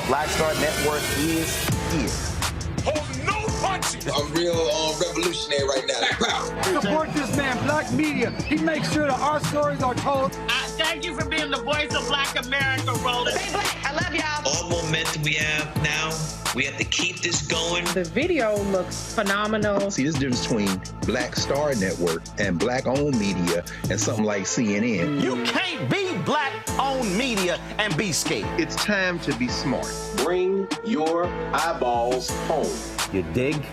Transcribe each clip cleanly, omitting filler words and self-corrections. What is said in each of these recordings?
Black Star Network is here. punches. I'm real revolutionary right now. Support this man, Black Media. He makes sure that our stories are told. Thank you for being the voice of Black America, Roland. Stay black. I love y'all. All momentum we have now, we have to keep this going. The video looks phenomenal. See, there's a difference between Black Star Network and Black-owned media and something like CNN. You can't be Black-owned media and be scared. It's time to be smart. Bring your eyeballs home. You dig?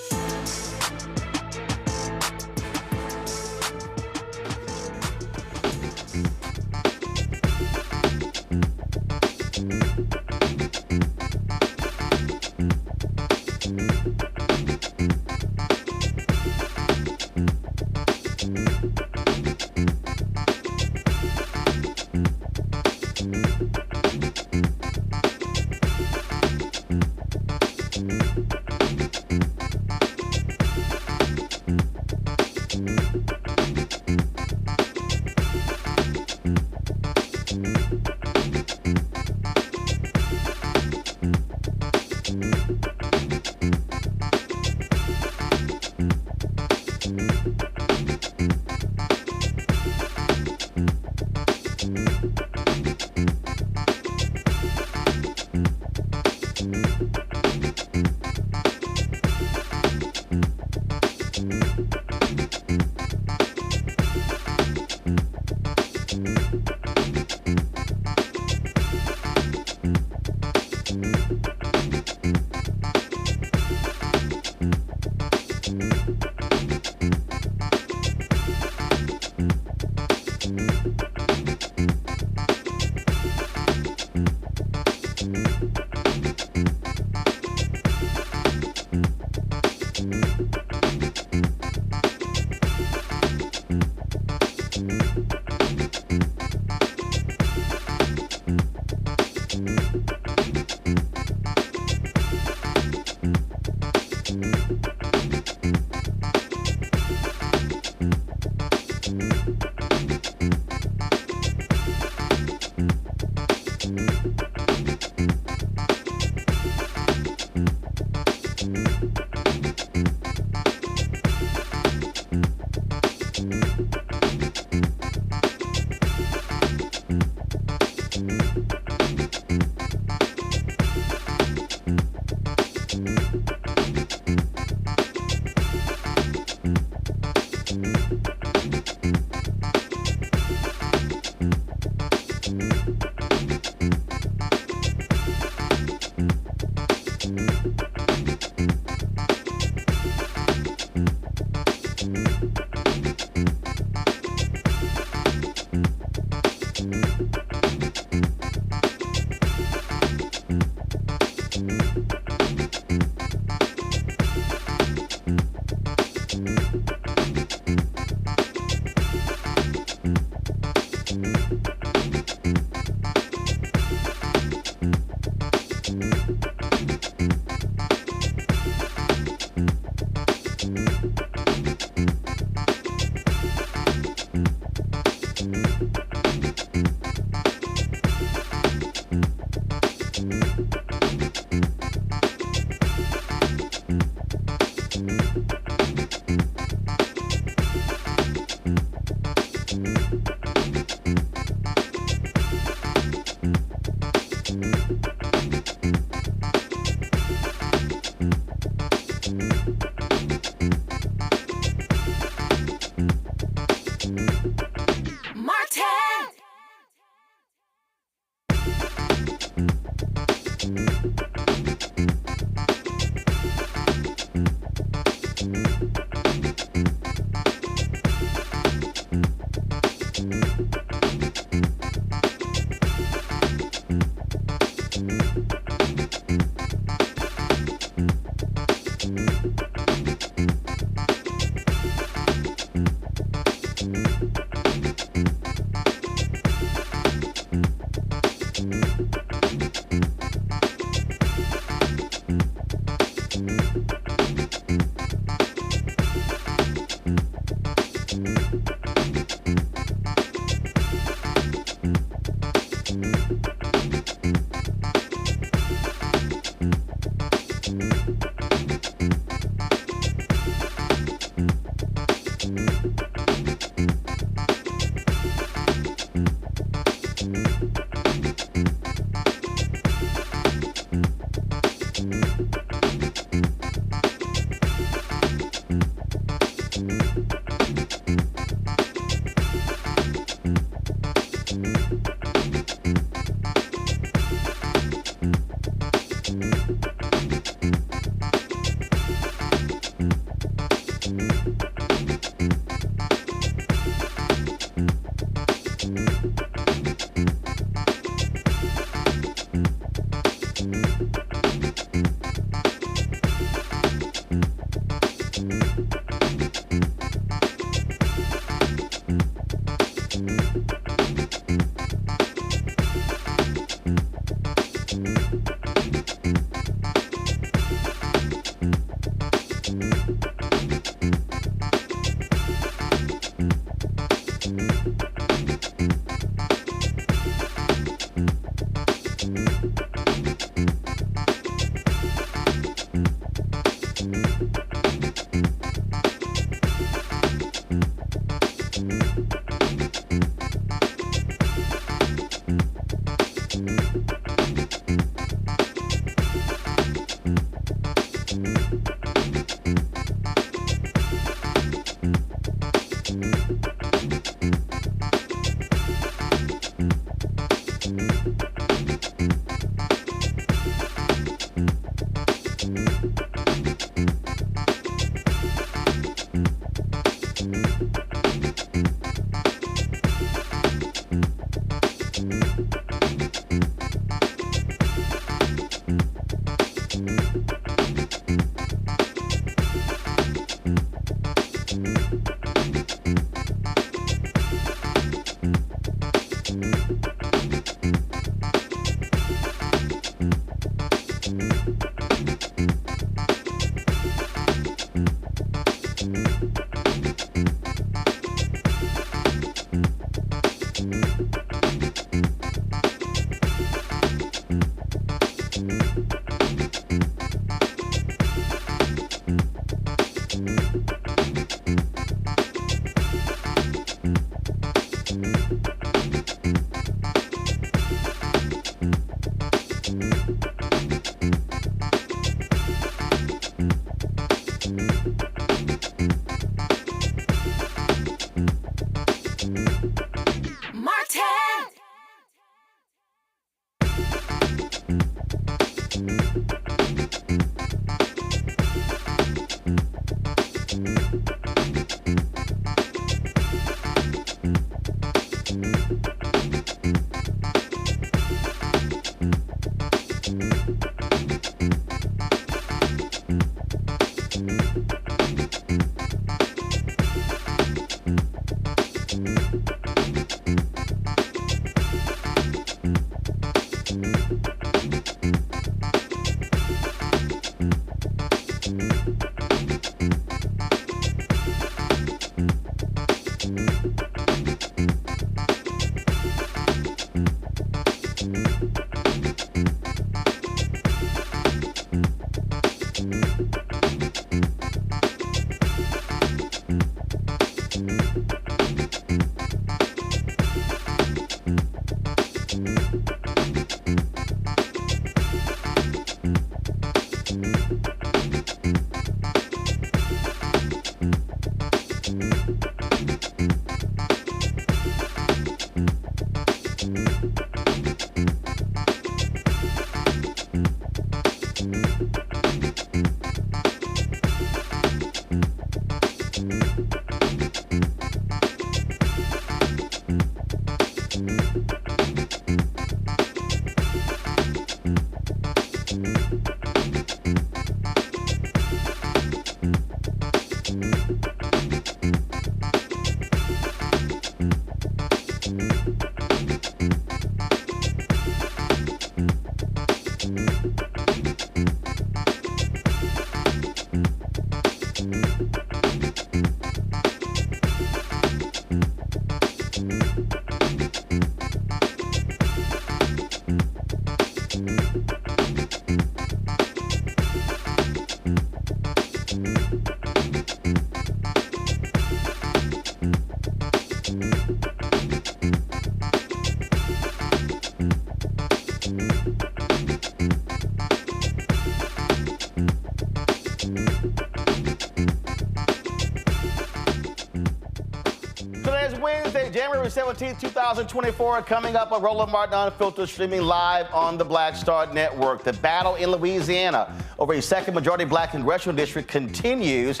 Wednesday, January 17th, 2024. Coming up on Roland Martin Unfiltered, streaming live on the Black Star Network. The battle in Louisiana over a second majority black congressional district continues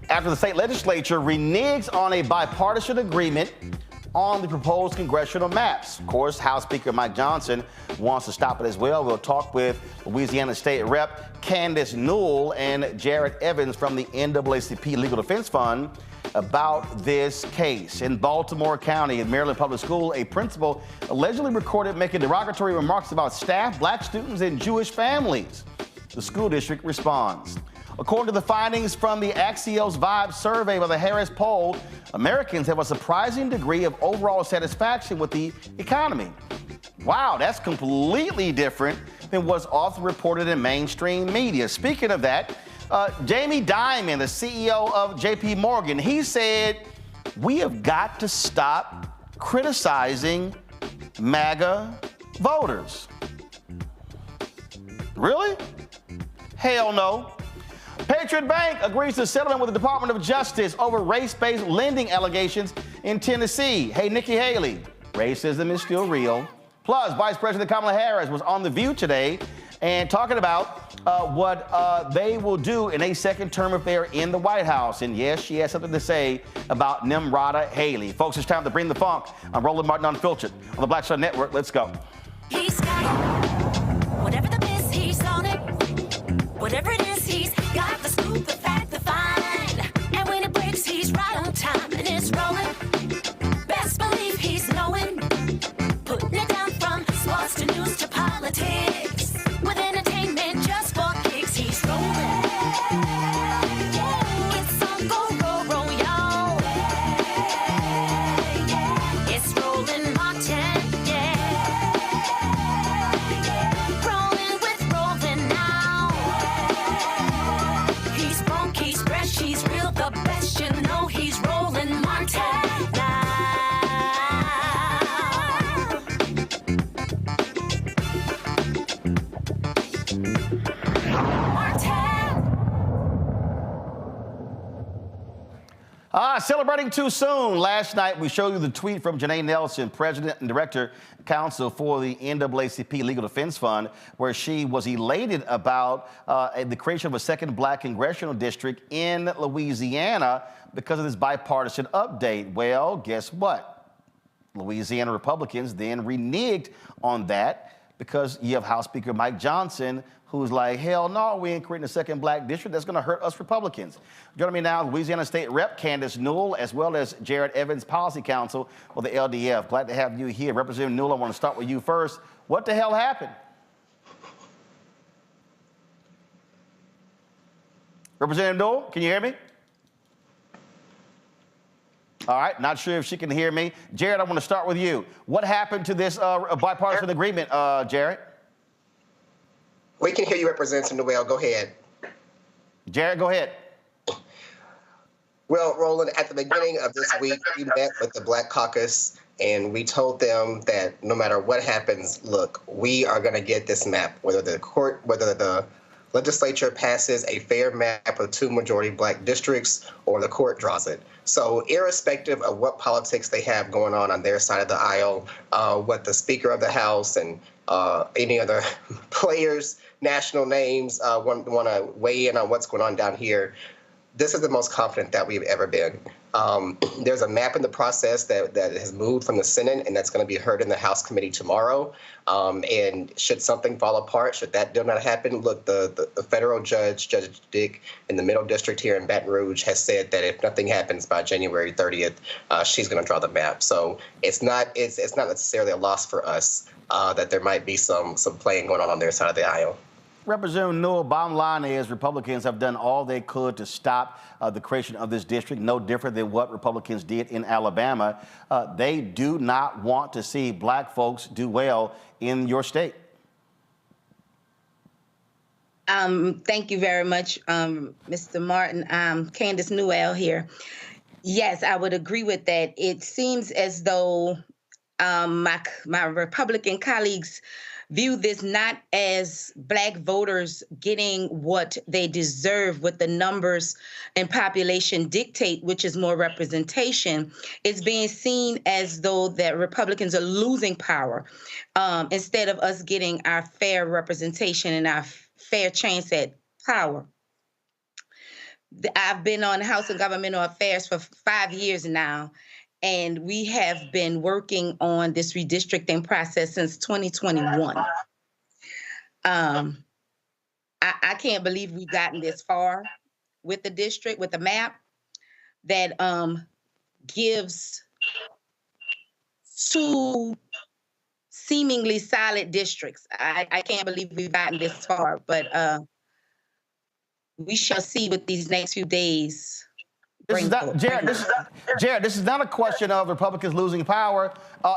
after the state legislature reneges on a bipartisan agreement on the proposed congressional maps. Of course, House Speaker Mike Johnson wants to stop it as well. We'll talk with Louisiana State Rep Candace Newell and Jared Evans from the NAACP Legal Defense Fund about this case. In Baltimore County, in Maryland Public School, a principal allegedly recorded making derogatory remarks about staff, black students, and Jewish families. The school district responds. According to the findings from the Axios Vibes survey by the Harris poll, Americans have a surprising degree of overall satisfaction with the economy. Wow, that's completely different than what's often reported in mainstream media. Speaking of that, Jamie Dimon, the CEO of JP Morgan, he said, we have got to stop criticizing MAGA voters. Really? Hell no. Patriot Bank agrees to settlement with the Department of Justice over race-based lending allegations in Tennessee. Hey, Nikki Haley, racism is still real. Plus, Vice President Kamala Harris was on The View today and talking about what they will do in a second term if they're in the White House. And yes, she has something to say about Nimrata Haley. Folks, it's time to bring the funk. I'm Roland Martin Unfiltered on the Black Star Network. Let's go. He's got it. Whatever the miss, he's on it. Whatever it is, he's got the scoop, the fact, the find. And when it breaks, he's right on time and it's rolling. Best believe he's knowing. Putting it down from sports to news to politics. With entertainment just for kicks, he's rolling. It's on go, y'all. It's Roland Martin, yeah. Celebrating too soon. Last night, we showed you the tweet from Janae Nelson, President and Director Counsel for the NAACP Legal Defense Fund, where she was elated about the creation of a second black congressional district in Louisiana because of this bipartisan update. Well, guess what? Louisiana Republicans then reneged on that because you have House Speaker Mike Johnson, who's like, hell no, we ain't creating a second black district. That's going to hurt us Republicans. Joining me now, Louisiana State Rep Candace Newell, as well as Jared Evans, Policy Counsel for the LDF. Glad to have you here. Representative Newell, I want to start with you first. What the hell happened? Representative Newell, can you hear me? All right, not sure if she can hear me. Jared, I want to start with you. What happened to this bipartisan agreement, Jared? We can hear you, Representative Newell. Go ahead. Jared, go ahead. Well, Roland, at the beginning of this week, we met with the Black Caucus, and we told them that no matter what happens, look, we are going to get this map, whether the legislature passes a fair map of 2 majority black districts or the court draws it. So irrespective of what politics they have going on their side of the aisle, what the Speaker of the House and any other players, national names want to weigh in on what's going on down here, this is the most confident that we've ever been. There's a map in the process that has moved from the Senate, and that's going to be heard in the House committee tomorrow. And should something fall apart, should that do not happen, look, the federal judge, Judge Dick, in the Middle District here in Baton Rouge has said that if nothing happens by January 30th, she's going to draw the map. So it's not necessarily a loss for us that there might be some playing going on their side of the aisle. Representative Newell, bottom line is Republicans have done all they could to stop the creation of this district, no different than what Republicans did in Alabama. They do not want to see black folks do well in your state. Thank you very much, Mr. Martin. Candace Newell here. Yes, I would agree with that. It seems as though my Republican colleagues view this not as black voters getting what they deserve, what the numbers and population dictate, which is more representation. It's being seen as though that Republicans are losing power instead of us getting our fair representation and our fair chance at power. I've been on House and Governmental Affairs for 5 years now, and we have been working on this redistricting process since 2021. I can't believe we've gotten this far with the district, with the map that gives 2 seemingly solid districts. I can't believe we've gotten this far, but we shall see what these next few days. Jared, this is not a question of Republicans losing power.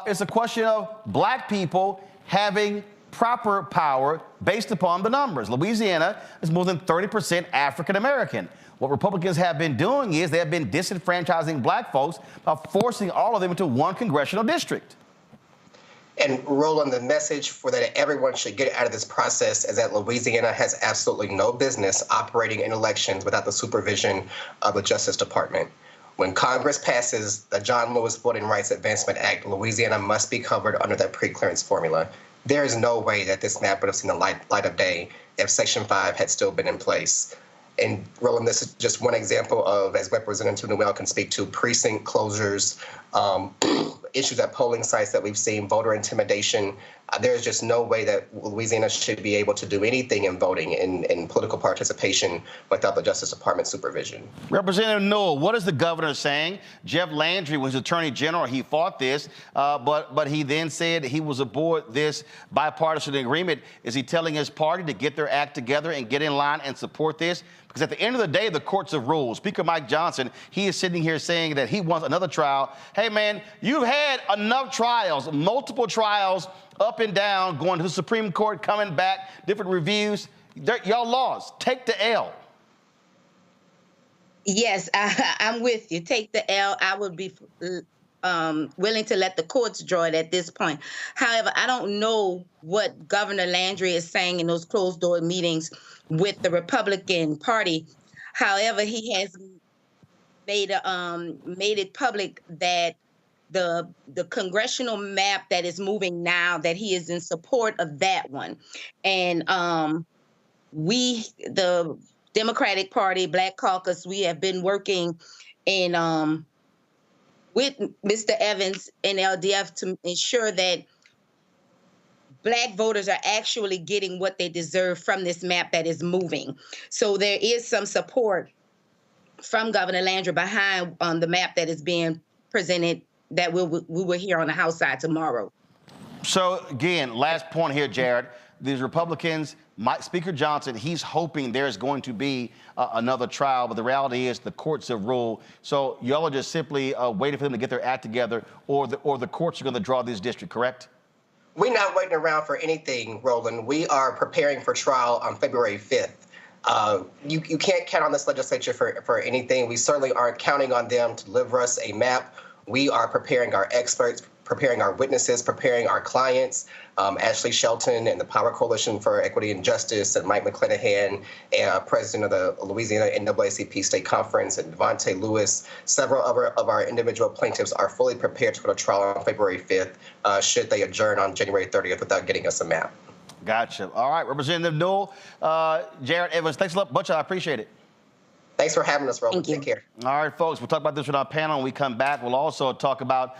It's a question of black people having proper power based upon the numbers. Louisiana is more than 30% African American. What Republicans have been doing is they have been disenfranchising black folks by forcing all of them into 1 congressional district. And Roland, the message for that everyone should get out of this process is that Louisiana has absolutely no business operating in elections without the supervision of the Justice Department. When Congress passes the John Lewis Voting Rights Advancement Act, Louisiana must be covered under that pre-clearance formula. There is no way that this map would have seen the light of day if Section 5 had still been in place. And Roland, this is just one example of, as Representative Newell can speak to, precinct closures, issues at polling sites that we've seen, voter intimidation. There's just no way that Louisiana should be able to do anything in voting and political participation without the Justice Department supervision. Representative Newell, what is the governor saying? Jeff Landry was Attorney General. He fought this, but he then said he was aboard this bipartisan agreement. Is he telling his party to get their act together and get in line and support this? Because at the end of the day, the courts have ruled. Speaker Mike Johnson, he is sitting here saying that he wants another trial. Hey, man, you've had enough trials, multiple trials up and down, going to the Supreme Court, coming back, different reviews. Y'all lost. Take the L. Yes, I'm with you. Take the L. I would be willing to let the courts draw it at this point. However, I don't know what Governor Landry is saying in those closed-door meetings with the Republican Party. However, he has made it public that the congressional map that is moving now, that he is in support of that one. And we, the Democratic Party, Black Caucus, we have been working in with Mr. Evans and LDF to ensure that Black voters are actually getting what they deserve from this map that is moving. So there is some support from Governor Landry behind the map that is being presented that we will hear on the House side tomorrow. So again, last point here, Jared. These Republicans, Speaker Johnson, he's hoping there's going to be another trial, but the reality is the courts have ruled. So y'all are just simply waiting for them to get their act together, or the courts are going to draw this district, correct? We're not waiting around for anything, Roland. We are preparing for trial on February 5th. You can't count on this legislature for anything. We certainly aren't counting on them to deliver us a map. We are preparing our experts, preparing our witnesses, preparing our clients. Ashley Shelton and the Power Coalition for Equity and Justice, and Mike McClanahan, president of the Louisiana NAACP State Conference, and Devontae Lewis. Several of our individual plaintiffs are fully prepared to go to trial on February 5th, should they adjourn on January 30th without getting us a map. Gotcha. All right, Representative Newell, Jared Evans, thanks a lot, Butch. I appreciate it. Thanks for having us, Roland. Take care. All right, folks, we'll talk about this with our panel when we come back. We'll also talk about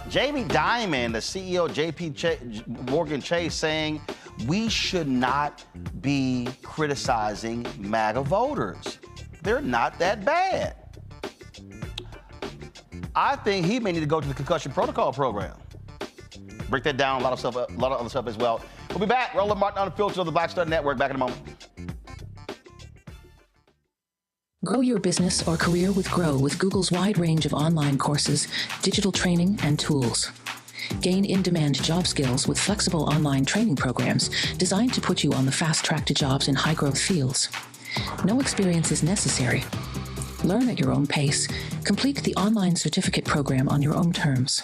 Jamie Dimon, the CEO of Morgan Chase, saying we should not be criticizing MAGA voters. They're not that bad. I think he may need to go to the concussion protocol program. Break that down, a lot of other stuff as well. We'll be back. Roland Martin Unfiltered of the Black Star Network. Back in a moment. Grow your business or career with Grow with Google's wide range of online courses, digital training, and tools. Gain in-demand job skills with flexible online training programs designed to put you on the fast track to jobs in high-growth fields. No experience is necessary. Learn at your own pace. Complete the online certificate program on your own terms.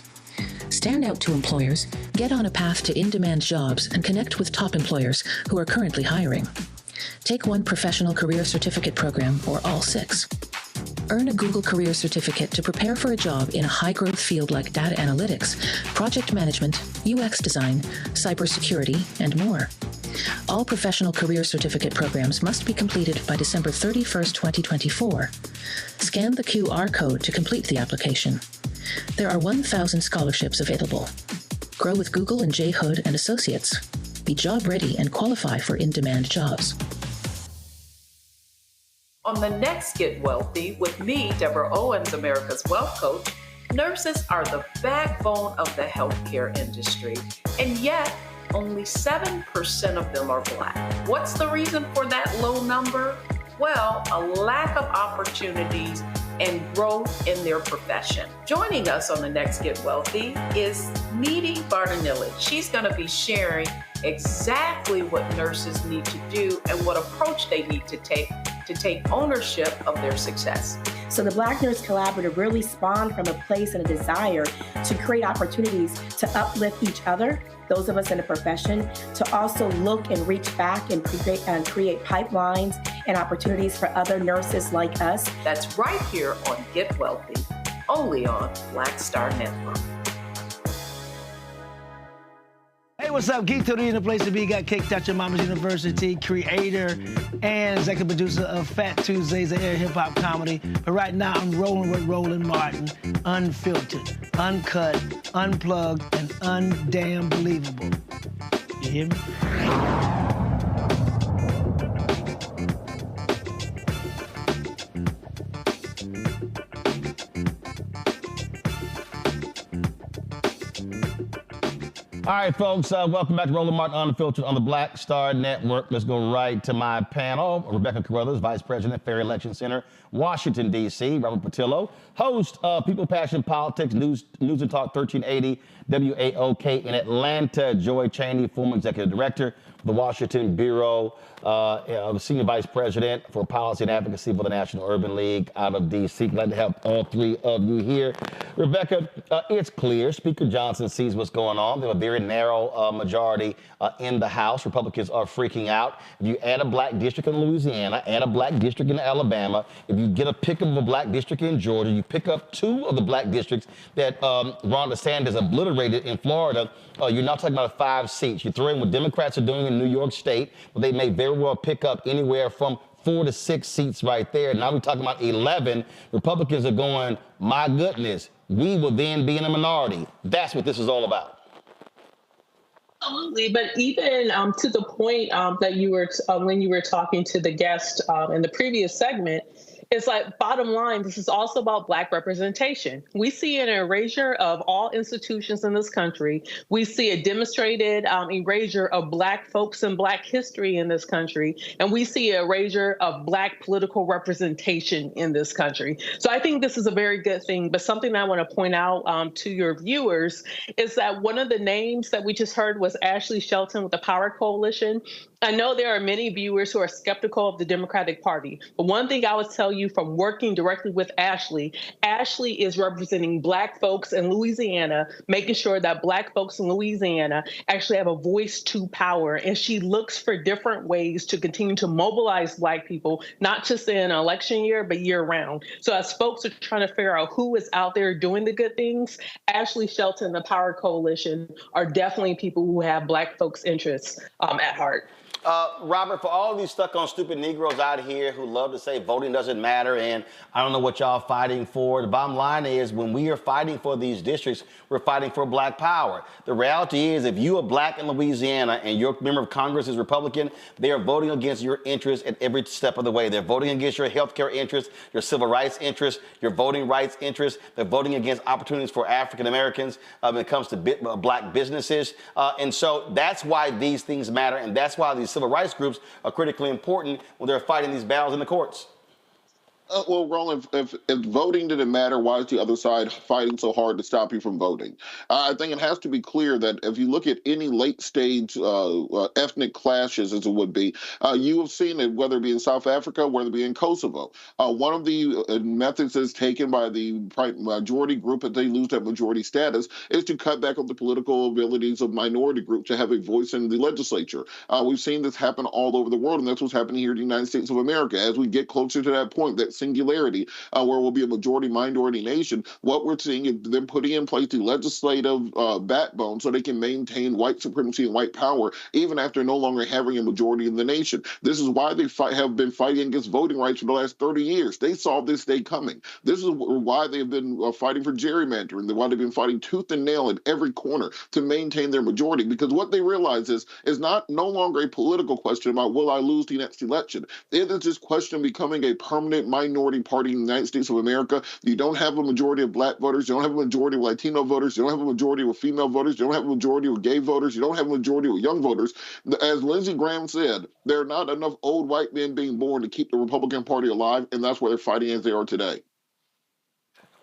Stand out to employers, get on a path to in-demand jobs, and connect with top employers who are currently hiring. Take one professional career certificate program or all 6. Earn a Google Career Certificate to prepare for a job in a high-growth field like data analytics, project management, UX design, cybersecurity, and more. All professional career certificate programs must be completed by December 31st, 2024. Scan the QR code to complete the application. There are 1,000 scholarships available. Grow with Google and J. Hood and Associates. Be job ready and qualify for in-demand jobs. On the next Get Wealthy with me, Deborah Owens, America's Wealth Coach, nurses are the backbone of the healthcare industry, and yet only 7% of them are Black. What's the reason for that low number? Well, a lack of opportunities and growth in their profession. Joining us on the next Get Wealthy is Needy Bartonelli. She's going to be sharing exactly what nurses need to do and what approach they need to take ownership of their success. So the Black Nurse Collaborative really spawned from a place and a desire to create opportunities to uplift each other, those of us in the profession, to also look and reach back and create pipelines and opportunities for other nurses like us. That's right here on Get Wealthy, only on Black Star Network. Hey, what's up? Geek Tony in the place to be. Got Kicked Out Your Mama's University, creator and executive producer of Fat Tuesdays, an air hip-hop comedy. But right now, I'm rolling with Roland Martin, unfiltered, uncut, unplugged, and undamn believable. You hear me? All right, folks, welcome back to Roland Martin Unfiltered on the Black Star Network. Let's go right to my panel. Rebecca Carruthers, Vice President, Fair Election Center, Washington, D.C. Robert Patillo, host of People, Passion, Politics, News and Talk 1380, WAOK in Atlanta. Joy Cheney, former Executive Director the Washington Bureau, Senior Vice President for Policy and Advocacy for the National Urban League out of D.C. Glad to have all three of you here. Rebecca, it's clear Speaker Johnson sees what's going on. They have a very narrow majority in the House. Republicans are freaking out. If you add a black district in Louisiana, add a black district in Alabama, if you get a pick of a black district in Georgia, you pick up two of the black districts that Ron DeSantis obliterated in Florida, you're now talking about 5 seats. You throw in what Democrats are doing in New York State, but they may very well pick up anywhere from 4 to 6 seats right there. Now we're talking about 11. Republicans are going, my goodness, we will then be in a minority. That's what this is all about. Absolutely, but even to the point that you were when you were talking to the guest in the previous segment, it's like, bottom line, this is also about Black representation. We see an erasure of all institutions in this country. We see a demonstrated erasure of Black folks and Black history in this country. And we see an erasure of Black political representation in this country. So I think this is a very good thing. But something I want to point out to your viewers is that one of the names that we just heard was Ashley Shelton with the Power Coalition. I know there are many viewers who are skeptical of the Democratic Party, but one thing I would tell you from working directly with Ashley, Ashley is representing Black folks in Louisiana, making sure that Black folks in Louisiana actually have a voice to power. And she looks for different ways to continue to mobilize Black people, not just in an election year, but year round. So as folks are trying to figure out who is out there doing the good things, Ashley Shelton, the Power Coalition, are definitely people who have Black folks' interests at heart. Robert, for all of these stuck on stupid Negroes out here who love to say voting doesn't matter and I don't know what y'all fighting for, the bottom line is when we are fighting for these districts, we're fighting for Black power. The reality is if you are Black in Louisiana and your member of Congress is Republican, they are voting against your interests at every step of the way. They're voting against your health care interests, your civil rights interests, your voting rights interests. They're voting against opportunities for African Americans when it comes to Black businesses. And so that's why these things matter, and that's why these civil rights groups are critically important when they're fighting these battles in the courts. Well, Roland, if voting didn't matter, why is the other side fighting so hard to stop you from voting? I think it has to be clear that if you look at any late-stage ethnic clashes, as it would be, you have seen it, whether it be in South Africa, whether it be in Kosovo. One of the methods that's taken by the majority group, if they lose that majority status, is to cut back on the political abilities of minority groups to have a voice in the legislature. We've seen this happen all over the world, and that's what's happening here in the United States of America. As we get closer to that point, that singularity, where we'll be a majority-minority nation, what we're seeing is them putting in place the legislative backbone so they can maintain white supremacy and white power even after no longer having a majority in the nation. This is why they have been fighting against voting rights for the last 30 years. They saw this day coming. This is why they've been fighting for gerrymandering, why they've been fighting tooth and nail at every corner to maintain their majority, because what they realize is no longer a political question about will I lose the next election. It is this question becoming a permanent minority party in the United States of America. You don't have a majority of Black voters. You don't have a majority of Latino voters. You don't have a majority of female voters. You don't have a majority of gay voters. You don't have a majority of young voters. As Lindsey Graham said, there are not enough old white men being born to keep the Republican Party alive, and that's why they're fighting as they are today.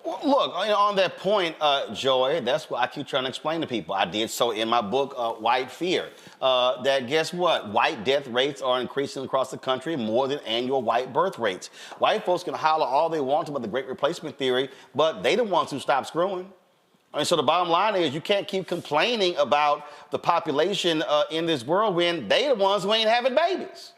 Look, on that point, Joy, that's what I keep trying to explain to people. I did so in my book, White Fear, that guess what? White death rates are increasing across the country more than annual white birth rates. White folks can holler all they want about the Great Replacement Theory, but they the ones who stop screwing. And so the bottom line is you can't keep complaining about the population in this world when they the ones who ain't having babies.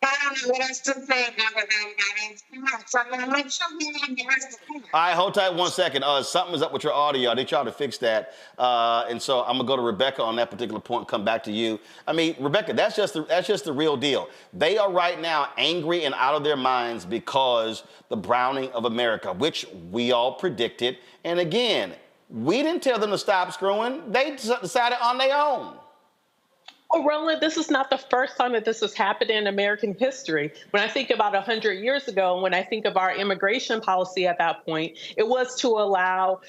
I don't know what else to say about that. So I'm going to make sure we have the rest of the All right, hold tight 1 second. Something is up with your audio. I need y'all to fix that. And so I'm going to go to Rebecca on that particular point and come back to you. I mean, Rebecca, that's just the real deal. They are right now angry and out of their minds because the browning of America, which we all predicted. And again, we didn't tell them to stop screwing. They decided on their own. Well, Roland, this is not the first time that this has happened in American history. When I think about 100 years ago, when I think of our immigration policy at that point, it was to allow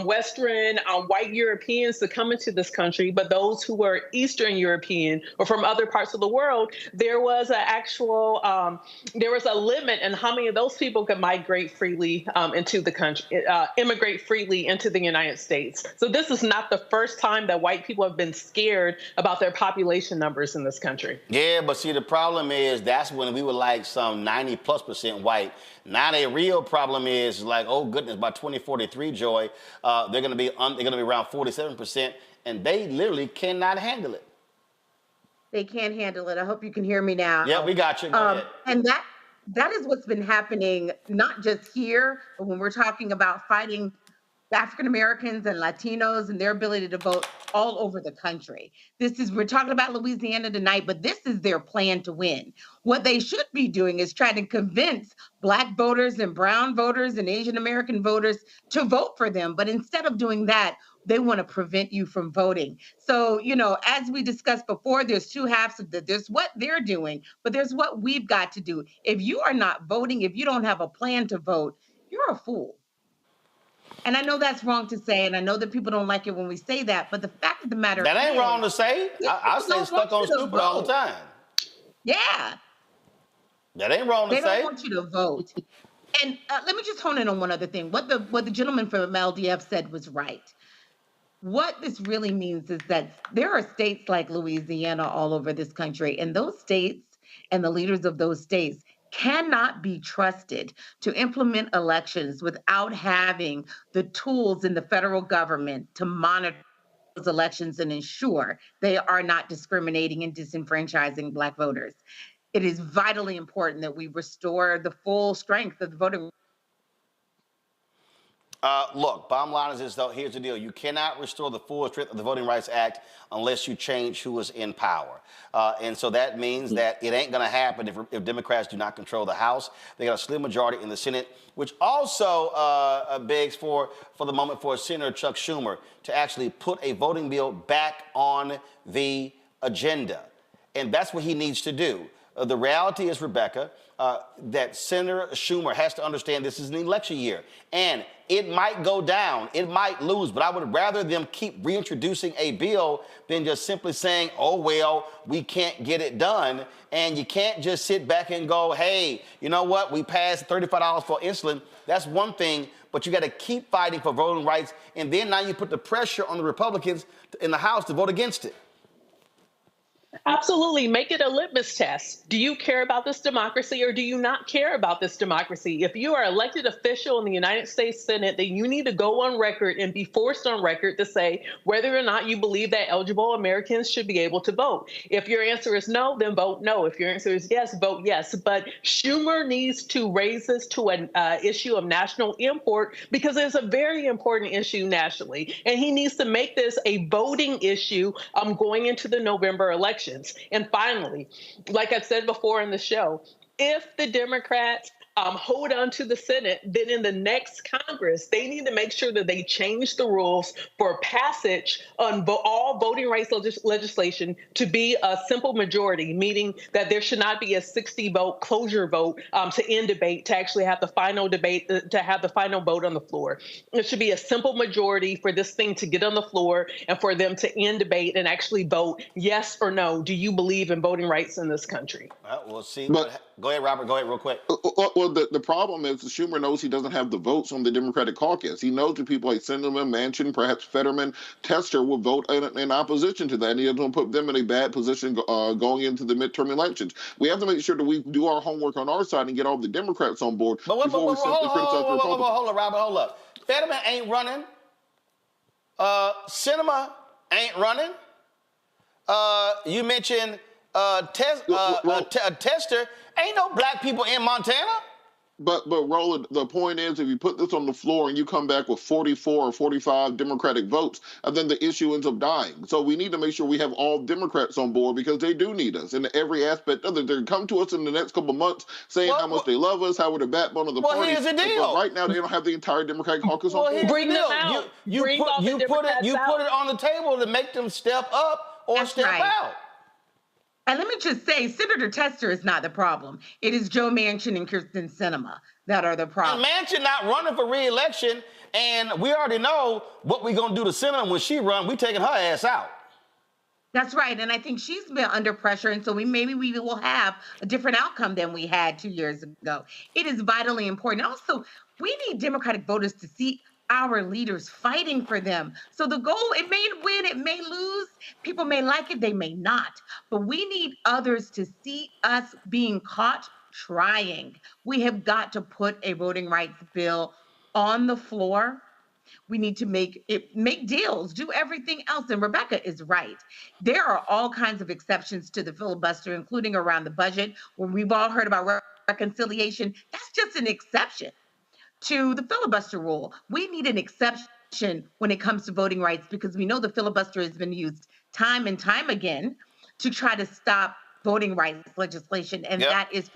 Western white Europeans to come into this country, but those who were Eastern European or from other parts of the world, there was there was a limit in how many of those people could migrate freely into the country, immigrate freely into the United States. So this is not the first time that white people have been scared about their population numbers in this country. Yeah, but see, the problem is that's when we were like some 90+% white. Now the real problem is like, oh goodness, by 2043, Joy, they're going to be around 47%, and they literally cannot handle it. They can't handle it. I hope you can hear me now. Yeah, we got you. Go ahead. And that is what's been happening, not just here, but when we're talking about fighting African Americans and Latinos and their ability to vote all over the country. We're talking about Louisiana tonight, but this is their plan to win. What they should be doing is trying to convince Black voters and brown voters and Asian American voters to vote for them. But instead of doing that, they want to prevent you from voting. So, as we discussed before, there's two halves of that. There's what they're doing, but there's what we've got to do. If you are not voting, if you don't have a plan to vote, you're a fool. And I know that's wrong to say, and I know that people don't like it when we say that, but the fact of the matter that ain't wrong to say. I say stuck on stupid all the time. Yeah. That ain't wrong to say. They don't want you to vote. And let me just hone in on one other thing. What the gentleman from LDF said was right. What this really means is that there are states like Louisiana all over this country, and those states and the leaders of those states cannot be trusted to implement elections without having the tools in the federal government to monitor those elections and ensure they are not discriminating and disenfranchising Black voters. It is vitally important that we restore the full strength of the voting. Look, bottom line is this, though. Here's the deal. You cannot restore the full strength of the Voting Rights Act unless you change who is in power. And so that means that it ain't going to happen if Democrats do not control the House. They got a slim majority in the Senate, which also begs for the moment for Senator Chuck Schumer to actually put a voting bill back on the agenda. And that's what he needs to do. The reality is, Rebecca, that Senator Schumer has to understand this is an election year. And it might go down, it might lose, but I would rather them keep reintroducing a bill than just simply saying, oh, well, we can't get it done. And you can't just sit back and go, hey, you know what? We passed $35 for insulin. That's one thing, but you got to keep fighting for voting rights. And then now you put the pressure on the Republicans in the House to vote against it. Absolutely. Make it a litmus test. Do you care about this democracy or do you not care about this democracy? If you are elected official in the United States Senate, then you need to go on record and be forced on record to say whether or not you believe that eligible Americans should be able to vote. If your answer is no, then vote no. If your answer is yes, vote yes. But Schumer needs to raise this to an issue of national import because it's a very important issue nationally. And he needs to make this a voting issue going into the November election. And finally, like I've said before in the show, if the Democrats hold on to the Senate, then in the next Congress, they need to make sure that they change the rules for passage on all voting rights legislation to be a simple majority, meaning that there should not be a 60-vote closure vote to end debate, to actually have the final debate, to have the final vote on the floor. It should be a simple majority for this thing to get on the floor and for them to end debate and actually vote yes or no. Do you believe in voting rights in this country? Well, we'll see. Go ahead, Robert. Go ahead real quick. Well, the problem is Schumer knows he doesn't have the votes on the Democratic caucus. He knows that people like Sinema, Manchin, perhaps Fetterman, Tester will vote in opposition to that. And he doesn't put them in a bad position going into the midterm elections. We have to make sure that we do our homework on our side and get all the Democrats on board before we simply criticize the Republicans. Hold up, Robert, hold up. Fetterman ain't running. Sinema ain't running. You mentioned Tester. Ain't no black people in Montana. But Roland, the point is, if you put this on the floor and you come back with 44 or 45 Democratic votes, then the issue ends up dying. So we need to make sure we have all Democrats on board because they do need us in every aspect of it. They're come to us in the next couple of months saying how much they love us, how we're the backbone of the party. Here's the deal. But right now, they don't have the entire Democratic caucus on board. Bring them out. You put it on the table to make them step up or step out. just say Senator Tester is not the problem. It is Joe Manchin and Kyrsten Sinema that are the problem. And Manchin not running for re-election, and we already know what we're going to do to Sinema when she runs. We taking her ass out. That's right, and I think she's been under pressure, and so maybe we will have a different outcome than we had 2 years ago. It is vitally important. Also, we need Democratic voters to see our leaders fighting for them. So the goal, it may win, it may lose. People may like it, they may not. But we need others to see us being caught trying. We have got to put a voting rights bill on the floor. We need to make deals, do everything else. And Rebecca is right. There are all kinds of exceptions to the filibuster, including around the budget. When we've all heard about reconciliation, that's just an exception to the filibuster rule. We need an exception when it comes to voting rights, because we know the filibuster has been used time and time again to try to stop voting rights legislation, and that is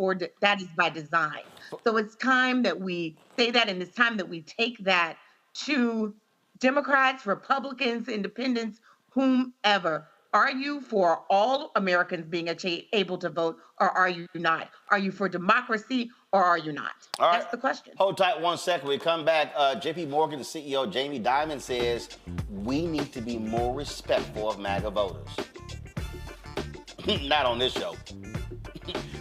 by design. So it's time that we say that, and it's time that we take that to Democrats, Republicans, Independents, whomever. Are you for all Americans being able to vote, or are you not? Are you for democracy, or are you not? All right. That's the question. Hold tight 1 second. We come back. JP Morgan CEO Jamie Dimon says we need to be more respectful of MAGA voters. Not on this show.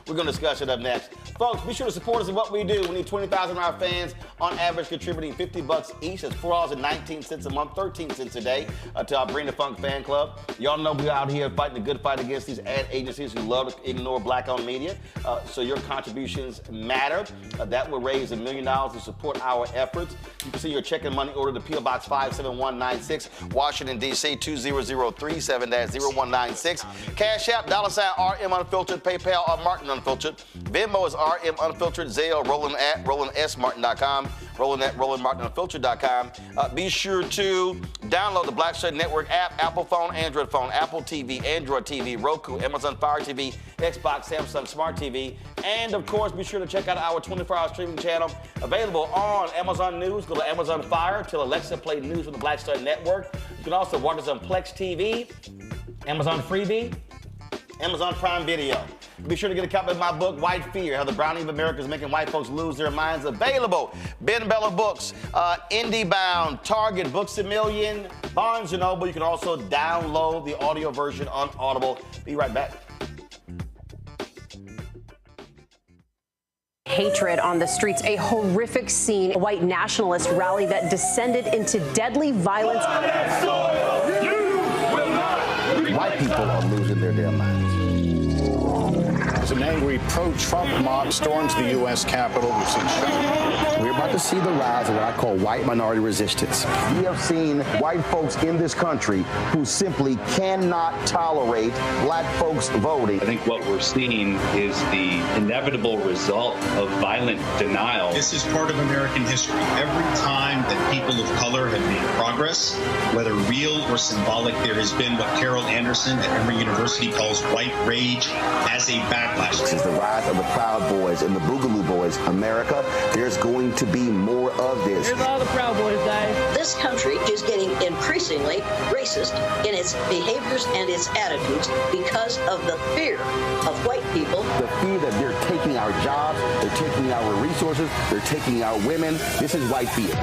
We're going to discuss it up next. Folks, be sure to support us in what we do. We need 20,000 of our fans on average contributing $50 each. That's $4.19 a month, 13 cents a day to our Bring the Funk fan club. Y'all know we're out here fighting the good fight against these ad agencies who love to ignore black-owned media. So your contributions matter. That will raise $1 million to support our efforts. You can see your check and money order to P.O. Box 57196, Washington, D.C. 20037-0196. Cash App, $RM Unfiltered, PayPal, Martin Unfiltered. Venmo is RM Unfiltered, Zelle, RolandSMartin.com, Roland@RolandMartinUnfiltered.com. Be sure to download the Black Shirt Network app, Apple phone, Android phone, Apple TV, Android TV, Roku, Amazon Fire TV, Xbox, Samsung Smart TV, and of course, be sure to check out our 24-hour streaming channel available on Amazon News. Go to Amazon Fire, tell Alexa play news with the Black Shirt Network. You can also watch us on Plex TV, Amazon Freevee, Amazon Prime Video. Be sure to get a copy of my book, White Fear, How the Browning of America is Making White Folks Lose Their Minds. Available. Ben Bella Books, IndieBound, Target, Books A Million, Barnes & Noble. You can also download the audio version on Audible. Be right back. Hatred on the streets, a horrific scene, a white nationalist rally that descended into deadly violence. White people are losing their damn minds. As an angry pro-Trump mob storms the U.S. Capitol, we're about to see the rise of what I call white minority resistance. We have seen white folks in this country who simply cannot tolerate black folks voting. I think what we're seeing is the inevitable result of violent denial. This is part of American history. Every time that people of color have made progress, whether real or symbolic, there has been what Carol Anderson at Emory University calls white rage as a backlash. This is the rise of the Proud Boys and the Boogaloo Boys. America, there's going to be more of this. Here's all the Proud Boys, guys. This country is getting increasingly racist in its behaviors and its attitudes because of the fear of white people. The fear that they're taking our jobs, they're taking our resources, they're taking our women. This is white fear.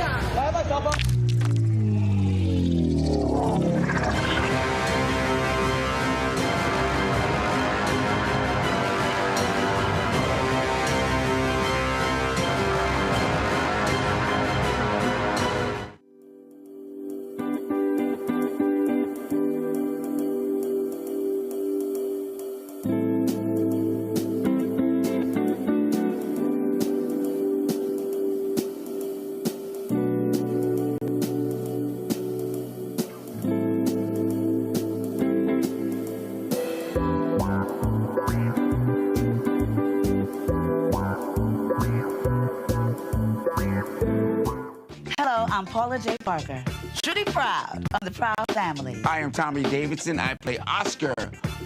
I'm Paula J. Parker, truly proud of the Proud Family. I am Tommy Davidson. I play Oscar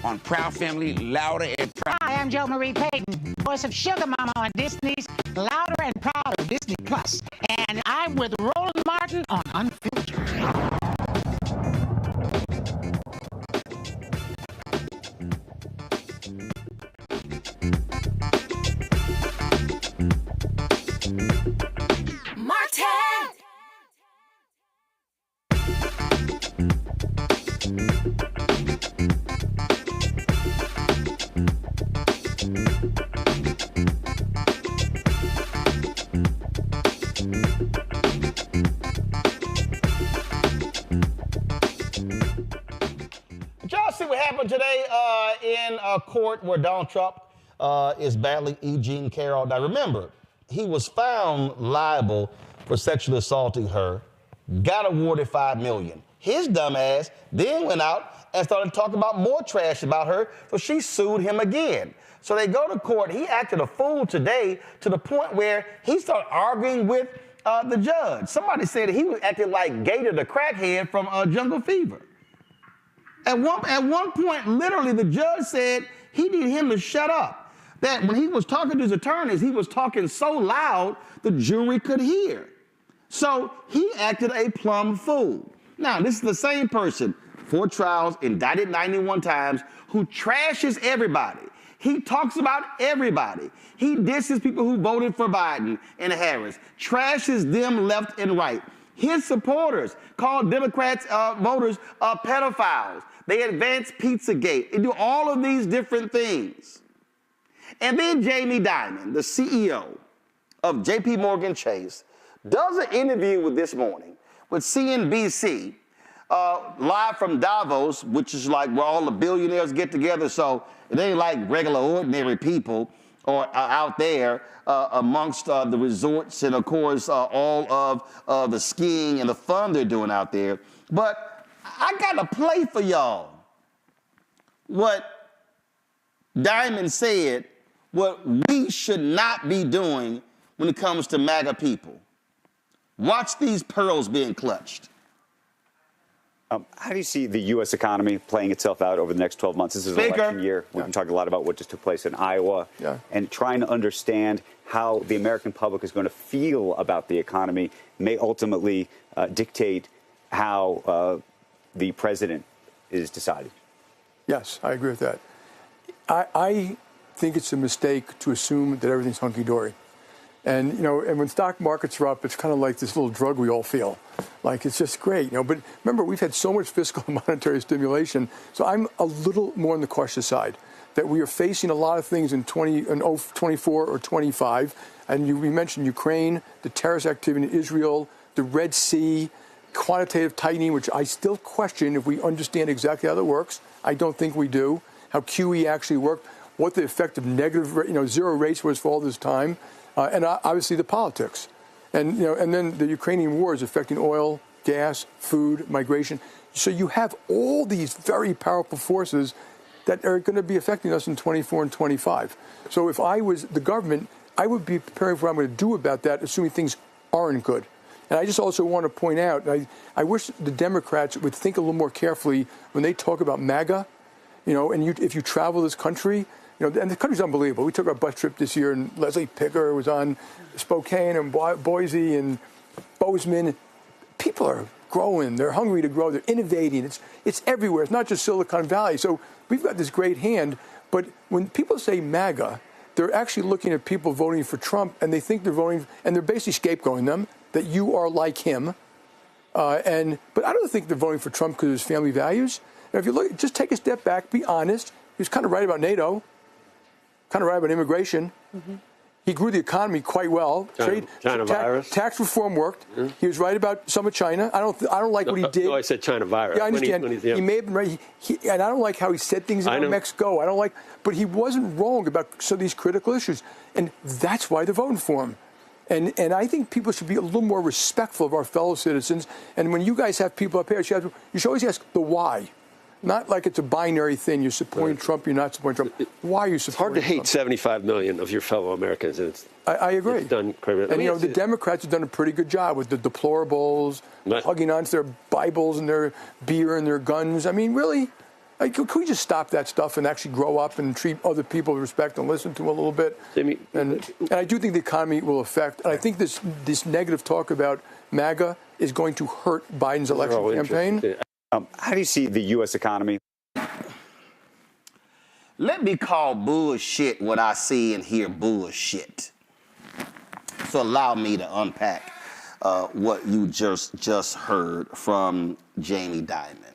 on Proud Family, Louder and Proud. Hi, I'm Joe Marie Payton, voice of Sugar Mama on Disney's Louder and Proud of Disney Plus. And I'm with Roland Martin on Unfiltered. in court where Donald Trump is battling E. Jean Carroll. Now remember, he was found liable for sexually assaulting her, got awarded $5 million. His dumb ass then went out and started talking about more trash about her, so she sued him again. So they go to court. He acted a fool today to the point where he started arguing with the judge. Somebody said he was acting like Gator the crackhead from Jungle Fever. At one point, literally, the judge said he needed him to shut up. That when he was talking to his attorneys, he was talking so loud the jury could hear. So he acted a plumb fool. Now, this is the same person, 4 trials, indicted 91 times, who trashes everybody. He talks about everybody. He disses people who voted for Biden and Harris, trashes them left and right. His supporters call Democrats voters pedophiles. They advance Pizzagate. They do all of these different things. And then Jamie Dimon, the CEO of JP Morgan Chase, does an interview with This Morning with CNBC, live from Davos, which is like where all the billionaires get together. So it ain't like regular, ordinary people or out there amongst the resorts and, of course, all of the skiing and the fun they're doing out there. But I got to play for y'all what Diamond said, what we should not be doing when it comes to MAGA people. Watch these pearls being clutched. How do you see the U.S. economy playing itself out over the next 12 months? This is an election year. We've been talking a lot about what just took place in Iowa and trying to understand how the American public is going to feel about the economy may ultimately dictate how the president is decided. Yes, I agree with that. I think it's a mistake to assume that everything's hunky-dory. And, you know, and when stock markets are up, it's kind of like this little drug we all feel. Like, it's just great, you know. But remember, we've had so much fiscal and monetary stimulation. So I'm a little more on the cautious side, that we are facing a lot of things in 24 or 25. And we mentioned Ukraine, the terrorist activity in Israel, the Red Sea, quantitative tightening, which I still question if we understand exactly how that works. I don't think we do. How QE actually worked, what the effect of negative, zero rates was for all this time. And obviously the politics, and and then the Ukrainian war is affecting oil, gas, food, migration. So you have all these very powerful forces that are going to be affecting us in 24 and 25. So if I was the government, I would be preparing for what I'm going to do about that, assuming things aren't good. And I just also want to point out, I wish the Democrats would think a little more carefully when they talk about MAGA, and if you travel this country. And the country's unbelievable. We took our bus trip this year, and Leslie Picker was on Spokane and Boise and Bozeman. People are growing. They're hungry to grow. They're innovating. It's everywhere. It's not just Silicon Valley. So we've got this great hand. But when people say MAGA, they're actually looking at people voting for Trump, and they think they're voting, and they're basically scapegoating them, that you are like him. But I don't think they're voting for Trump because of his family values. And if you look, just take a step back, be honest. He was kind of right about NATO. Kind of right about immigration. Mm-hmm. He grew the economy quite well. China virus. Tax reform worked. Mm-hmm. He was right about some of China. I don't like what he did. No, I said China virus. Yeah, I understand. He may have been right. And I don't like how he said things about Mexico. I don't like, but he wasn't wrong about some of these critical issues, and that's why they're voting for him. And I think people should be a little more respectful of our fellow citizens. And when you guys have people up here, you should always ask the why. Not like it's a binary thing. You're supporting Trump, you're not supporting Trump. Why are you supporting Trump? It's hard to hate 75 million of your fellow Americans. And I agree. It's done crazy. And, the Democrats have done a pretty good job with the deplorables, hugging onto their Bibles and their beer and their guns. I mean, really, could we just stop that stuff and actually grow up and treat other people with respect and listen to them a little bit? And I do think the economy will affect, and I think this negative talk about MAGA is going to hurt Biden's election campaign. How do you see the U.S. economy? Let me call bullshit when I see and hear bullshit. So allow me to unpack what you just heard from Jamie Dimon.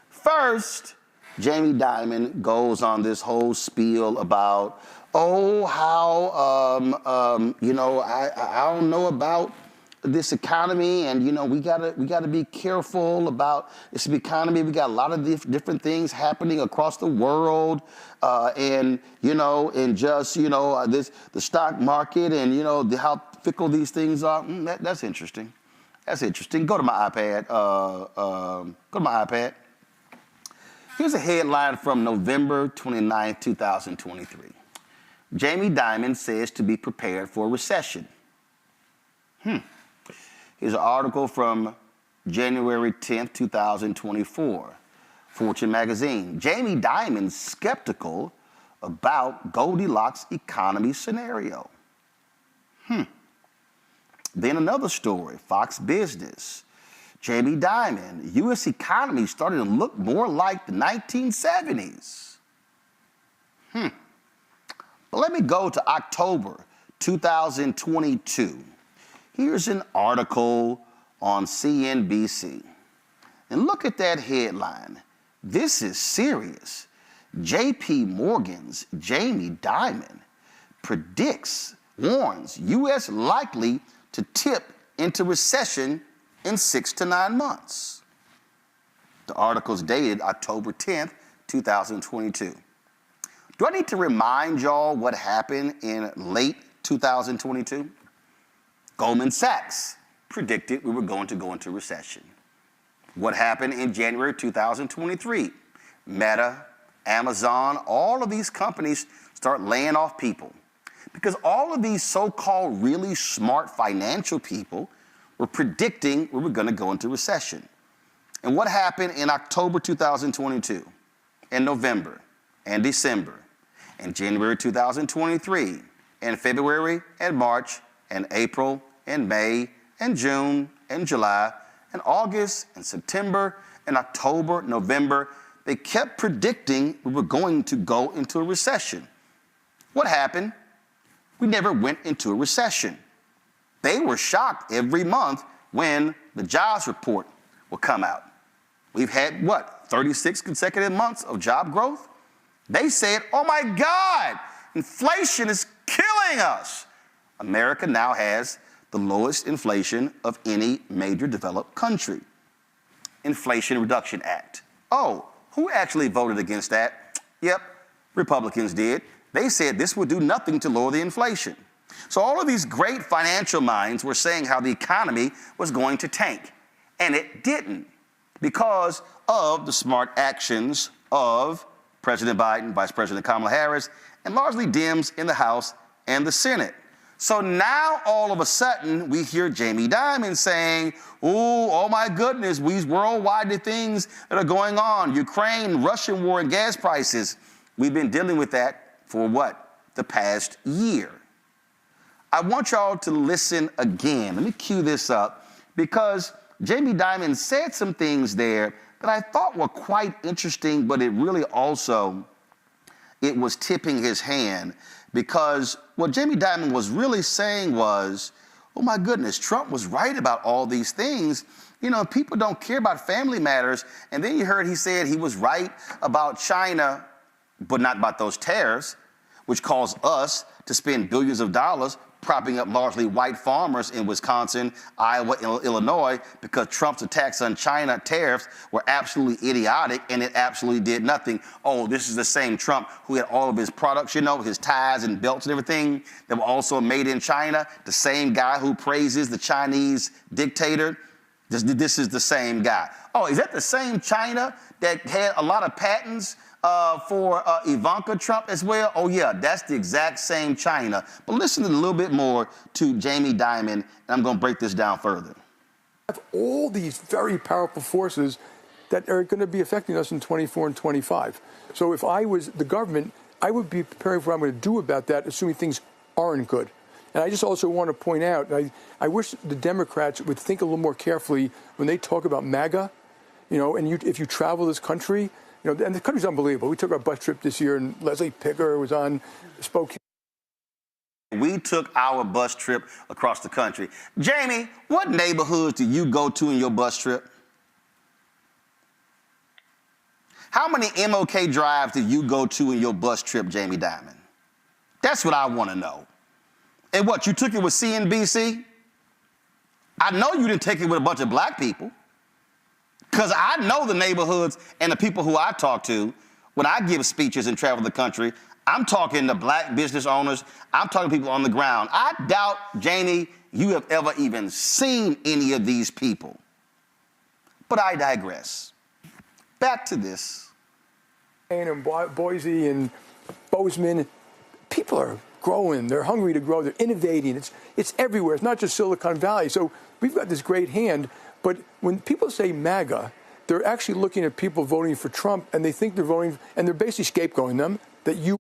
First, Jamie Dimon goes on this whole spiel about, I don't know about this economy, and we gotta be careful about this economy. We got a lot of different things happening across the world, and just the stock market, and how fickle these things are. That's interesting. That's interesting. Go to my iPad. Go to my iPad. Here's a headline from November 29, 2023. Jamie Dimon says to be prepared for a recession. Here's an article from January 10th, 2024. Fortune magazine. Jamie Dimon skeptical about Goldilocks economy scenario. Then another story, Fox Business. Jamie Dimon, U.S. economy starting to look more like the 1970s. But let me go to October 2022. Here's an article on CNBC. And look at that headline. This is serious. J.P. Morgan's Jamie Dimon warns U.S. likely to tip into recession in 6 to 9 months. The article's dated October 10th, 2022. Do I need to remind y'all what happened in late 2022? Goldman Sachs predicted we were going to go into recession. What happened in January 2023? Meta, Amazon, all of these companies start laying off people because all of these so-called really smart financial people were predicting we were going to go into recession. And what happened in October 2022, and November, and December, and January 2023, and February, and March, and April, and May, and June, and July, and August, and September, and October, November, they kept predicting we were going to go into a recession. What happened? We never went into a recession. They were shocked every month when the jobs report would come out. We've had, 36 consecutive months of job growth? They said, oh my God, inflation is killing us. America now has the lowest inflation of any major developed country. Inflation Reduction Act. Oh, who actually voted against that? Yep, Republicans did. They said this would do nothing to lower the inflation. So all of these great financial minds were saying how the economy was going to tank. And it didn't because of the smart actions of President Biden, Vice President Kamala Harris, and largely Dems in the House and the Senate. So now all of a sudden we hear Jamie Dimon saying, oh my goodness, these worldwide things that are going on, Ukraine, Russian war, and gas prices. We've been dealing with that for the past year. I want y'all to listen again. Let me cue this up because Jamie Dimon said some things there that I thought were quite interesting, but it really also, it was tipping his hand because what Jamie Dimon was really saying was, oh my goodness, Trump was right about all these things. People don't care about family matters. And then you heard he said he was right about China, but not about those tariffs, which caused us to spend billions of dollars propping up largely white farmers in Wisconsin, Iowa, Illinois, because Trump's attacks on China tariffs were absolutely idiotic and it absolutely did nothing. Oh, this is the same Trump who had all of his products, his ties and belts and everything that were also made in China. The same guy who praises the Chinese dictator. This is the same guy. Oh, is that the same China that had a lot of patents for Ivanka Trump as well? Oh yeah, that's the exact same China. But listen a little bit more to Jamie Dimon, and I'm going to break this down further. Have all these very powerful forces that are going to be affecting us in 24 and 25. So if I was the government, I would be preparing for what I'm going to do about that, assuming things aren't good. And I just also want to point out, I wish the Democrats would think a little more carefully when they talk about MAGA, and if you travel this country, and the country's unbelievable. We took our bus trip this year, and Leslie Picker was on Spokane. We took our bus trip across the country. Jamie, what neighborhoods do you go to in your bus trip? How many MLK drives do you go to in your bus trip, Jamie Dimon? That's what I want to know. And what, you took it with CNBC? I know you didn't take it with a bunch of black people, because I know the neighborhoods and the people who I talk to when I give speeches and travel the country. I'm talking to black business owners. I'm talking to people on the ground. I doubt, Jamie, you have ever even seen any of these people. But I digress. Back to this. And Boise and Bozeman, people are growing. They're hungry to grow. They're innovating. It's everywhere. It's not just Silicon Valley. So we've got this great hand. But when people say MAGA, they're actually looking at people voting for Trump, and they think they're voting, and they're basically scapegoating them. That you.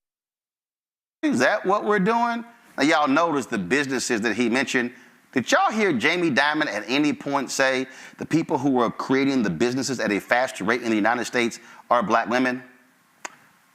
Is that what we're doing? Now, y'all notice the businesses that he mentioned. Did y'all hear Jamie Dimon at any point say the people who are creating the businesses at a faster rate in the United States are black women?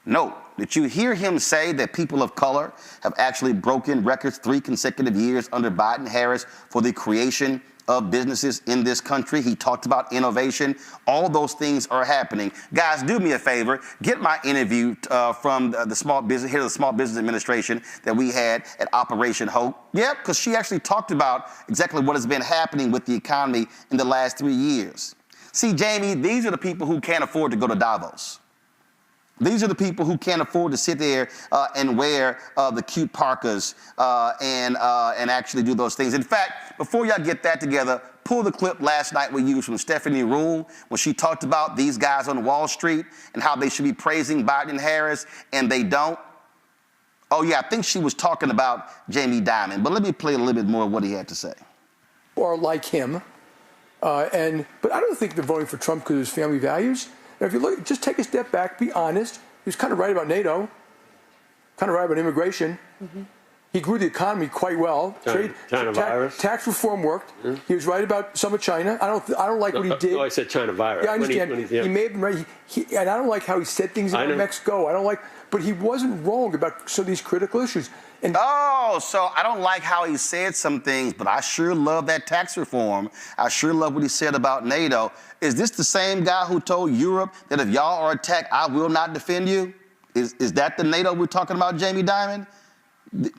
No. Did you hear him say that people of color have actually broken records 3 consecutive years under Biden-Harris for the creation of businesses in this country? He talked about innovation. All those things are happening. Guys, do me a favor. Get my interview from the Small Business, here's the Small Business Administration that we had at Operation Hope. Yep, because she actually talked about exactly what has been happening with the economy in the last 3 years. See, Jamie, these are the people who can't afford to go to Davos. These are the people who can't afford to sit there and wear the cute parkas and actually do those things. In fact, before y'all get that together, pull the clip last night we used from Stephanie Ruhle when she talked about these guys on Wall Street and how they should be praising Biden and Harris, and they don't. Oh, yeah, I think she was talking about Jamie Dimon. But let me play a little bit more of what he had to say. Or like him. But I don't think they're voting for Trump because of his family values. Now, if you look, just take a step back, be honest. He was kind of right about NATO, kind of right about immigration. Mm-hmm. He grew the economy quite well. China virus. Tax reform worked. Mm-hmm. He was right about some of China. I don't like what he did. No, I said China virus. Yeah, I understand. He may have been right. And I don't like how he said things about Mexico. I don't like, but he wasn't wrong about some of these critical issues. And so I don't like how he said some things, but I sure love that tax reform. I sure love what he said about NATO. Is this the same guy who told Europe that if y'all are attacked, I will not defend you? Is that the NATO we're talking about, Jamie Dimon?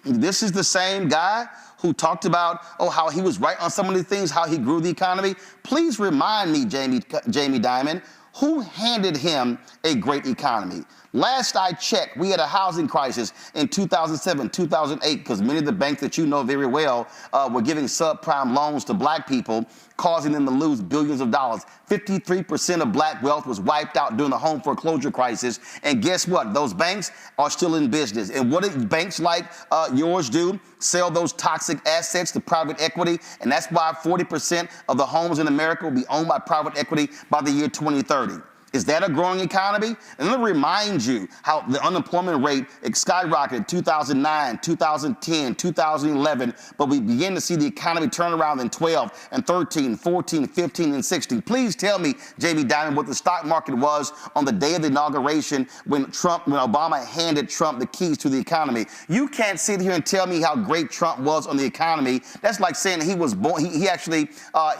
This is the same guy who talked about, how he was right on some of the things, how he grew the economy. Please remind me, Jamie Dimon, who handed him a great economy? Last I checked, we had a housing crisis in 2007, 2008, because many of the banks that you know very well were giving subprime loans to black people, causing them to lose billions of dollars. 53% of black wealth was wiped out during the home foreclosure crisis. And guess what? Those banks are still in business. And what did banks like yours do? Sell those toxic assets to private equity. And that's why 40% of the homes in America will be owned by private equity by the year 2030. Is that a growing economy? And let me remind you how the unemployment rate skyrocketed 2009, 2010, 2011, but we began to see the economy turn around in 12 and 13, 14, 15, and 16. Please tell me, Jamie Dimon, what the stock market was on the day of the inauguration when Obama handed Trump the keys to the economy. You can't sit here and tell me how great Trump was on the economy. That's like saying he was born, he actually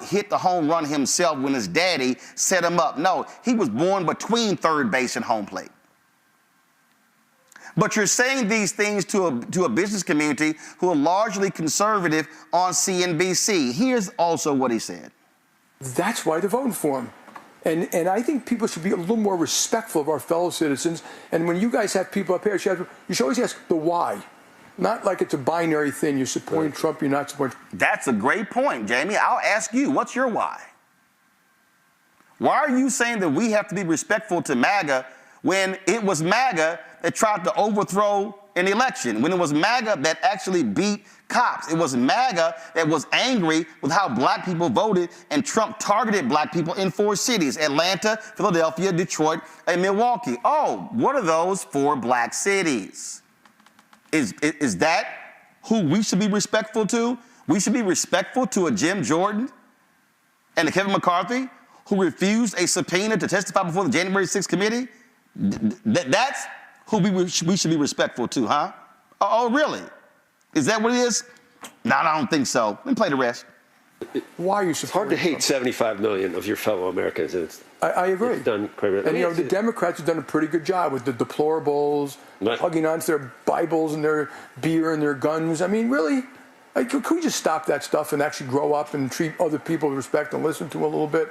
hit the home run himself when his daddy set him up. No, he was born between third base and home plate. But you're saying these things to a business community who are largely conservative on CNBC. Here's also what he said. That's why they're voting for him. And I think people should be a little more respectful of our fellow citizens. And when you guys have people up here, you should always ask the why. Not like it's a binary thing. You're supporting Trump, you're not supporting Trump. That's a great point, Jamie. I'll ask you, what's your why? Why are you saying that we have to be respectful to MAGA when it was MAGA that tried to overthrow an election, when it was MAGA that actually beat cops? It was MAGA that was angry with how black people voted, and Trump targeted black people in 4 cities: Atlanta, Philadelphia, Detroit, and Milwaukee. Oh, what are those 4 black cities? Is that who we should be respectful to? We should be respectful to a Jim Jordan and a Kevin McCarthy who refused a subpoena to testify before the January 6th committee? That's who we should be respectful to, huh? Oh, really? Is that what it is? No, I don't think so. Let me play the rest. Why are you It's hard to hate 75 million of your fellow Americans. I agree. It's done quite a bit. And, the Democrats have done a pretty good job with the deplorables, hugging onto their Bibles and their beer and their guns. I mean, really, Like, could we just stop that stuff and actually grow up and treat other people with respect and listen to them a little bit?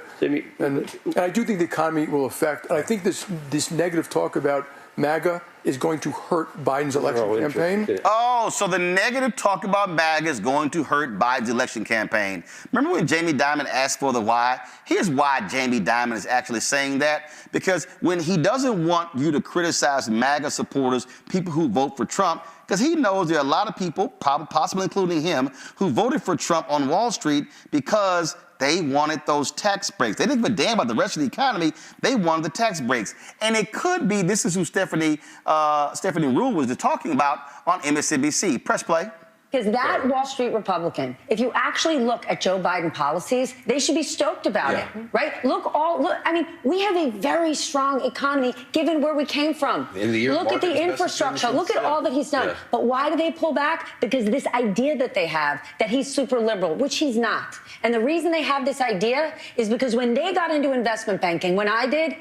And I do think the economy will affect. And I think this negative talk about MAGA is going to hurt Biden's election campaign. Oh, so the negative talk about MAGA is going to hurt Biden's election campaign. Remember when Jamie Dimon asked for the why? Here's why Jamie Dimon is actually saying that. Because when he doesn't want you to criticize MAGA supporters, people who vote for Trump, because he knows there are a lot of people, possibly including him, who voted for Trump on Wall Street because they wanted those tax breaks. They didn't give a damn about the rest of the economy. They wanted the tax breaks. And it could be, this is who Stephanie Rule was talking about on MSNBC. Press play. Because that Wall Street Republican, if you actually look at Joe Biden policies, they should be stoked about it, right? Look, I mean, we have a very strong economy given where we came from. Look at the infrastructure. Look at all that he's done. But why do they pull back? Because this idea that they have that he's super liberal, which he's not. And the reason they have this idea is because when they got into investment banking, when I did,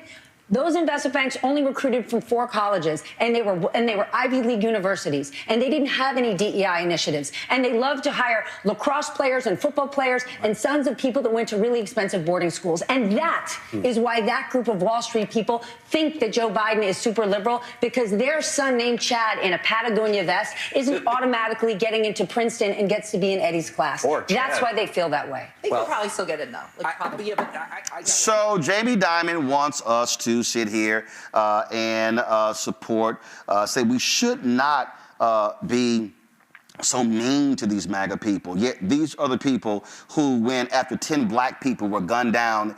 those investment banks only recruited from 4 colleges, and they were Ivy League universities, and they didn't have any DEI initiatives. And they loved to hire lacrosse players and football players and sons of people that went to really expensive boarding schools. And that is why that group of Wall Street people think that Joe Biden is super liberal, because their son named Chad in a Patagonia vest isn't automatically getting into Princeton and gets to be in Eddie's class. That's why they feel that way. They could probably still get it though. So Jamie Dimon wants us to sit here and support, say we should not be so mean to these MAGA people. Yet these are the people who, when after 10 black people were gunned down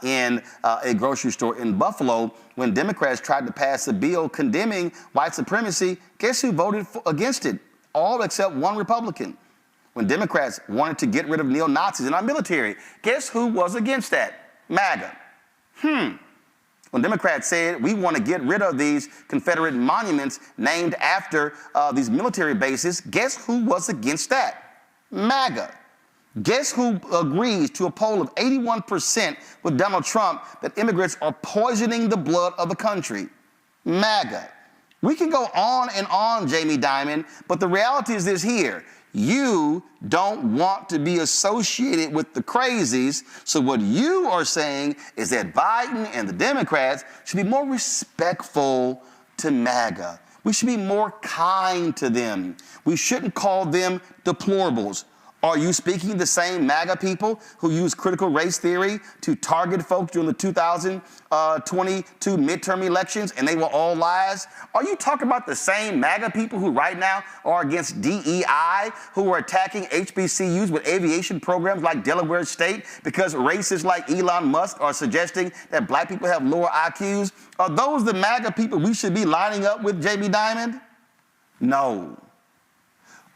in a grocery store in Buffalo, when Democrats tried to pass a bill condemning white supremacy, guess who voted against it? All except one Republican. When Democrats wanted to get rid of neo-Nazis in our military, guess who was against that? MAGA. When Democrats said we want to get rid of these Confederate monuments named after these military bases, guess who was against that? MAGA. Guess who agrees to a poll of 81% with Donald Trump that immigrants are poisoning the blood of the country? MAGA. We can go on and on, Jamie Dimon, but the reality is this here. You don't want to be associated with the crazies. So what you are saying is that Biden and the Democrats should be more respectful to MAGA. We should be more kind to them. We shouldn't call them deplorables. Are you speaking the same MAGA people who use critical race theory to target folks during the 2022 midterm elections and they were all lies? Are you talking about the same MAGA people who right now are against DEI, who are attacking HBCUs with aviation programs like Delaware State because racists like Elon Musk are suggesting that black people have lower IQs? Are those the MAGA people we should be lining up with, Jamie Dimon? No.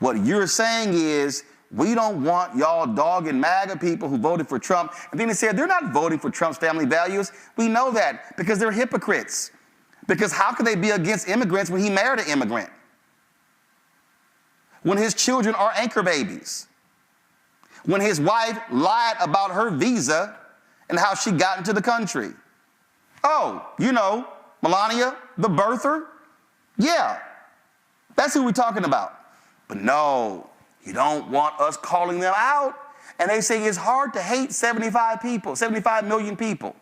What you're saying is, we don't want y'all dogging MAGA people who voted for Trump. And then they said they're not voting for Trump's family values. We know that because they're hypocrites. Because how could they be against immigrants when he married an immigrant? When his children are anchor babies? When his wife lied about her visa and how she got into the country? Oh, you know, Melania, the birther? Yeah, that's who we're talking about. But no. You don't want us calling them out. And they say it's hard to hate 75 million people.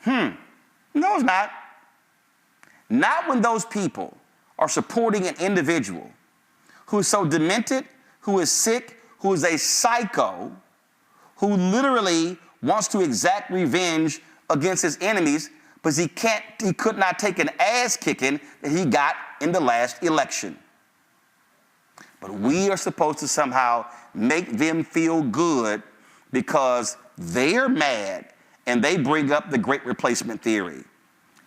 No, it's not. Not when those people are supporting an individual who is so demented, who is sick, who is a psycho, who literally wants to exact revenge against his enemies, but he could not take an ass kicking that he got in the last election. But we are supposed to somehow make them feel good because they're mad and they bring up the great replacement theory.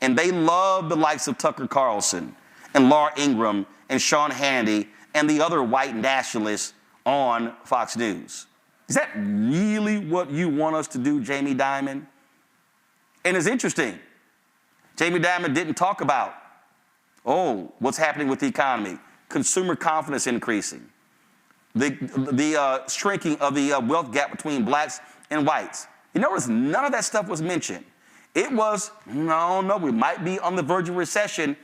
And they love the likes of Tucker Carlson and Laura Ingraham and Sean Hannity and the other white nationalists on Fox News. Is that really what you want us to do, Jamie Dimon? And it's interesting. Jamie Dimon didn't talk about, what's happening with the economy. Consumer confidence increasing, the shrinking of the wealth gap between blacks and whites. You notice none of that stuff was mentioned. It was, no, we might be on the verge of recession.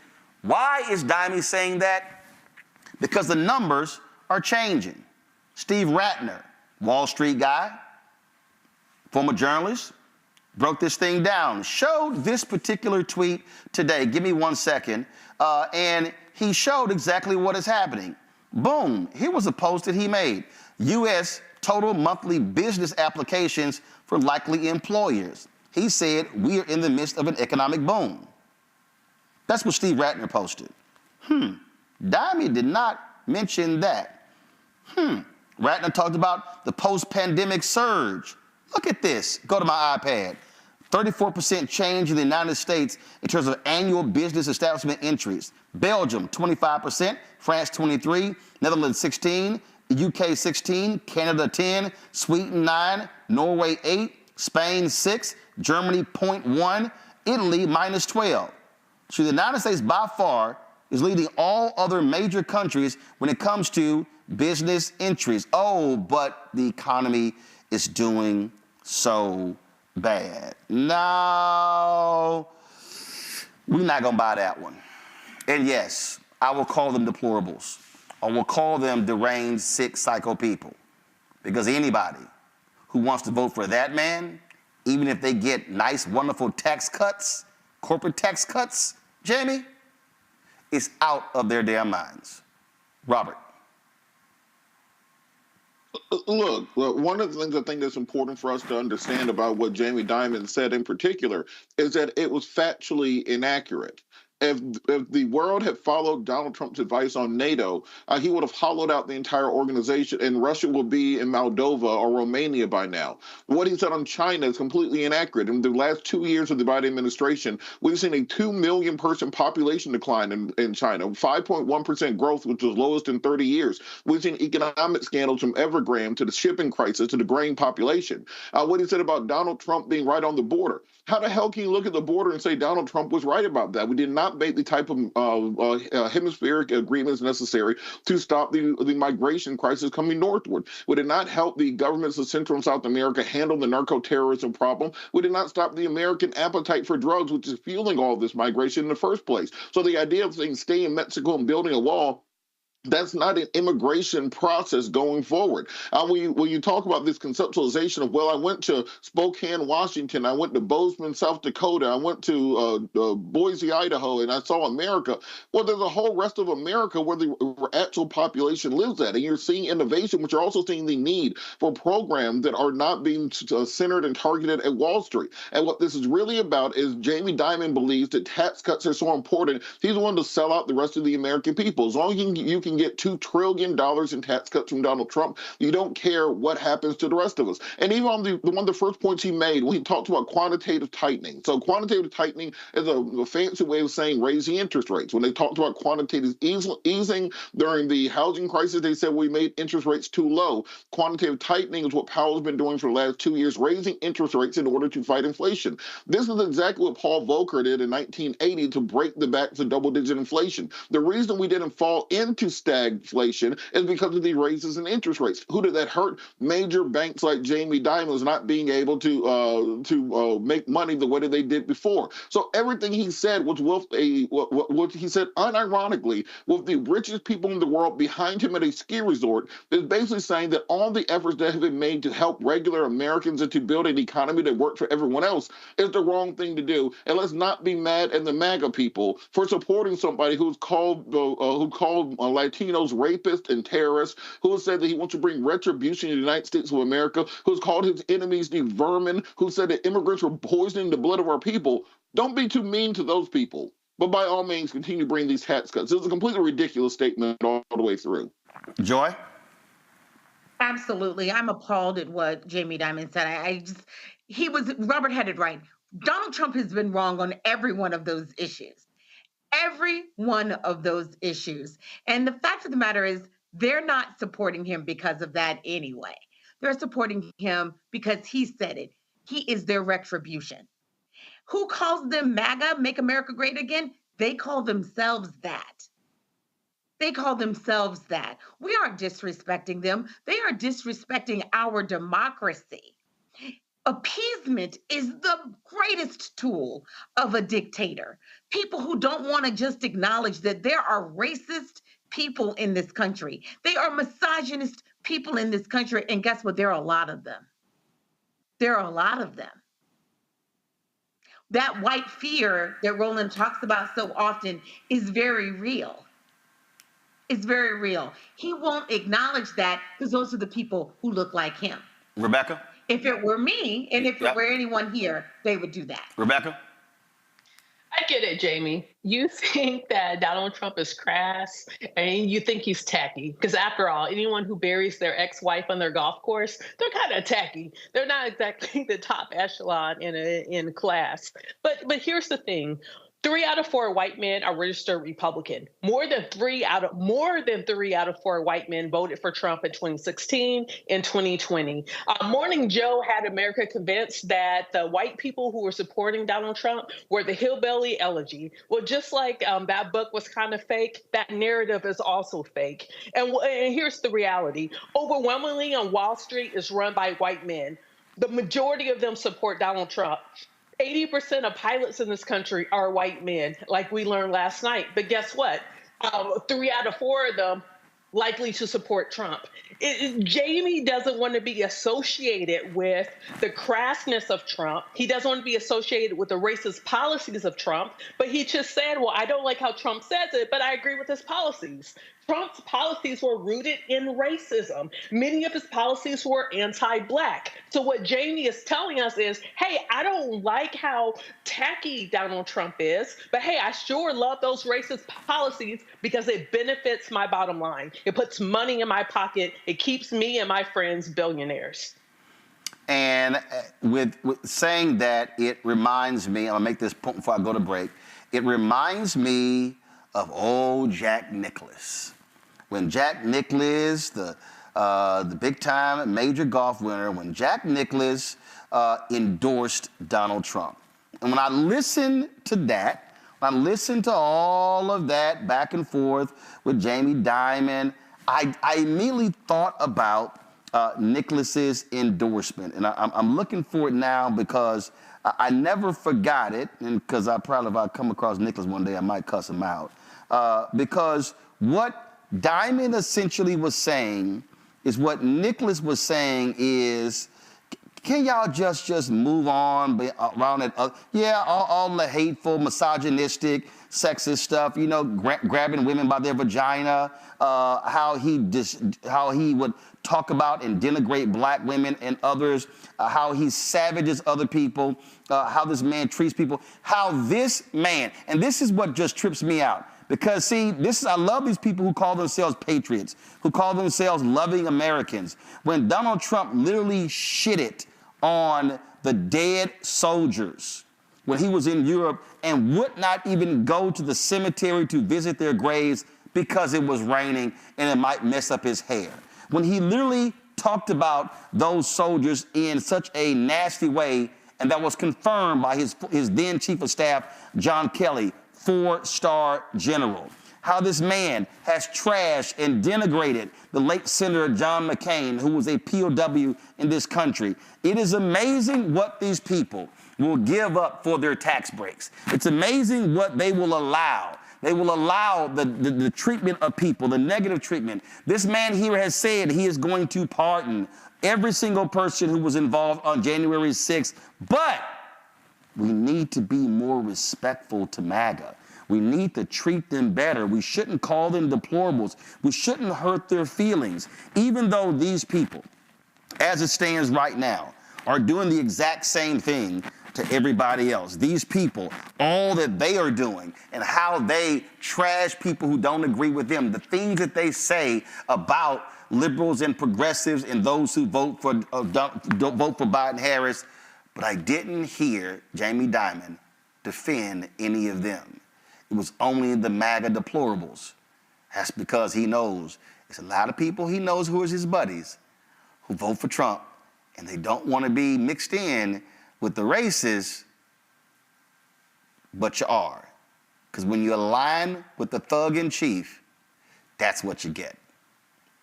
Why is Dimey saying that? Because the numbers are changing. Steve Ratner, Wall Street guy, former journalist, broke this thing down, showed this particular tweet today. Give me 1 second. And he showed exactly what is happening. Boom, here was a post that he made. U.S. total monthly business applications for likely employers. He said, we are in the midst of an economic boom. That's what Steve Ratner posted. Dimey did not mention that. Ratner talked about the post-pandemic surge. Look at this. Go to my iPad. 34% change in the United States in terms of annual business establishment entries. Belgium, 25%, France, 23%, Netherlands, 16%, UK, 16%, Canada, 10%, Sweden, 9%, Norway, 8%, Spain, 6%, Germany, 0.1%, Italy, minus 12%. So the United States, by far, is leading all other major countries when it comes to business entries. Oh, but the economy is doing so bad. No, we're not going to buy that one. And yes, I will call them deplorables. I will call them deranged, sick, psycho people. Because anybody who wants to vote for that man, even if they get nice, wonderful tax cuts, corporate tax cuts, Jamie, is out of their damn minds. Robert. Look, one of the things I think that's important for us to understand about what Jamie Dimon said in particular is that it was factually inaccurate. If the world had followed Donald Trump's advice on NATO, he would have hollowed out the entire organization, and Russia will be in Moldova or Romania by now. What he said on China is completely inaccurate. In the last 2 years of the Biden administration, we've seen a 2 million person population decline in China, 5.1% growth, which was lowest in 30 years. We've seen economic scandals from Evergrande to the shipping crisis to the grain population. What he said about Donald Trump being right on the border. How the hell can you look at the border and say Donald Trump was right about that? We did not make the type of hemispheric agreements necessary to stop the migration crisis coming northward. We did not help the governments of Central and South America handle the narco-terrorism problem. We did not stop the American appetite for drugs, which is fueling all of this migration in the first place. So the idea of saying stay in Mexico and building a wall, that's not an immigration process going forward. When you talk about this conceptualization of, well, I went to Spokane, Washington, I went to Bozeman, South Dakota, I went to Boise, Idaho, and I saw America. Well, there's a whole rest of America where the actual population lives at. And you're seeing innovation, but you're also seeing the need for programs that are not being centered and targeted at Wall Street. And what this is really about is Jamie Dimon believes that tax cuts are so important, he's willing to sell out the rest of the American people. As long as you can get $2 trillion in tax cuts from Donald Trump, you don't care what happens to the rest of us. And even on one of the first points he made when he talked about quantitative tightening. So quantitative tightening is a fancy way of saying raising interest rates. When they talked about quantitative easing during the housing crisis, they said we made interest rates too low. Quantitative tightening is what Powell's been doing for the last 2 years, raising interest rates in order to fight inflation. This is exactly what Paul Volcker did in 1980 to break the back to double-digit inflation. The reason we didn't fall into stagflation is because of the raises in interest rates. Who did that hurt? Major banks like Jamie Dimon's not being able to make money the way that they did before. So everything he said was with what he said unironically, with the richest people in the world behind him at a ski resort, is basically saying that all the efforts that have been made to help regular Americans and to build an economy that works for everyone else is the wrong thing to do. And let's not be mad at the MAGA people for supporting somebody who called Latinos rapists and terrorists, who has said that he wants to bring retribution to the United States of America, who's called his enemies the vermin, who said that immigrants were poisoning the blood of our people. Don't be too mean to those people. But by all means, continue to bring these tax cuts. It was a completely ridiculous statement all the way through. Joy? Absolutely. I'm appalled at what Jamie Dimon said. Robert had it right. Donald Trump has been wrong on every one of those issues. Every one of those issues. And the fact of the matter is, they're not supporting him because of that anyway. They're supporting him because he said it. He is their retribution. Who calls them MAGA, Make America Great Again? They call themselves that. They call themselves that. We aren't disrespecting them. They are disrespecting our democracy. Appeasement is the greatest tool of a dictator. People who don't want to just acknowledge that there are racist people in this country. They are misogynist people in this country, and guess what? There are a lot of them. There are a lot of them. That white fear that Roland talks about so often is very real. It's very real. He won't acknowledge that because those are the people who look like him. Rebecca? If it were me, and if it were anyone here, they would do that. Rebecca? I get it, Jamie. You think that Donald Trump is crass and you think he's tacky. Because after all, anyone who buries their ex-wife on their golf course, they're kind of tacky. They're not exactly the top echelon in class. But here's the thing. 3 out of 4 white men are registered Republican. More than 3 out of 4 white men voted for Trump in 2016 and 2020. Morning Joe had America convinced that the white people who were supporting Donald Trump were the hillbilly elegy. Well, just like that book was kind of fake, that narrative is also fake. And here's the reality. Overwhelmingly on Wall Street is run by white men. The majority of them support Donald Trump. 80% of pilots in this country are white men, like we learned last night. But guess what? 3 out of 4 of them likely to support Trump. Jamie doesn't want to be associated with the crassness of Trump. He doesn't want to be associated with the racist policies of Trump. But he just said, well, I don't like how Trump says it, but I agree with his policies. Trump's policies were rooted in racism. Many of his policies were anti-Black. So what Jamie is telling us is, hey, I don't like how tacky Donald Trump is, but hey, I sure love those racist policies because it benefits my bottom line. It puts money in my pocket. It keeps me and my friends billionaires. And with saying that, it reminds me, I'm going to make this point before I go to break, it reminds me of old Jack Nicklaus. When Jack Nicklaus, the big-time major golf winner, when Jack Nicklaus endorsed Donald Trump. And when I listened to that, when I listened to all of that back and forth with Jamie Dimon, I immediately thought about Nicklaus's endorsement. And I'm looking for it now because I never forgot it, and because if I come across Nicklaus one day, I might cuss him out. Because what Dimon essentially was saying is what Nicklaus was saying is, can y'all just move on around it? All the hateful, misogynistic, sexist stuff, grabbing women by their vagina, how he would talk about and denigrate Black women and others, how he savages other people, how this man treats people, how this man, and this is what just trips me out. Because, see, I love these people who call themselves patriots, who call themselves loving Americans. When Donald Trump literally shitted on the dead soldiers when he was in Europe and would not even go to the cemetery to visit their graves because it was raining and it might mess up his hair. When he literally talked about those soldiers in such a nasty way, and that was confirmed by his then chief of staff, John Kelly, 4-star general. How this man has trashed and denigrated the late Senator John McCain, who was a POW in this country. It is amazing what these people will give up for their tax breaks. It's amazing what they will allow. They will allow the treatment of people, the negative treatment. This man here has said he is going to pardon every single person who was involved on January 6th, but we need to be more respectful to MAGA. We need to treat them better. We shouldn't call them deplorables. We shouldn't hurt their feelings, even though these people, as it stands right now, are doing the exact same thing to everybody else. These people, all that they are doing and how they trash people who don't agree with them, the things that they say about liberals and progressives and those who vote for Biden-Harris. But I didn't hear Jamie Dimon defend any of them. It was only the MAGA deplorables. That's because he knows there's a lot of people he knows who is his buddies who vote for Trump, and they don't want to be mixed in with the racists, but you are. Because when you align with the thug in chief, that's what you get.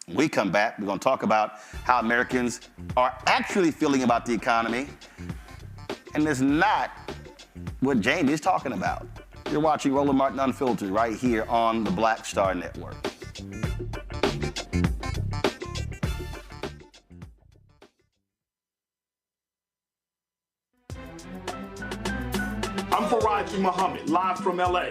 When we come back, we're going to talk about how Americans are actually feeling about the economy, and it's not what Jamie's talking about. You're watching Roland Martin Unfiltered right here on the Black Star Network. Muhammad, live from LA.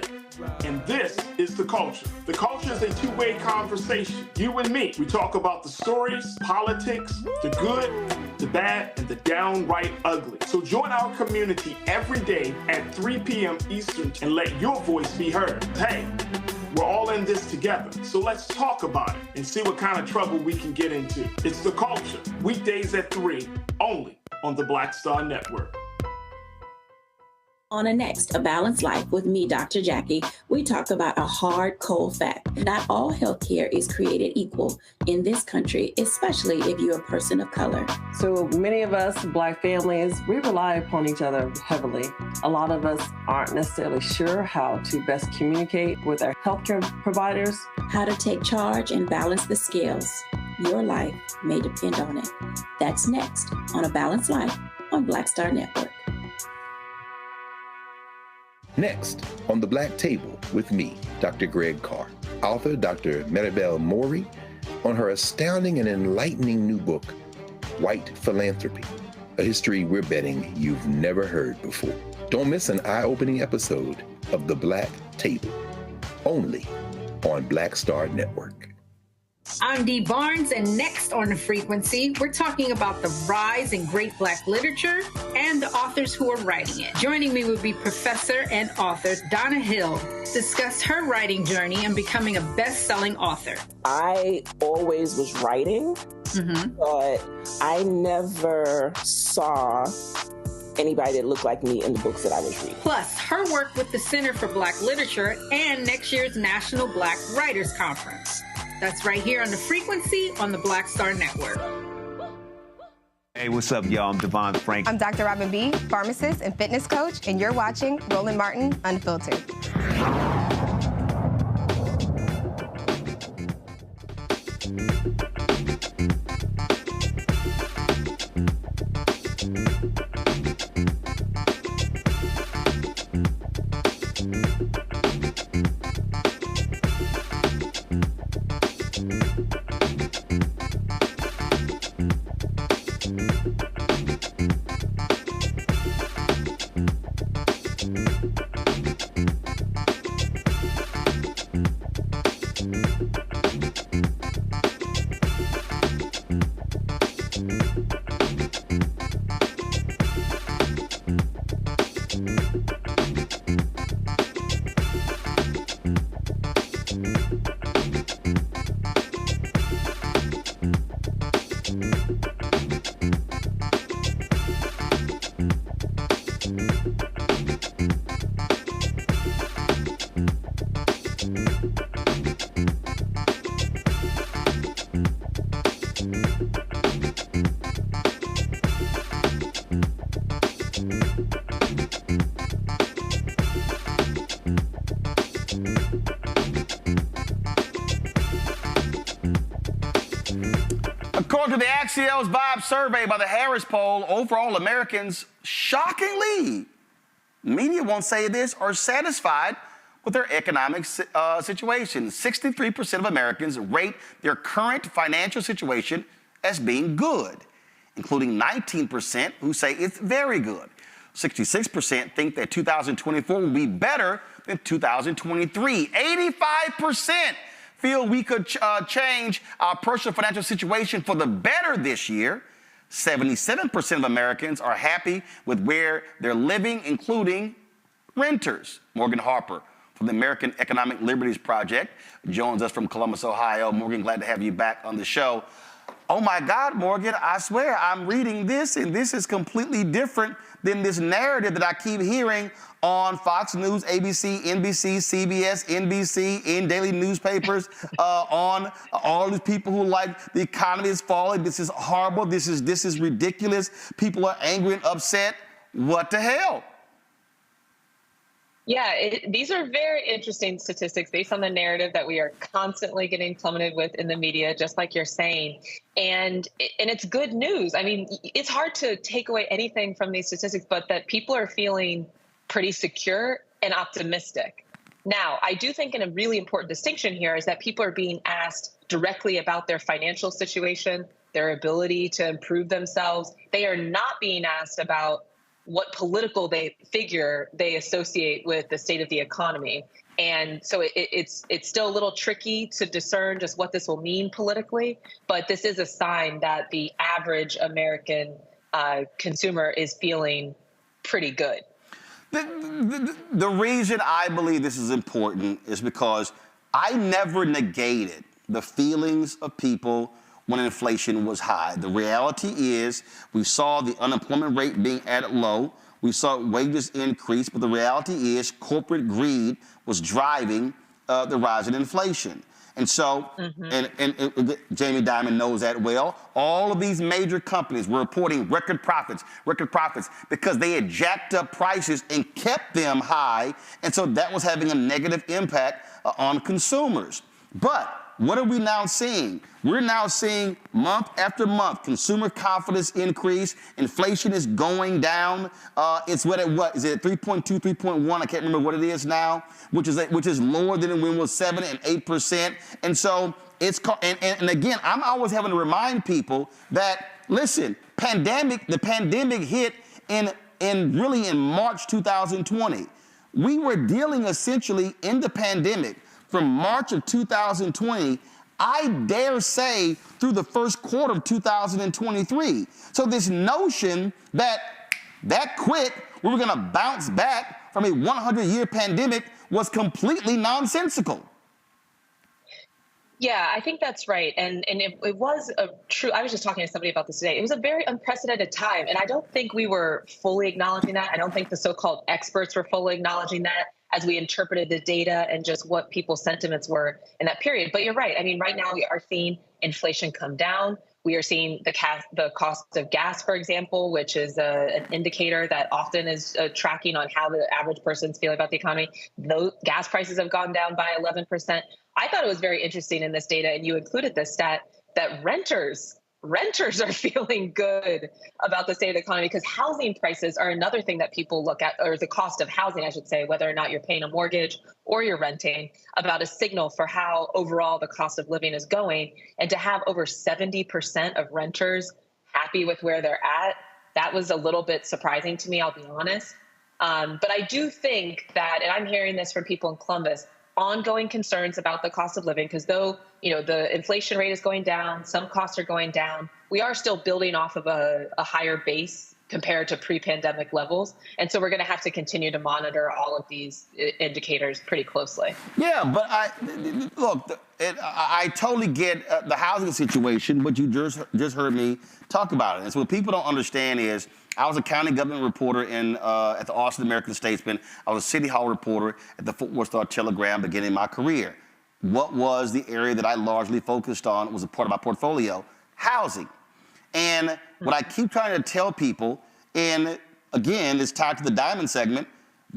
And this is The Culture. The Culture is a two-way conversation. You and me. We talk about the stories, politics, the good, the bad, and the downright ugly. So join our community every day at 3 p.m. Eastern and let your voice be heard. Hey, we're all in this together. So let's talk about it and see what kind of trouble we can get into. It's The Culture, weekdays at 3, only on the Black Star Network. On Next, A Balanced Life with me, Dr. Jackie, we talk about a hard, cold fact. Not all healthcare is created equal in this country, especially if you're a person of color. So many of us, Black families, we rely upon each other heavily. A lot of us aren't necessarily sure how to best communicate with our healthcare providers. How to take charge and balance the scales. Your life may depend on it. That's next on A Balanced Life on Black Star Network. Next, on the Black Table with me, Dr. Greg Carr, author Dr. Maribel Mori, on her astounding and enlightening new book, White Philanthropy, a history we're betting you've never heard before. Don't miss an eye-opening episode of The Black Table, only on Black Star Network. I'm Dee Barnes, and next on The Frequency, we're talking about the rise in great Black literature and the authors who are writing it. Joining me will be professor and author Donna Hill, discuss her writing journey and becoming a best-selling author. I always was writing, but I never saw anybody that looked like me in the books that I was reading. Plus, her work with the Center for Black Literature and next year's National Black Writers Conference. That's right here on The Frequency on the Black Star Network. Hey, what's up, y'all? I'm Devon Frank. I'm Dr. Robin B., pharmacist and fitness coach, and you're watching Roland Martin Unfiltered. According to the Axios Vibes survey by the Harris poll, overall Americans, shockingly, media won't say this, are satisfied with their economic situation. 63% of Americans rate their current financial situation as being good, including 19% who say it's very good. 66% think that 2024 will be better than 2023. 85% feel we could change our personal financial situation for the better this year. 77% of Americans are happy with where they're living, including renters. Morgan Harper from the American Economic Liberties Project joins us from Columbus, Ohio. Morgan, glad to have you back on the show. Oh my God, Morgan, I swear I'm reading this, and this is completely different than this narrative that I keep hearing on Fox News, ABC, NBC, CBS, NBC, in daily newspapers, on all these people who like the economy is falling. This is horrible. This is ridiculous. People are angry and upset. What the hell? Yeah, these are very interesting statistics based on the narrative that we are constantly getting plummeted with in the media, just like you're saying. And it's good news. I mean, it's hard to take away anything from these statistics, but that people are feeling pretty secure and optimistic. Now, I do think a really important distinction here is that people are being asked directly about their financial situation, their ability to improve themselves. They are not being asked about what political figure they associate with the state of the economy. And so it's still a little tricky to discern just what this will mean politically, but this is a sign that the average American consumer is feeling pretty good. The reason I believe this is important is because I never negated the feelings of people when inflation was high. The reality is we saw the unemployment rate being at low. We saw wages increase, but the reality is corporate greed was driving the rise in inflation. And so, and Jamie Dimon knows that well, all of these major companies were reporting record profits, because they had jacked up prices and kept them high. And so that was having a negative impact on consumers. But what are we now seeing? We're now seeing month after month consumer confidence increase. Inflation is going down. It's what is it 3.2, 3.1? I can't remember what it is now, which is lower than when it was 7 and 8%. And so it's and again, I'm always having to remind people that listen, the pandemic hit in March 2020. We were dealing essentially in the pandemic from March of 2020, I dare say through the first quarter of 2023. So this notion that quick we were going to bounce back from a 100-year pandemic was completely nonsensical. Yeah, I think that's right. And it was a true, I was just talking to somebody about this today. It was a very unprecedented time. And I don't think we were fully acknowledging that. I don't think the so-called experts were fully acknowledging that as we interpreted the data and just what people's sentiments were in that period. But you're right. I mean, right now we are seeing inflation come down. We are seeing the cost of gas, for example, which is an indicator that often is tracking on how the average person's feeling about the economy. Those gas prices have gone down by 11%. I thought it was very interesting in this data, and you included this stat, that renters are feeling good about the state of the economy, because housing prices are another thing that people look at, or the cost of housing, I should say, whether or not you're paying a mortgage or you're renting, about a signal for how overall the cost of living is going. And to have over 70% of renters happy with where they're at, that was a little bit surprising to me, I'll be honest. But I do think that, and I'm hearing this from people in Columbus, ongoing concerns about the cost of living, because though, the inflation rate is going down, some costs are going down, we are still building off of a higher base compared to pre-pandemic levels. And so we're going to have to continue to monitor all of these indicators pretty closely. Yeah, but I totally get the housing situation, but you just heard me talk about it. And so what people don't understand is I was a county government reporter at the Austin American-Statesman. I was a city hall reporter at the Fort Worth Star-Telegram beginning my career. What was the area that I largely focused on was a part of my portfolio? Housing. And what I keep trying to tell people, and again, it's tied to the Diamond segment,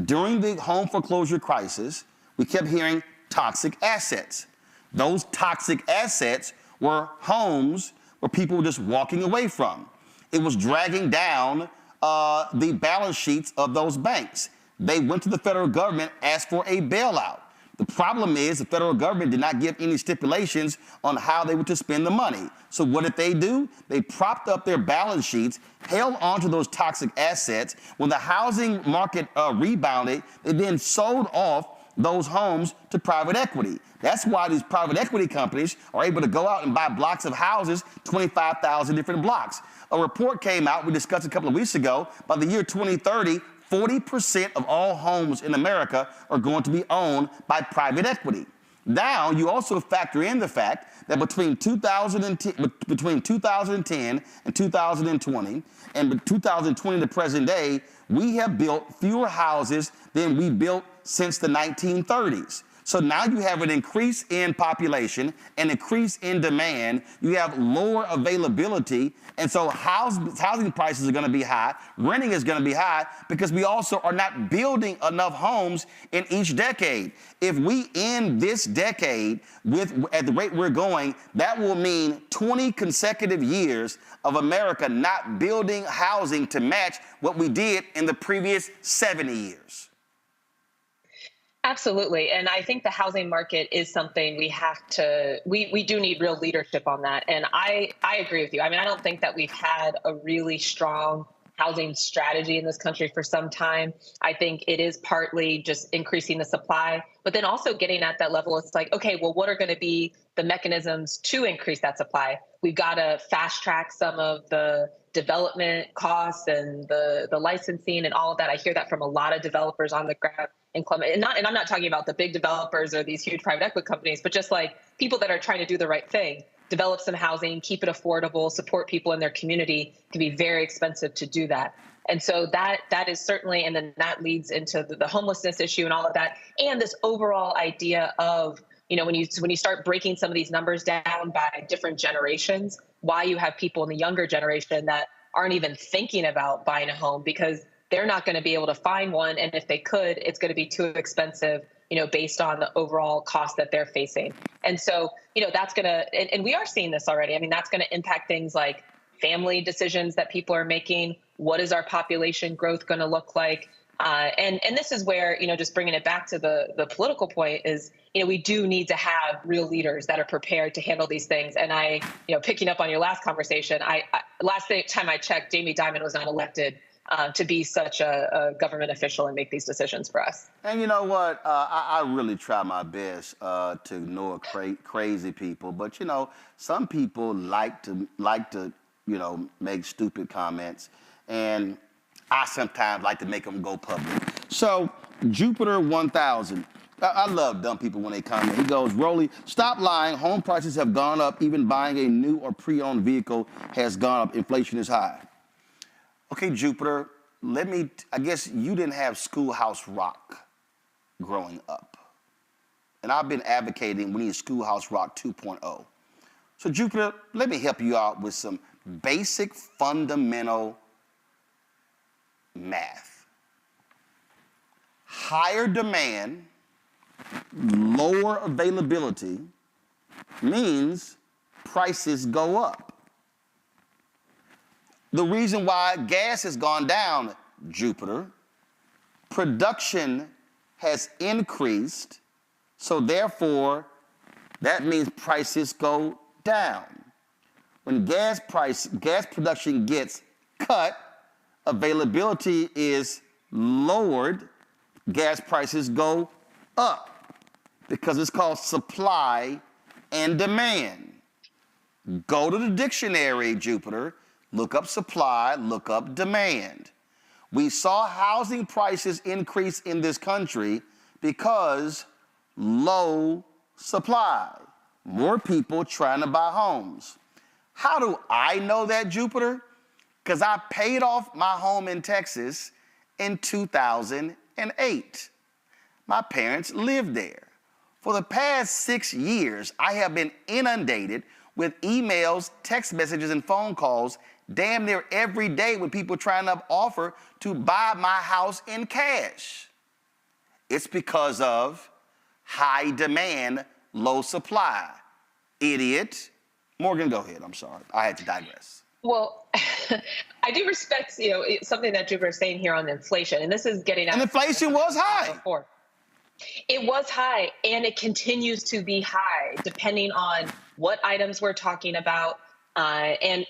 during the home foreclosure crisis, we kept hearing toxic assets. Those toxic assets were homes where people were just walking away from. It was dragging down the balance sheets of those banks. They went to the federal government, asked for a bailout. The problem is the federal government did not give any stipulations on how they were to spend the money. So what did they do? They propped up their balance sheets, held onto those toxic assets. When the housing market rebounded, they then sold off those homes to private equity. That's why these private equity companies are able to go out and buy blocks of houses, 25,000 different blocks. A report came out, we discussed a couple of weeks ago, by the year 2030, 40% of all homes in America are going to be owned by private equity. Now, you also factor in the fact that between 2010 and 2020, and 2020 to present day, we have built fewer houses than we built since the 1930s. So now you have an increase in population, an increase in demand, you have lower availability, and so housing prices are going to be high, renting is going to be high, because we also are not building enough homes in each decade. If we end this decade at the rate we're going, that will mean 20 consecutive years of America not building housing to match what we did in the previous 70 years. Absolutely. And I think the housing market is something we do need real leadership on that. And I agree with you. I mean, I don't think that we've had a really strong housing strategy in this country for some time. I think it is partly just increasing the supply, but then also getting at that level. It's like, okay, well, what are going to be the mechanisms to increase that supply? We've got to fast track some of the development costs and the licensing and all of that. I hear that from a lot of developers on the ground in Columbia. And I'm not talking about the big developers or these huge private equity companies, but just like people that are trying to do the right thing. Develop some housing, keep it affordable, support people in their community. It can be very expensive to do that. And so that is certainly, and then that leads into the homelessness issue and all of that. And this overall idea of, when you start breaking some of these numbers down by different generations, why you have people in the younger generation that aren't even thinking about buying a home because they're not going to be able to find one. And if they could, it's going to be too expensive, based on the overall cost that they're facing. And so, that's going to, and we are seeing this already. I mean, that's going to impact things like family decisions that people are making. What is our population growth going to look like? And this is where, just bringing it back to the political point is, we do need to have real leaders that are prepared to handle these things. And picking up on your last conversation, last time I checked, Jamie Dimon was not elected to be such a government official and make these decisions for us. And you know what? I really try my best to ignore crazy people, but some people like to make stupid comments, and I sometimes like to make them go public. So Jupiter 1000. I love dumb people when they comment. He goes, Rolly, stop lying. Home prices have gone up. Even buying a new or pre-owned vehicle has gone up. Inflation is high. Okay, Jupiter, I guess you didn't have Schoolhouse Rock growing up. And I've been advocating we need Schoolhouse Rock 2.0. So Jupiter, let me help you out with some basic fundamental math. Higher demand, lower availability means prices go up. The reason why gas has gone down, Jupiter, production has increased, so therefore that means prices go down. When gas production gets cut, availability is lowered, gas prices go up because it's called supply and demand. Go to the dictionary, Jupiter. Look up supply, look up demand. We saw housing prices increase in this country because low supply. More people trying to buy homes. How do I know that, Jupiter? Because I paid off my home in Texas in 2008. My parents lived there. For the past 6 years, I have been inundated with emails, text messages, and phone calls damn near every day with people trying to offer to buy my house in cash. It's because of high demand, low supply. Idiot. Morgan, go ahead. I'm sorry. I had to digress. Well, I do respect, something that Jupiter is saying here on inflation, and this is getting out. And inflation was high. Before. It was high, and it continues to be high, depending on what items we're talking about, and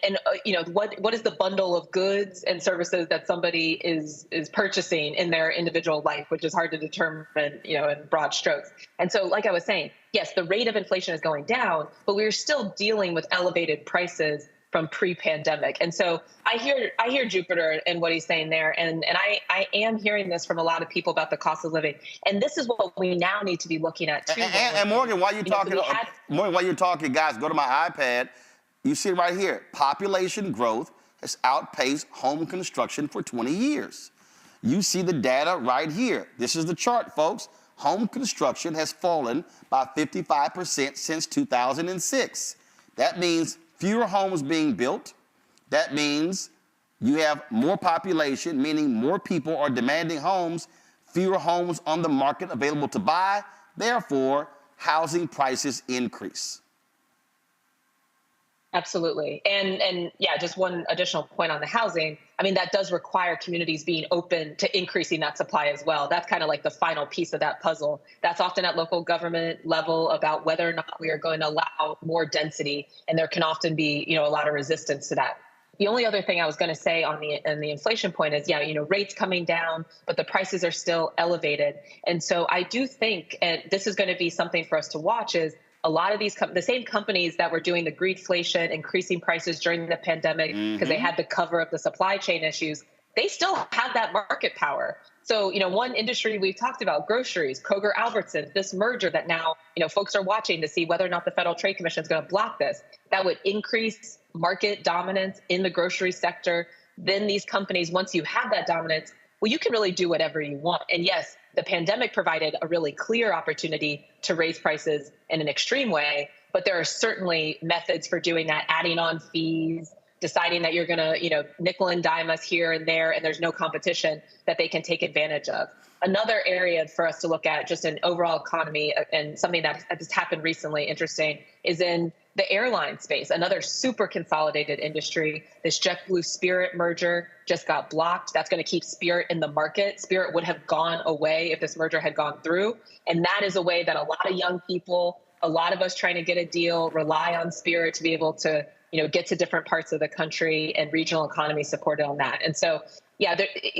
what is the bundle of goods and services that somebody is purchasing in their individual life, which is hard to determine, in broad strokes. And so, like I was saying, yes, the rate of inflation is going down, but we're still dealing with elevated prices from pre-pandemic. And so I hear Jupiter and what he's saying there. And I am hearing this from a lot of people about the cost of living. And this is what we now need to be looking at too. And Morgan, while you're talking, guys, go to my iPad. You see it right here. Population growth has outpaced home construction for 20 years. You see the data right here. This is the chart, folks. Home construction has fallen by 55% since 2006. That means fewer homes being built. That means you have more population, meaning more people are demanding homes, fewer homes on the market available to buy. Therefore, housing prices increase. Absolutely. And yeah, just one additional point on the housing. I mean, that does require communities being open to increasing that supply as well. That's kind of like the final piece of that puzzle. That's often at local government level about whether or not we are going to allow more density. And there can often be, a lot of resistance to that. The only other thing I was going to say on the inflation point is, rates coming down, but the prices are still elevated. And so I do think, and this is going to be something for us to watch, is a lot of these the same companies that were doing the greedflation, increasing prices during the pandemic because they had to cover up the supply chain issues, they still have that market power. So, one industry we've talked about, groceries, Kroger, Albertsons, this merger that now, folks are watching to see whether or not the Federal Trade Commission is going to block this. That would increase market dominance in the grocery sector. Then these companies, once you have that dominance, well, you can really do whatever you want. And yes, the pandemic provided a really clear opportunity to raise prices in an extreme way, but there are certainly methods for doing that, adding on fees, deciding that you're going to, nickel and dime us here and there, and there's no competition that they can take advantage of. Another area for us to look at, just an overall economy, and something that has happened recently, interesting, is in the airline space, another super consolidated industry. This JetBlue Spirit merger just got blocked. That's going to keep Spirit in the market. Spirit would have gone away if this merger had gone through. And that is a way that a lot of young people, a lot of us trying to get a deal, rely on Spirit to be able to, get to different parts of the country, and regional economy supported on that. And so,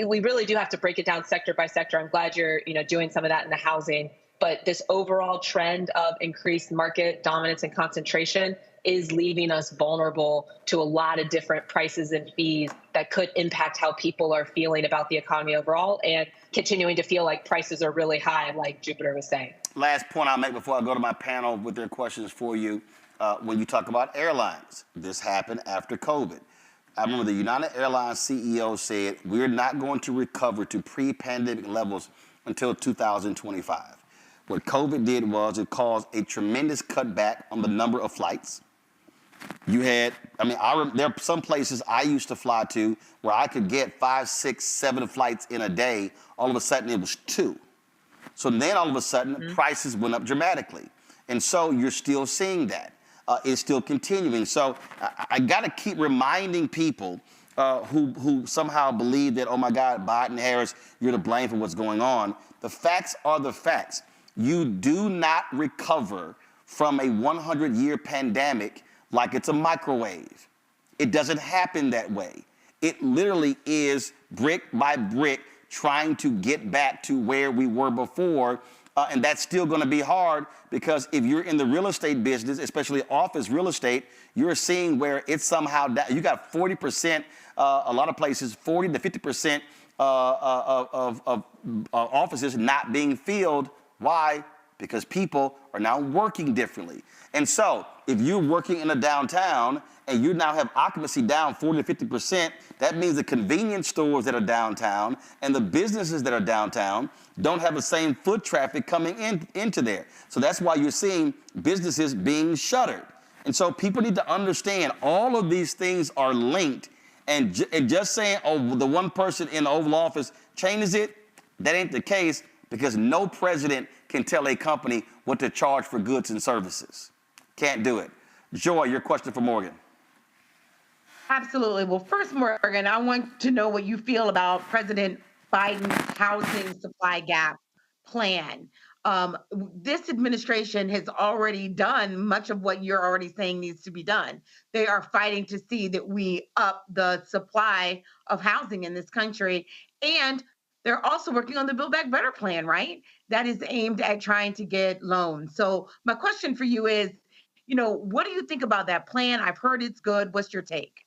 we really do have to break it down sector by sector. I'm glad you're, doing some of that in the housing. But this overall trend of increased market dominance and concentration is leaving us vulnerable to a lot of different prices and fees that could impact how people are feeling about the economy overall, and continuing to feel like prices are really high, like Jupiter was saying. Last point I'll make before I go to my panel with their questions for you. When you talk about airlines, this happened after COVID. I remember the United Airlines CEO said, we're not going to recover to pre-pandemic levels until 2025. What COVID did was it caused a tremendous cutback on the number of flights. You had, there are some places I used to fly to where I could get 5, 6, 7 flights in a day. All of a sudden it was 2. So then all of a sudden prices went up dramatically. And so you're still seeing that. It's still continuing. So I got to keep reminding people who somehow believe that, oh my God, Biden, Harris, you're to blame for what's going on. The facts are the facts. You do not recover from a 100-year pandemic like it's a microwave. It doesn't happen that way. It literally is brick by brick trying to get back to where we were before. And that's still going to be hard, because if you're in the real estate business, especially office real estate, you're seeing where it's somehow you got 40%, a lot of places, 40 to 50% of offices not being filled. Why? Because people are now working differently. And so if you're working in a downtown and you now have occupancy down 40 to 50%, that means the convenience stores that are downtown and the businesses that are downtown don't have the same foot traffic coming into there. So that's why you're seeing businesses being shuttered. And so people need to understand all of these things are linked, and just saying, oh, the one person in the Oval Office changes it, that ain't the case, because no president can tell a company what to charge for goods and services. Can't do it. Joy, your question for Morgan. Absolutely. Well, first, Morgan, I want to know what you feel about President Biden's housing supply gap plan. This administration has already done much of what you're already saying needs to be done. They are fighting to see that we up the supply of housing in this country. And they're also working on the Build Back Better plan, right? That is aimed at trying to get loans. So my question for you is, what do you think about that plan? I've heard it's good. What's your take?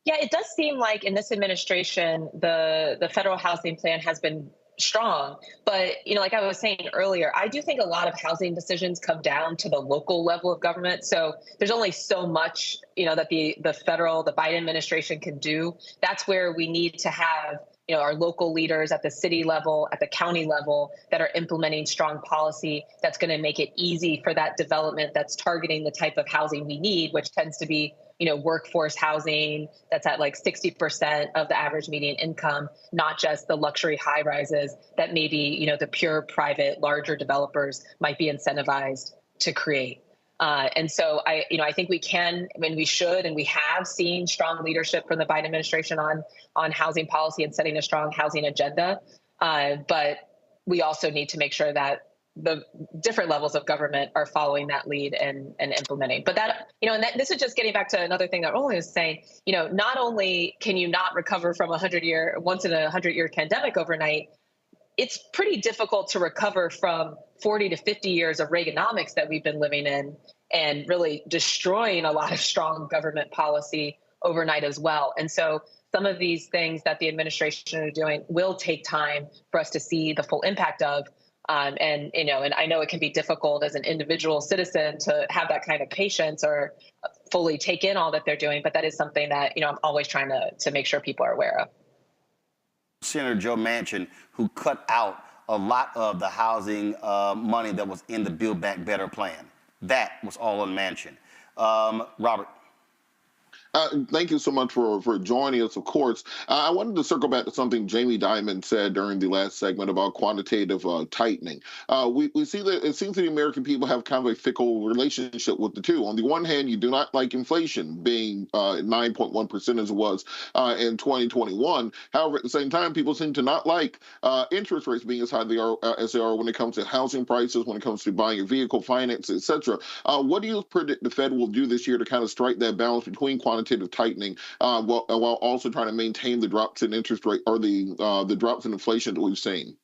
Yeah, it does seem like in this administration, the federal housing plan has been strong. But, like I was saying earlier, I do think a lot of housing decisions come down to the local level of government. So there's only so much, that the Biden administration can do. That's where we need to have, our local leaders at the city level, at the county level, that are implementing strong policy that's going to make it easy for that development that's targeting the type of housing we need, which tends to be workforce housing that's at like 60% of the average median income, not just the luxury high rises that maybe, the pure private larger developers might be incentivized to create. And so I think we can, we should, and we have seen strong leadership from the Biden administration on housing policy and setting a strong housing agenda. But we also need to make sure that the different levels of government are following that lead and implementing. But that, this is just getting back to another thing that Roland was saying, not only can you not recover from once in a 100-year pandemic overnight, it's pretty difficult to recover from 40 to 50 years of Reaganomics that we've been living in and really destroying a lot of strong government policy overnight as well. And so some of these things that the administration are doing will take time for us to see the full impact of. And I know it can be difficult as an individual citizen to have that kind of patience or fully take in all that they're doing. But that is something that, I'm always trying to make sure people are aware of. Senator Joe Manchin, who cut out a lot of the housing money that was in the Build Back Better plan. That was all on Manchin. Robert. Thank you so much for joining us, of course. I wanted to circle back to something Jamie Dimon said during the last segment about quantitative tightening. We see that it seems that the American people have kind of a fickle relationship with the two. On the one hand, you do not like inflation being 9.1% as it was in 2021. However, at the same time, people seem to not like interest rates being as high as they are when it comes to housing prices, when it comes to buying a vehicle, finance, etc. What do you predict the Fed will do this year to kind of strike that balance between quantitative tightening while also trying to maintain the drops in interest rate or the drops in inflation that we've seen?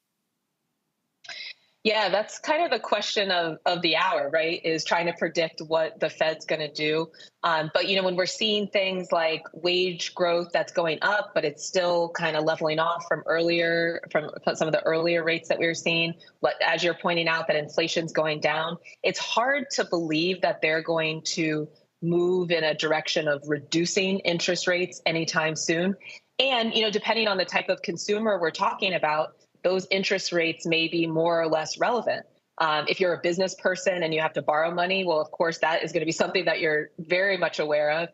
Yeah, that's kind of the question of the hour, right? Is trying to predict what the Fed's going to do. But, when we're seeing things like wage growth that's going up, but it's still kind of leveling off from some of the earlier rates that we were seeing. But as you're pointing out, that inflation's going down, it's hard to believe that they're going to move in a direction of reducing interest rates anytime soon. And, depending on the type of consumer we're talking about, those interest rates may be more or less relevant. If you're a business person and you have to borrow money, well, of course, that is going to be something that you're very much aware of.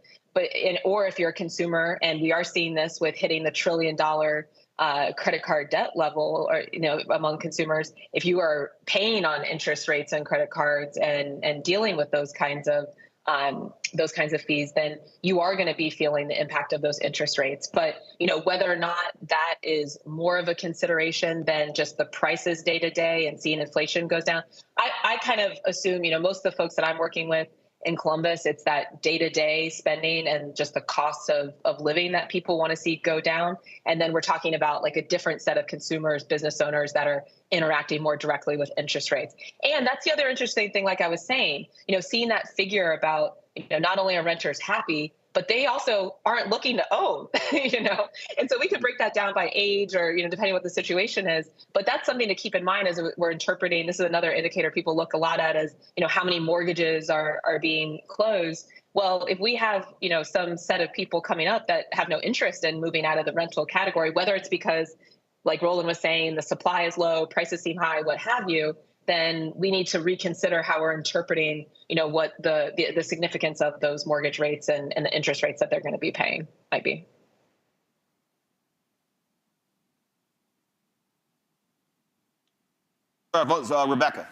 Or if you're a consumer, and we are seeing this with hitting the $1 trillion credit card debt level, or among consumers, if you are paying on interest rates and credit cards and dealing with those kinds of fees, then you are going to be feeling the impact of those interest rates. But, whether or not that is more of a consideration than just the prices day to day and seeing inflation goes down, I kind of assume, most of the folks that I'm working with in Columbus, it's that day to day spending and just the costs of living that people want to see go down. And then we're talking about like a different set of consumers, business owners that are interacting more directly with interest rates. And that's the other interesting thing, like I was saying, seeing that figure about, not only are renters happy, but they also aren't looking to own, And so we could break that down by age or, depending what the situation is. But that's something to keep in mind as we're interpreting. This is another indicator people look a lot at as, how many mortgages are being closed. Well, if we have, some set of people coming up that have no interest in moving out of the rental category, whether it's because, like Roland was saying, the supply is low, prices seem high, what have you, then we need to reconsider how we're interpreting, what the significance of those mortgage rates and the interest rates that they're going to be paying might be. Rebecca.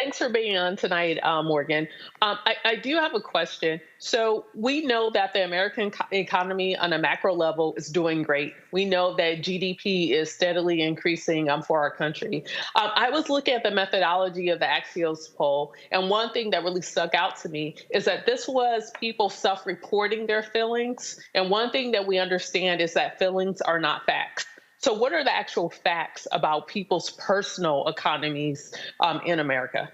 Thanks for being on tonight, Morgan. I do have a question. So we know that the American economy on a macro level is doing great. We know that GDP is steadily increasing for our country. I was looking at the methodology of the Axios poll, and one thing that really stuck out to me is that this was people self-reporting their feelings. And one thing that we understand is that feelings are not facts. So what are the actual facts about people's personal economies in America?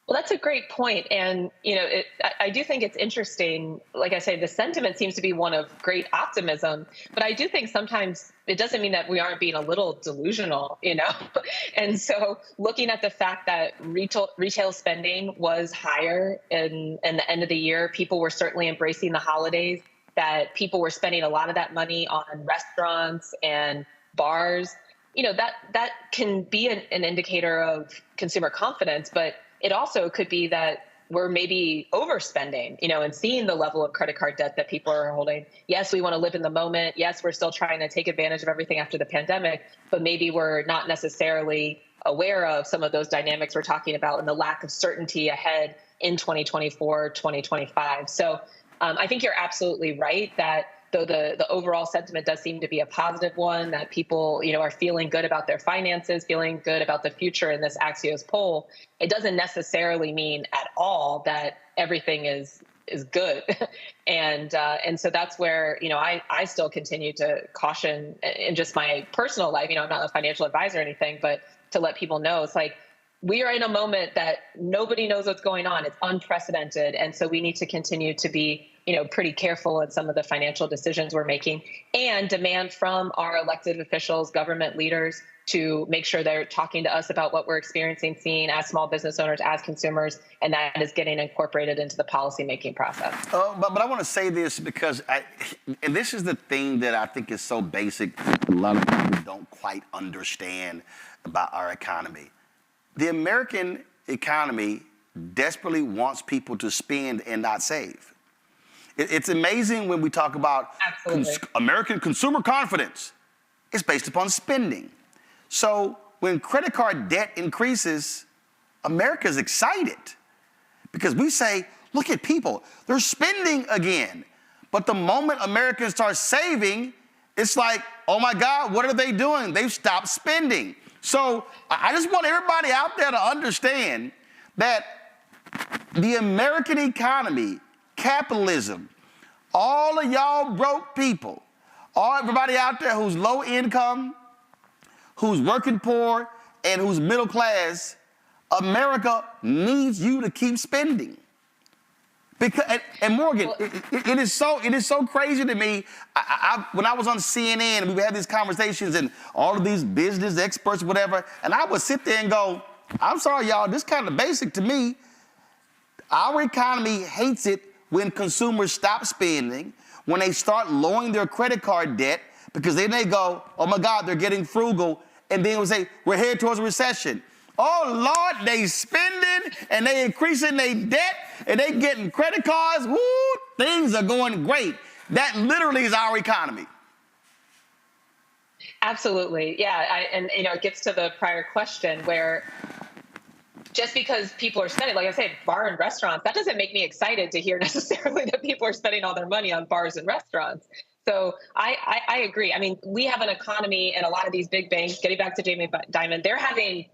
Well, that's a great point. And, I do think it's interesting. Like I say, the sentiment seems to be one of great optimism. But I do think sometimes it doesn't mean that we aren't being a little delusional, And so looking at the fact that retail spending was higher in the end of the year, people were certainly embracing the holidays, that people were spending a lot of that money on restaurants and bars, that can be an indicator of consumer confidence, but it also could be that we're maybe overspending, and seeing the level of credit card debt that people are holding. Yes, we want to live in the moment. Yes, we're still trying to take advantage of everything after the pandemic, but maybe we're not necessarily aware of some of those dynamics we're talking about and the lack of certainty ahead in 2024, 2025. So I think you're absolutely right that though the overall sentiment does seem to be a positive one, that people, are feeling good about their finances, feeling good about the future in this Axios poll, it doesn't necessarily mean at all that everything is good. And so that's where, I still continue to caution in just my personal life. I'm not a financial advisor or anything, but to let people know, it's like, we are in a moment that nobody knows what's going on. It's unprecedented. And so we need to continue to be, pretty careful in some of the financial decisions we're making, and demand from our elected officials, government leaders, to make sure they're talking to us about what we're experiencing, seeing as small business owners, as consumers, and that is getting incorporated into the policymaking process. But I want to say this because, and this is the thing that I think is so basic, a lot of people don't quite understand about our economy. The American economy desperately wants people to spend and not save. It's amazing when we talk about American consumer confidence. It's based upon spending. So when credit card debt increases, America's excited because we say, look at people, they're spending again. But the moment Americans start saving, it's like, oh my God, what are they doing? They've stopped spending. So I just want everybody out there to understand that the American economy, capitalism, all of y'all broke people, everybody out there who's low income, who's working poor, and who's middle class, America needs you to keep spending. Because, and Morgan, it is so crazy to me. When I was on CNN, we would have these conversations and all of these business experts, whatever, and I would sit there and go, I'm sorry, y'all, this is kind of basic to me. Our economy hates it when consumers stop spending, when they start lowering their credit card debt, because then they go, oh my God, they're getting frugal, and then we'll say, we're headed towards a recession. Oh Lord, they spending and they increasing their debt and they getting credit cards. Woo, things are going great. That literally is our economy. Absolutely, yeah. And it gets to the prior question where just because people are spending, like I said, bar and restaurants, that doesn't make me excited to hear necessarily that people are spending all their money on bars and restaurants. So I agree. I mean, we have an economy and a lot of these big banks, getting back to Jamie Dimon, they're having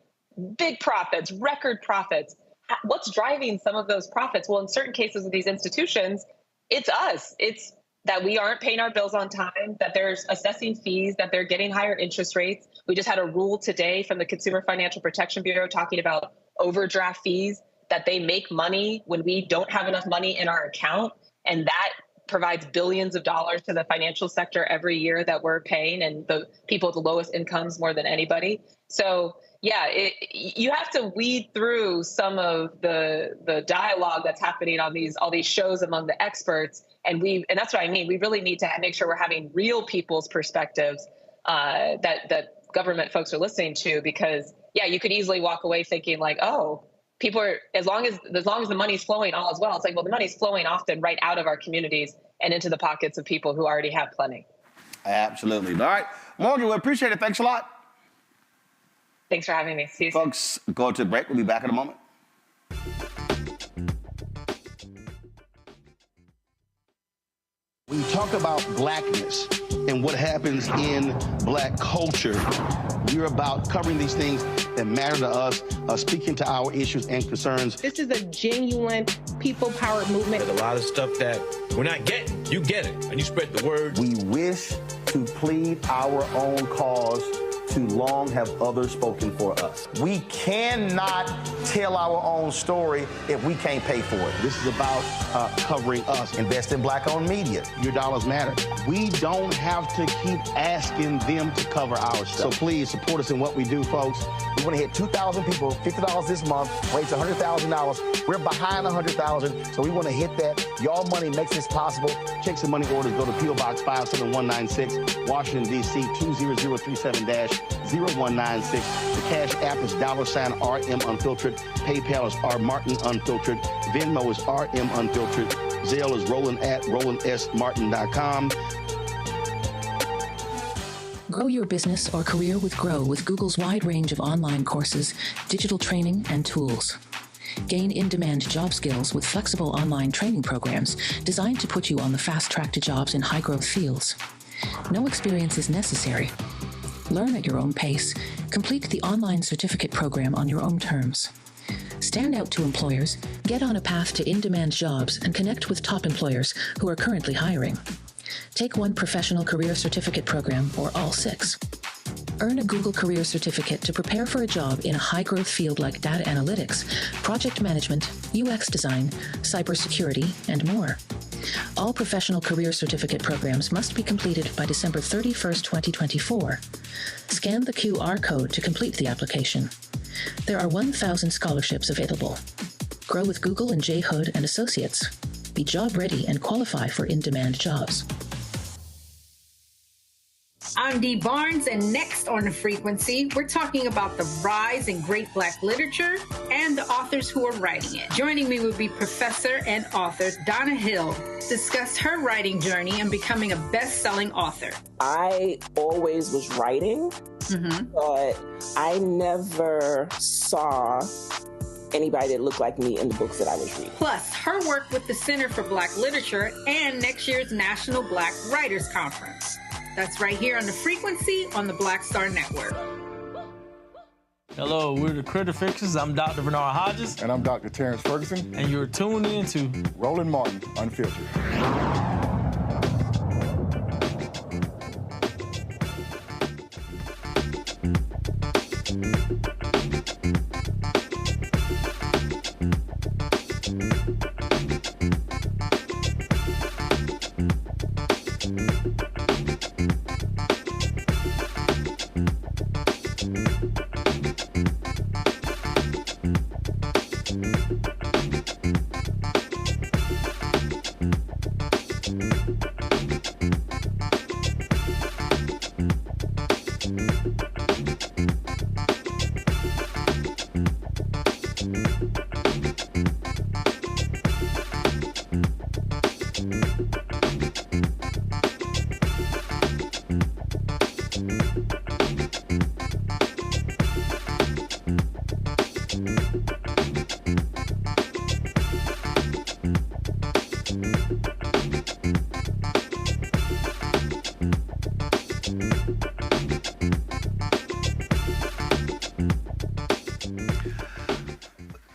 big profits, record profits. What's driving some of those profits? Well, in certain cases of these institutions, it's us. It's that we aren't paying our bills on time, that there's assessing fees, that they're getting higher interest rates. We just had a rule today from the Consumer Financial Protection Bureau talking about overdraft fees, that they make money when we don't have enough money in our account. And that provides billions of dollars to the financial sector every year that we're paying, and the people with the lowest incomes more than anybody. So yeah, you have to weed through some of the dialogue that's happening on all these shows among the experts, and that's what I mean. We really need to make sure we're having real people's perspectives that government folks are listening to, because yeah, you could easily walk away thinking like, oh, people are, as long as the money's flowing, all is well. It's like, well, the money's flowing often right out of our communities and into the pockets of people who already have plenty. Absolutely. All right, Morgan, we appreciate it. Thanks a lot. Thanks for having me. See you soon. Folks, go to break. We'll be back in a moment. When you talk about blackness and what happens in black culture, we're about covering these things that matter to us, speaking to our issues and concerns. This is a genuine people-powered movement. There's a lot of stuff that we're not getting. You get it, and you spread the word. We wish to plead our own cause. Too long have others spoken for us. We cannot tell our own story if we can't pay for it. This is about covering us. Invest in black-owned media. Your dollars matter. We don't have to keep asking them to cover our stuff. So please support us in what we do, folks. We want to hit 2,000 people, $50 this month, raise $100,000. We're behind 100,000, so we want to hit that. Y'all money makes this possible. Check some money orders. Go to P.O. Box 57196, Washington, D.C. 20037-0196. The Cash App is $RM Unfiltered. PayPal is R Martin Unfiltered. Venmo is RM Unfiltered. Zelle is Roland@RolandSMartin.com. Grow your business or career with Grow with Google's wide range of online courses, digital training, and tools. Gain in-demand job skills with flexible online training programs designed to put you on the fast track to jobs in high-growth fields. No experience is necessary. Learn at your own pace. Complete the online certificate program on your own terms. Stand out to employers, get on a path to in-demand jobs, and connect with top employers who are currently hiring. Take one professional career certificate program or all 6. Earn a Google Career Certificate to prepare for a job in a high-growth field like data analytics, project management, UX design, cybersecurity, and more. All professional career certificate programs must be completed by December 31st, 2024. Scan the QR code to complete the application. There are 1,000 scholarships available. Grow with Google and J. Hood and Associates. Be job ready and qualify for in-demand jobs. I'm Dee Barnes, and next on The Frequency, we're talking about the rise in great Black literature and the authors who are writing it. Joining me will be professor and author Donna Hill, discuss her writing journey and becoming a best-selling author. I always was writing, but I never saw anybody that looked like me in the books that I was reading. Plus, her work with the Center for Black Literature and next year's National Black Writers Conference. That's right here on The Frequency on the Black Star Network. Hello, we're the Critter Fixers. I'm Dr. Bernard Hodges. And I'm Dr. Terrence Ferguson. And you're tuned in to Roland Martin Unfiltered.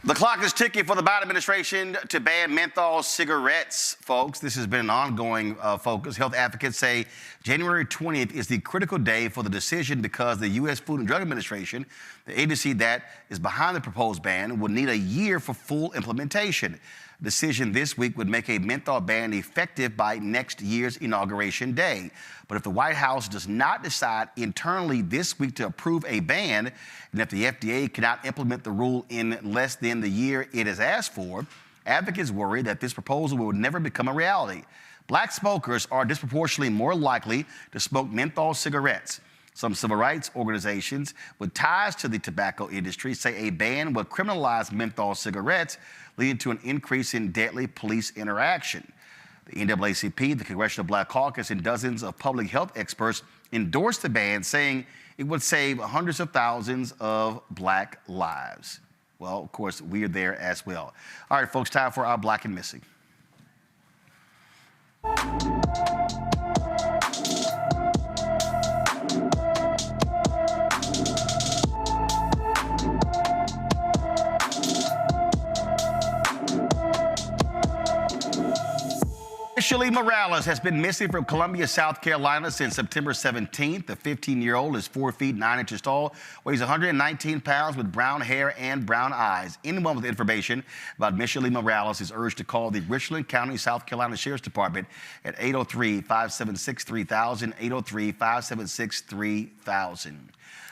The clock is ticking for the Biden administration to ban menthol cigarettes, folks. This has been an ongoing focus. Health advocates say January 20th is the critical day for the decision because the U.S. Food and Drug Administration, the agency that is behind the proposed ban, will need a year for full implementation. A decision this week would make a menthol ban effective by next year's inauguration day. But if the White House does not decide internally this week to approve a ban, and if the FDA cannot implement the rule in less than the year it has asked for, advocates worry that this proposal will never become a reality. Black smokers are disproportionately more likely to smoke menthol cigarettes. Some civil rights organizations with ties to the tobacco industry say a ban would criminalize menthol cigarettes, leading to an increase in deadly police interaction. The NAACP, the Congressional Black Caucus, and dozens of public health experts endorsed the ban, saying it would save hundreds of thousands of Black lives. Well, of course, we're there as well. All right, folks, time for our Black and Missing. Lousiaina Morales has been missing from Columbia, South Carolina since September 17th. The 15-year-old is 4 feet 9 inches tall, weighs 119 pounds with brown hair and brown eyes. Anyone with information about Lousiaina Morales is urged to call the Richland County, South Carolina Sheriff's Department at 803-576-3000, 803-576-3000.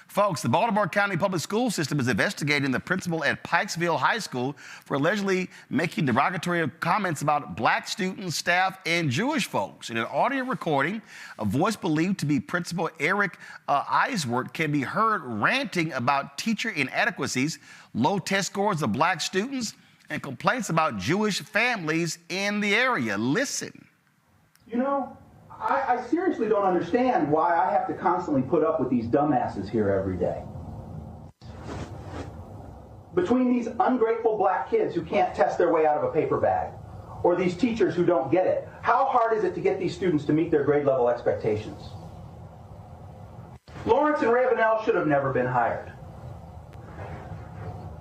Folks, the Baltimore County Public School System is investigating the principal at Pikesville High School for allegedly making derogatory comments about Black students, staff, and Jewish folks. In an audio recording, a voice believed to be Principal Eric Eisworth can be heard ranting about teacher inadequacies, low test scores of Black students, and complaints about Jewish families in the area. Listen. You know, I seriously don't understand why I have to constantly put up with these dumbasses here every day. between these ungrateful black kids who can't test their way out of a paper bag, or these teachers who don't get it, how hard is it to get these students to meet their grade level expectations? Lawrence and Ravenel should have never been hired.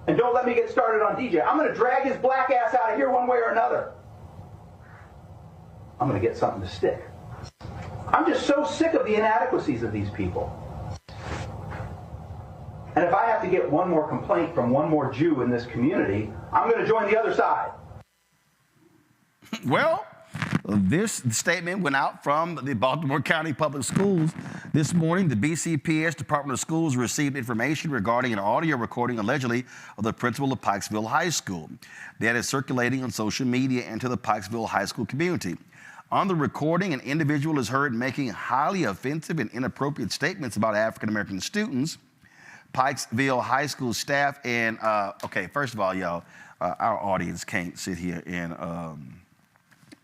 And don't let me get started on DJ. I'm going to drag his black ass out of here one way or another. I'm going to get something to stick. I'm just so sick of the inadequacies of these people. And if I have to get one more complaint from one more Jew in this community, I'm going to join the other side. Well, this statement went out from the Baltimore County Public Schools this morning. The BCPS Department of Schools received information regarding an audio recording allegedly of the principal of Pikesville High School that is circulating on social media and to the Pikesville High School community. On the recording, an individual is heard making highly offensive and inappropriate statements about African-American students. Pikesville High School staff and, okay, first of all, y'all, our audience can't sit here and,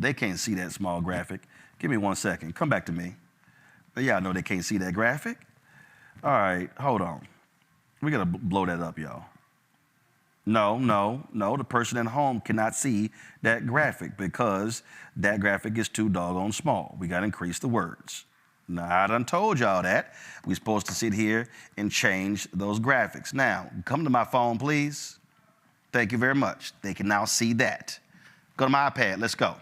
they can't see that small graphic. Give me 1 second. Come back to me. But yeah, I know they can't see that graphic. All right, hold on. We got to blow that up, y'all. No. The person at home cannot see that graphic because that graphic is too doggone small. We got to increase the words. Now, I done told y'all that. We're supposed to sit here and change those graphics. Now, come to my phone, please. Thank you very much. They can now see that. Go to my iPad. Let's go.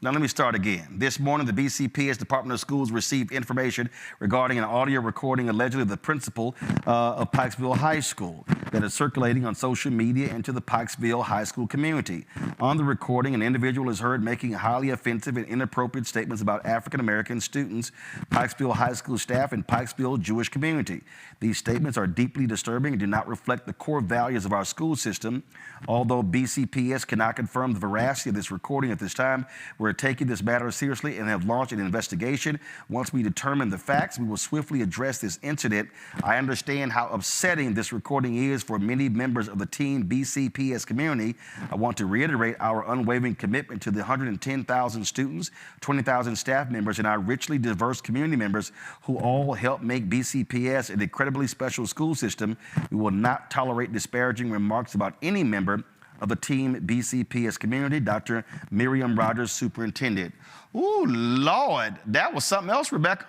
Now, let me start again. This morning, the BCPS Department of Schools received information regarding an audio recording allegedly of the principal of Pikesville High School that is circulating on social media and to the Pikesville High School community. On the recording, an individual is heard making highly offensive and inappropriate statements about African-American students, Pikesville High School staff, and Pikesville Jewish community. These statements are deeply disturbing and do not reflect the core values of our school system. Although BCPS cannot confirm the veracity of this recording at this time, we're taking this matter seriously and have launched an investigation. Once we determine the facts, we will swiftly address this incident. I understand how upsetting this recording is for many members of the Team BCPS community. I want to reiterate our unwavering commitment to the 110,000 students, 20,000 staff members, and our richly diverse community members who all help make BCPS an incredibly special school system. We will not tolerate disparaging remarks about any member of the Team BCPS community. Dr. Miriam Rogers, Superintendent. Ooh, Lord, that was something else, Rebecca.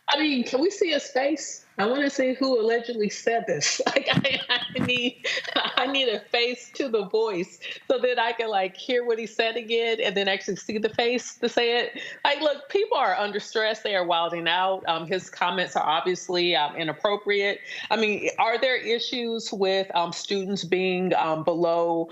I mean, can we see his face? I want to see who allegedly said this. Like, I need a face to the voice so that I can hear what he said again and then actually see the face to say it. Look, people are under stress. They are wilding out. His comments are obviously inappropriate. I mean, are there issues with students being below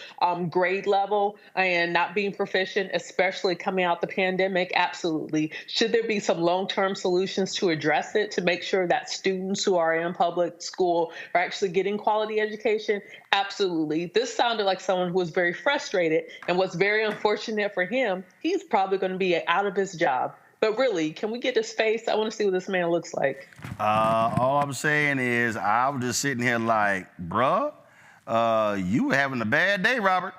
grade level and not being proficient, especially coming out the pandemic? Absolutely. Should there be some long-term solutions to address it, to make sure that students who are in public school are actually getting quality education? Absolutely. This sounded like someone who was very frustrated, and what's very unfortunate for him, he's probably going to be out of his job. But really, can we get his face? I want to see what this man looks like. All I'm saying is I was just sitting here like, bruh, you were having a bad day, Robert.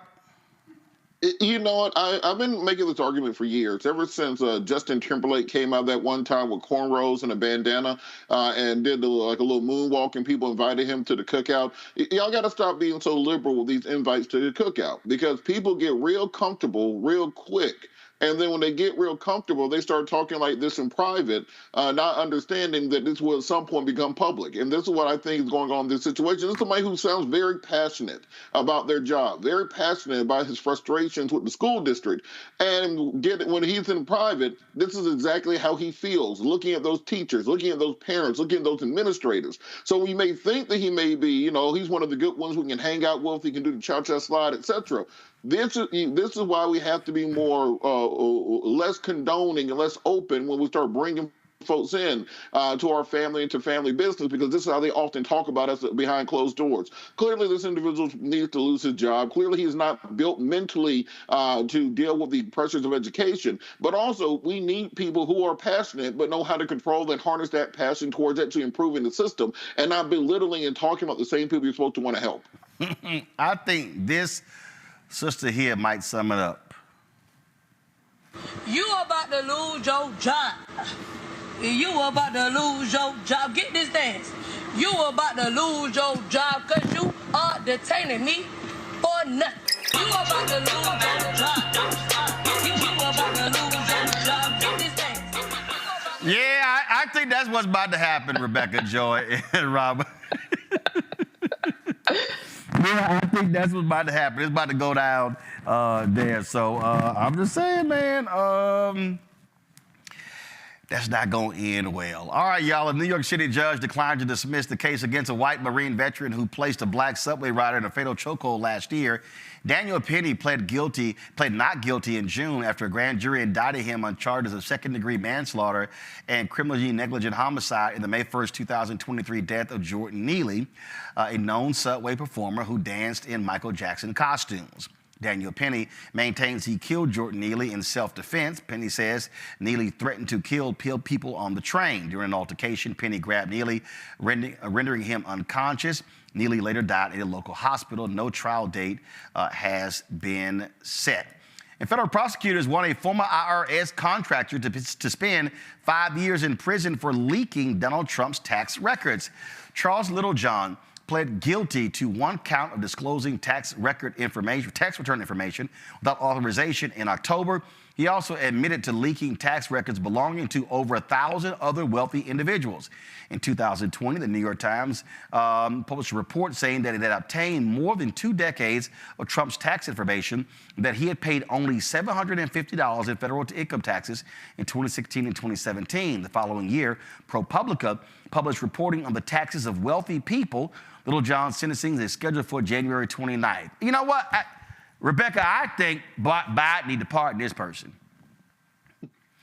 You know what? I've been making this argument for years, ever since Justin Timberlake came out that one time with cornrows and a bandana and did a little moonwalk, and people invited him to the cookout. Y'all got to stop being so liberal with these invites to the cookout, because people get real comfortable real quick. And then when they get real comfortable, they start talking like this in private, not understanding that this will at some point become public. And this is what I think is going on in this situation. This is somebody who sounds very passionate about their job, very passionate about his frustrations with the school district. And when he's in private, this is exactly how he feels, looking at those teachers, looking at those parents, looking at those administrators. So we may think that he may be, he's one of the good ones who can hang out with, he can do the cha-cha slide, etc. This is why we have to be more less condoning and less open when we start bringing folks in to our family and to family business, because this is how they often talk about us behind closed doors. Clearly, this individual needs to lose his job. Clearly, he's not built mentally to deal with the pressures of education. But also, we need people who are passionate but know how to control and harness that passion towards actually improving the system and not belittling and talking about the same people you're supposed to want to help. I think this sister here might sum it up. You about to lose your job. You about to lose your job. Get this dance. You about to lose your job because you are detaining me for nothing. You about to lose your job. You about to lose your job. Get this thing. Yeah, I think that's what's about to happen, Rebecca, Joy, and Robert. Yeah, I think that's what's about to happen. It's about to go down there. So I'm just saying, man, that's not going to end well. All right, y'all. A New York City judge declined to dismiss the case against a white Marine veteran who placed a black subway rider in a fatal chokehold last year. Daniel Penny pled not guilty in June after a grand jury indicted him on charges of second-degree manslaughter and criminally negligent homicide in the May 1st, 2023 death of Jordan Neely, a known subway performer who danced in Michael Jackson costumes. Daniel Penny maintains he killed Jordan Neely in self-defense. Penny says Neely threatened to kill people on the train. During an altercation, Penny grabbed Neely, rendering him unconscious. Neely later died at a local hospital. No trial date has been set. And federal prosecutors want a former IRS contractor to spend 5 years in prison for leaking Donald Trump's tax records. Charles Littlejohn pled guilty to one count of disclosing tax return information without authorization in October. He also admitted to leaking tax records belonging to over 1,000 other wealthy individuals. In 2020, the New York Times published a report saying that it had obtained more than 2 decades of Trump's tax information, that he had paid only $750 in federal income taxes in 2016 and 2017. The following year, ProPublica published reporting on the taxes of wealthy people. Littlejohn's sentencing is scheduled for January 29th. You know what, Rebecca, I think Biden need to pardon this person.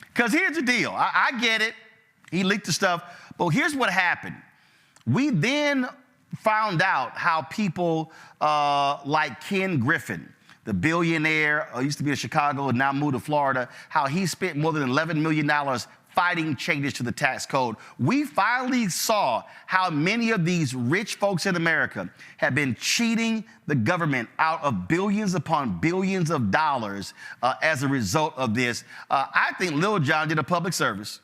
Because here's the deal. I get it. He leaked the stuff. But here's what happened. We then found out how people like Ken Griffin, the billionaire, used to be in Chicago and now moved to Florida, how he spent more than $11 million fighting changes to the tax code. We finally saw how many of these rich folks in America have been cheating the government out of billions upon billions of dollars as a result of this. I think Lil John did a public service.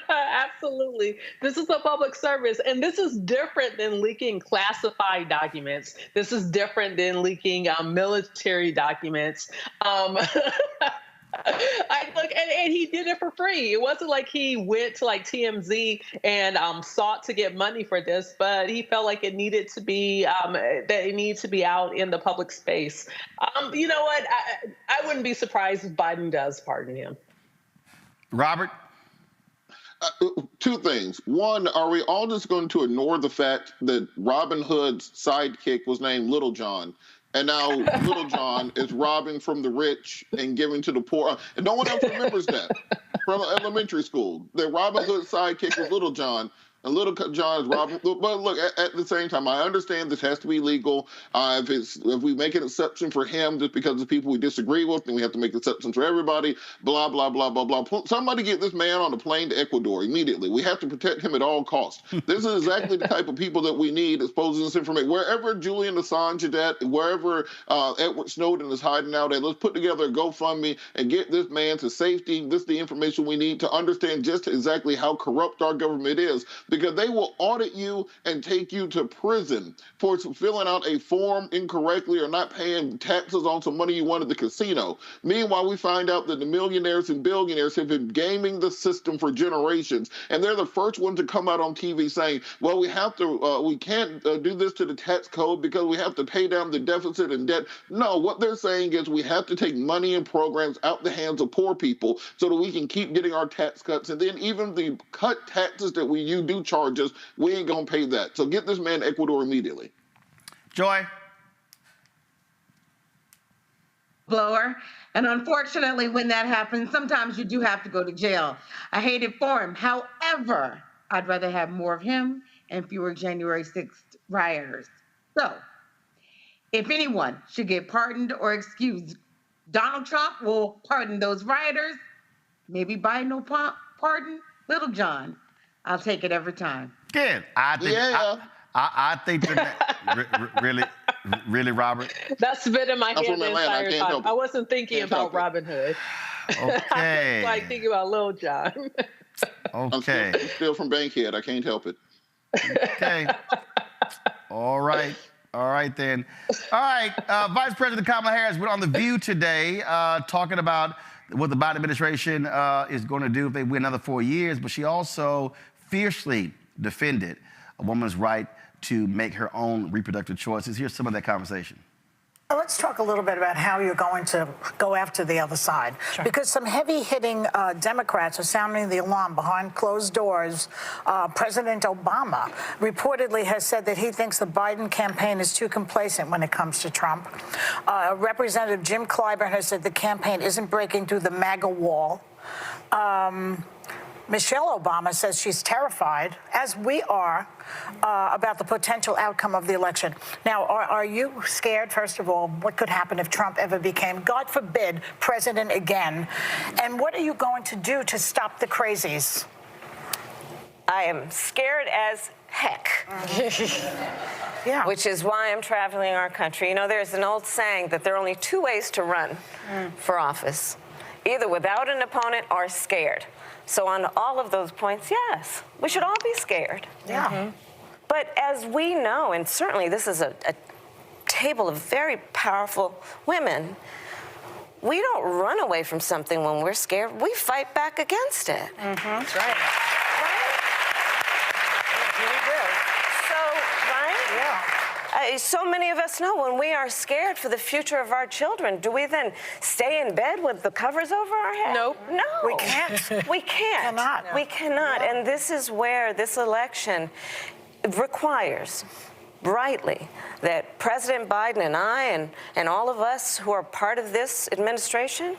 Absolutely. This is a public service, and this is different than leaking classified documents. This is different than leaking military documents. And he did it for free. It wasn't like he went to like TMZ and sought to get money for this, but he felt like it needed to be that it needs to be out in the public space. You know what? I wouldn't be surprised if Biden does pardon him. Robert? 2 things. One, are we all just going to ignore the fact that Robin Hood's sidekick was named Little John? And now Little John is robbing from the rich and giving to the poor. And no one else remembers that from elementary school. The Robin Hood sidekick was Little John. And Little John is robbing. But look, at the same time, I understand this has to be legal. If we make an exception for him just because of people we disagree with, then we have to make exceptions for everybody. Blah, blah, blah, blah, blah. Somebody get this man on a plane to Ecuador immediately. We have to protect him at all costs. This is exactly the type of people that we need exposing this information. Wherever Julian Assange is at, wherever Edward Snowden is hiding out at, let's put together a GoFundMe and get this man to safety. This is the information we need to understand just exactly how corrupt our government is, because they will audit you and take you to prison for filling out a form incorrectly or not paying taxes on some money you won at the casino. Meanwhile, we find out that the millionaires and billionaires have been gaming the system for generations, and they're the first ones to come out on TV saying, well, we can't do this to the tax code because we have to pay down the deficit and debt. No, what they're saying is we have to take money and programs out the hands of poor people so that we can keep getting our tax cuts, and then even the cut taxes that you do charges, we ain't gonna pay that. So get this man Ecuador immediately. Joy? Blower. And unfortunately, when that happens, sometimes you do have to go to jail. I hate it for him. However, I'd rather have more of him and fewer January 6th rioters. So, if anyone should get pardoned or excused, Donald Trump will pardon those rioters. Maybe Biden will pardon Little John. I'll take it every time. Good. I think that really, Robert. That's been in my head the entire time. I wasn't thinking about Robin Hood. Okay. I was like thinking about Lil John. Okay. I'm still from Bankhead. I can't help it. Okay. All right. All right, then. All right. Vice President Kamala Harris went on The View today talking about what the Biden administration is going to do if they win another 4 years, but she also fiercely defended a woman's right to make her own reproductive choices. Here's some of that conversation. Let's talk a little bit about how you're going to go after the other side. Sure. Because some heavy-hitting Democrats are sounding the alarm behind closed doors. President Obama reportedly has said that he thinks the Biden campaign is too complacent when it comes to Trump. Representative Jim Clyburn has said the campaign isn't breaking through the MAGA wall. Michelle Obama says she's terrified, as we are, about the potential outcome of the election. Now, are you scared, first of all, what could happen if Trump ever became, God forbid, president again? And what are you going to do to stop the crazies? I am scared as heck. Yeah. Which is why I'm traveling our country. You know, there's an old saying that there are only two ways to run for office, either without an opponent or scared. So on all of those points, yes, we should all be scared. Yeah. But as we know, and certainly this is a table of very powerful women, we don't run away from something when we're scared. We fight back against it. That's right. So many of us know when we are scared for the future of our children, do we then stay in bed with the covers over our head? Nope. No. We can't. We can't. We cannot. No. And this is where this election requires, rightly, that President Biden and I and all of us who are part of this administration,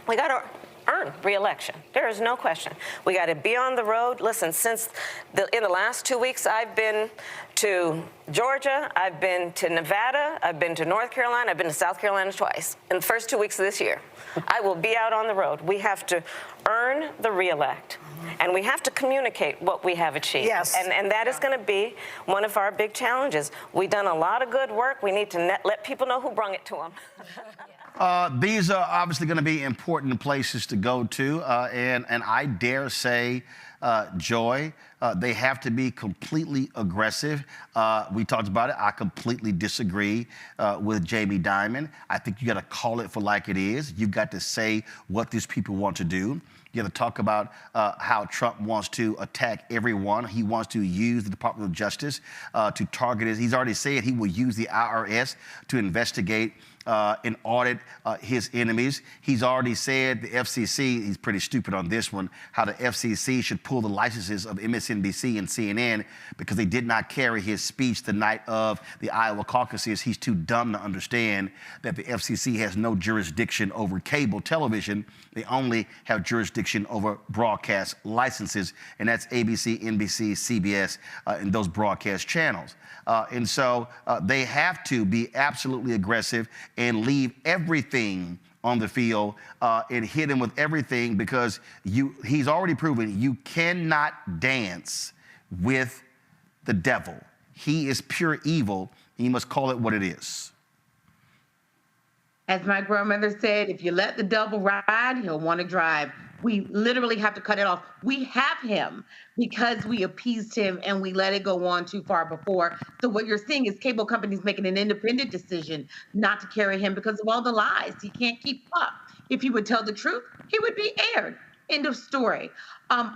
we got to earn re-election. There is no question. We got to be on the road. Listen, in the last 2 weeks, I've been to Georgia, I've been to Nevada, I've been to North Carolina, I've been to South Carolina twice in the first 2 weeks of this year. I will be out on the road. We have to earn the re-elect, and we have to communicate what we have achieved. Yes. And that is going to be one of our big challenges. We've done a lot of good work. We need to let people know who brung it to them. These are obviously going to be important places to go to, and I dare say, Joy, they have to be completely aggressive. We talked about it. I completely disagree with Jamie Dimon. I think you got to call it for like it is. You've got to say what these people want to do. You got to talk about how Trump wants to attack everyone. He wants to use the Department of Justice to target it. He's already said he will use the IRS to investigate and audit his enemies. He's already said the FCC, he's pretty stupid on this one, how the FCC should pull the licenses of MSNBC and CNN because they did not carry his speech the night of the Iowa caucuses. He's too dumb to understand that the FCC has no jurisdiction over cable television. They only have jurisdiction over broadcast licenses, and that's ABC, NBC, CBS, and those broadcast channels. And so they have to be absolutely aggressive and leave everything on the field and hit him with everything because he's already proven you cannot dance with the devil. He is pure evil, and you must call it what it is. As my grandmother said, if you let the devil ride, he'll want to drive. We literally have to cut it off. We have him because we appeased him and we let it go on too far before. So what you're seeing is cable companies making an independent decision not to carry him because of all the lies. He can't keep up. If he would tell the truth, he would be aired. End of story.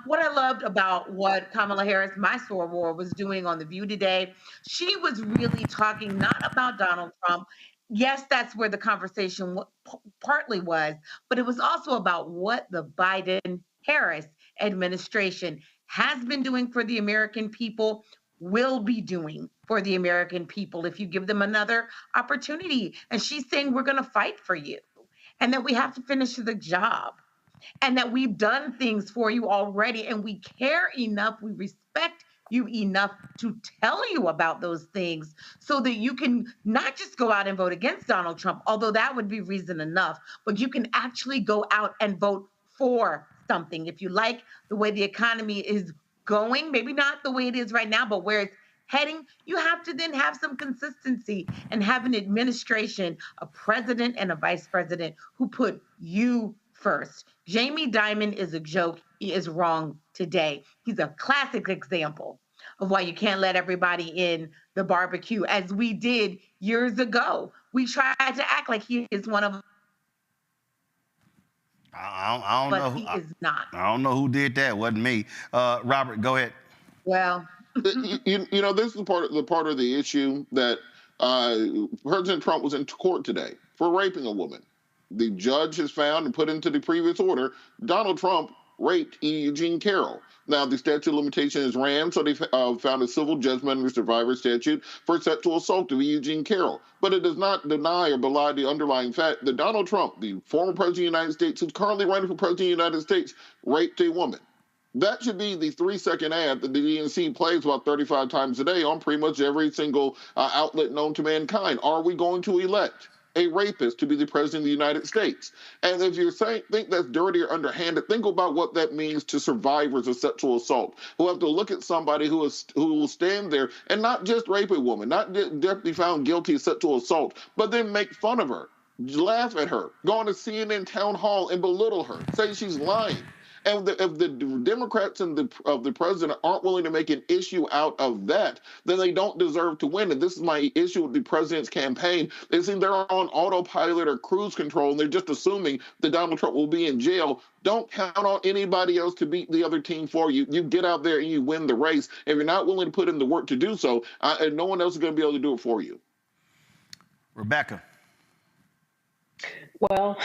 What I loved about what Kamala Harris, my soror, was doing on The View today, she was really talking not about Donald Trump. Yes, that's where the conversation partly was, but it was also about what the Biden-Harris administration has been doing for the American people, will be doing for the American people if you give them another opportunity. And she's saying, we're going to fight for you and that we have to finish the job and that we've done things for you already and we care enough, we respect you enough to tell you about those things so that you can not just go out and vote against Donald Trump, although that would be reason enough, but you can actually go out and vote for something. If you like the way the economy is going, maybe not the way it is right now, but where it's heading, you have to then have some consistency and have an administration, a president and a vice president who put you first. Jamie Dimon is a joke. He is wrong today. He's a classic example of why you can't let everybody in the barbecue, as we did years ago. We tried to act like he is one of I don't but know. he is not. I don't know who did that. Wasn't me. Robert, go ahead. Well, you know, this is part of the issue that President Trump was in court today for raping a woman. The judge has found and put into the previous order Donald Trump raped Eugene Carroll. Now, the statute of limitations ran, so they found a civil judgment under survivor statute for sexual assault of Eugene Carroll. But it does not deny or belie the underlying fact that Donald Trump, the former president of the United States, who's currently running for president of the United States, raped a woman. That should be the 3-second ad that the DNC plays about 35 times a day on pretty much every single outlet known to mankind. Are we going to elect a rapist to be the president of the United States? And if you think that's dirty or underhanded, think about what that means to survivors of sexual assault, who have to look at somebody who will stand there and not just rape a woman, not just be found guilty of sexual assault, but then make fun of her, laugh at her, go on to CNN town hall and belittle her, say she's lying. And if the Democrats and the president aren't willing to make an issue out of that, then they don't deserve to win. And this is my issue with the president's campaign. They seem they're on autopilot or cruise control, and they're just assuming that Donald Trump will be in jail. Don't count on anybody else to beat the other team for you. You get out there and you win the race. If you're not willing to put in the work to do so, and no one else is going to be able to do it for you. Rebecca. Well,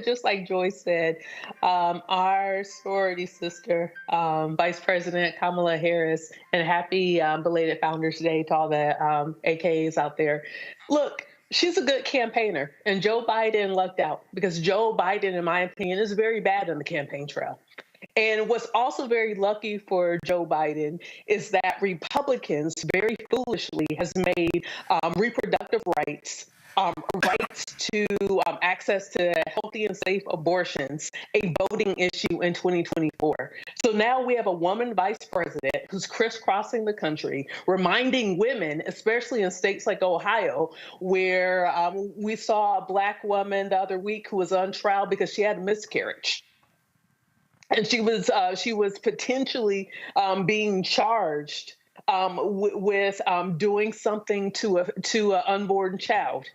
just like Joyce said, our sorority sister, Vice President Kamala Harris, and happy belated Founders Day to all the AKAs out there. Look, she's a good campaigner, and Joe Biden lucked out because Joe Biden, in my opinion, is very bad on the campaign trail. And what's also very lucky for Joe Biden is that Republicans very foolishly has made reproductive rights, rights to access to healthy and safe abortions a voting issue in 2024. So now we have a woman vice president who's crisscrossing the country, reminding women, especially in states like Ohio, where we saw a Black woman the other week who was on trial because she had a miscarriage. And she was potentially being charged with doing something to an unborn child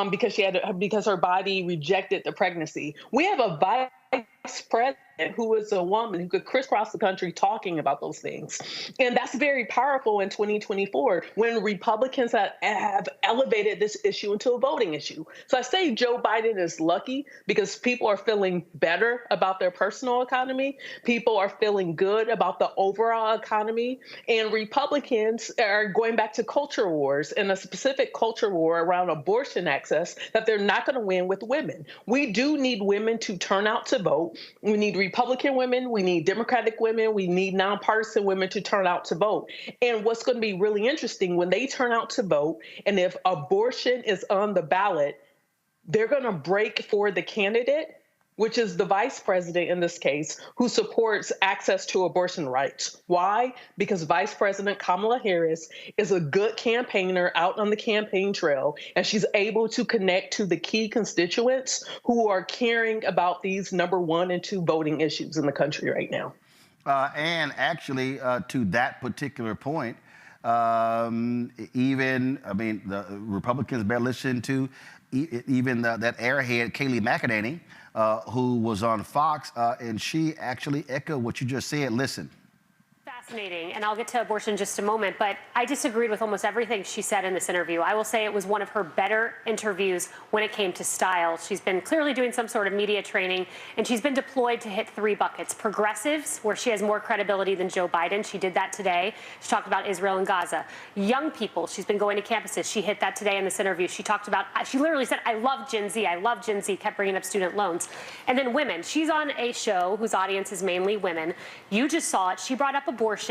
because her body rejected the pregnancy. We have a vice president who is a woman who could crisscross the country talking about those things. And that's very powerful in 2024 when Republicans have elevated this issue into a voting issue. So I say Joe Biden is lucky because people are feeling better about their personal economy. People are feeling good about the overall economy. And Republicans are going back to culture wars, and a specific culture war around abortion access that they're not going to win with women. We do need women to turn out to vote. We need Republican women, we need Democratic women, we need nonpartisan women to turn out to vote. And what's going to be really interesting when they turn out to vote, and if abortion is on the ballot, they're going to break for the candidate, which is the vice president in this case, who supports access to abortion rights. Why? Because Vice President Kamala Harris is a good campaigner out on the campaign trail, and she's able to connect to the key constituents who are caring about these number 1 and 2 voting issues in the country right now. And actually, to that particular point, the Republicans better listen to even that airhead, Kayleigh McEnany, who was on Fox, and she actually echoed what you just said. Listen. Fascinating, and I'll get to abortion in just a moment, but I disagreed with almost everything she said in this interview. I will say it was one of her better interviews when it came to style. She's been clearly doing some sort of media training, and she's been deployed to hit 3 buckets. Progressives, where she has more credibility than Joe Biden. She did that today. She talked about Israel and Gaza. Young people, she's been going to campuses. She hit that today in this interview. She talked about, she literally said, I love Gen Z. I love Gen Z, kept bringing up student loans. And then women. She's on a show whose audience is mainly women. You just saw it. She brought up abortion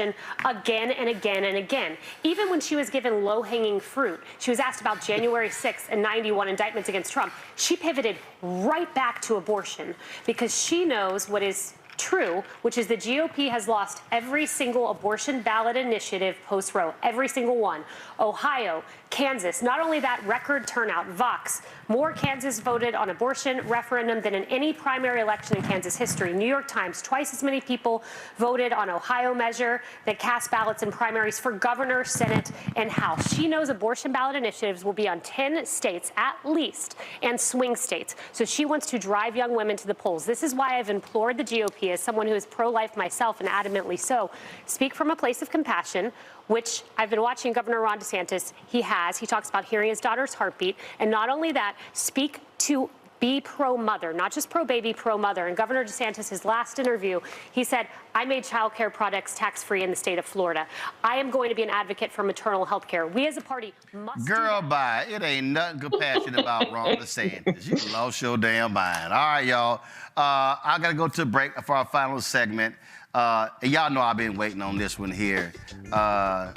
again and again and again. Even when she was given low-hanging fruit, she was asked about January 6th and 91 indictments against Trump. She pivoted right back to abortion because she knows what is true, which is the GOP has lost every single abortion ballot initiative post-Roe, every single one. Ohio, Kansas, not only that, record turnout. Vox, more Kansas voted on abortion referendum than in any primary election in Kansas history. New York Times, twice as many people voted on Ohio measure that cast ballots in primaries for governor, Senate, and House. She knows abortion ballot initiatives will be on 10 states at least and swing states. So she wants to drive young women to the polls. This is why I've implored the GOP, as someone who is pro-life myself and adamantly so, speak from a place of compassion, which I've been watching Governor Ron DeSantis. He talks about hearing his daughter's heartbeat. And not only that, speak to be pro-mother, not just pro-baby, pro-mother. And Governor DeSantis, his last interview, he said, I made child care products tax-free in the state of Florida. I am going to be an advocate for maternal health care. We as a party must Girl, bye. It ain't nothing compassionate about Ron DeSantis. You lost your damn mind. All right, y'all. I got to go to a break for our final segment. And y'all know I've been waiting on this one here. I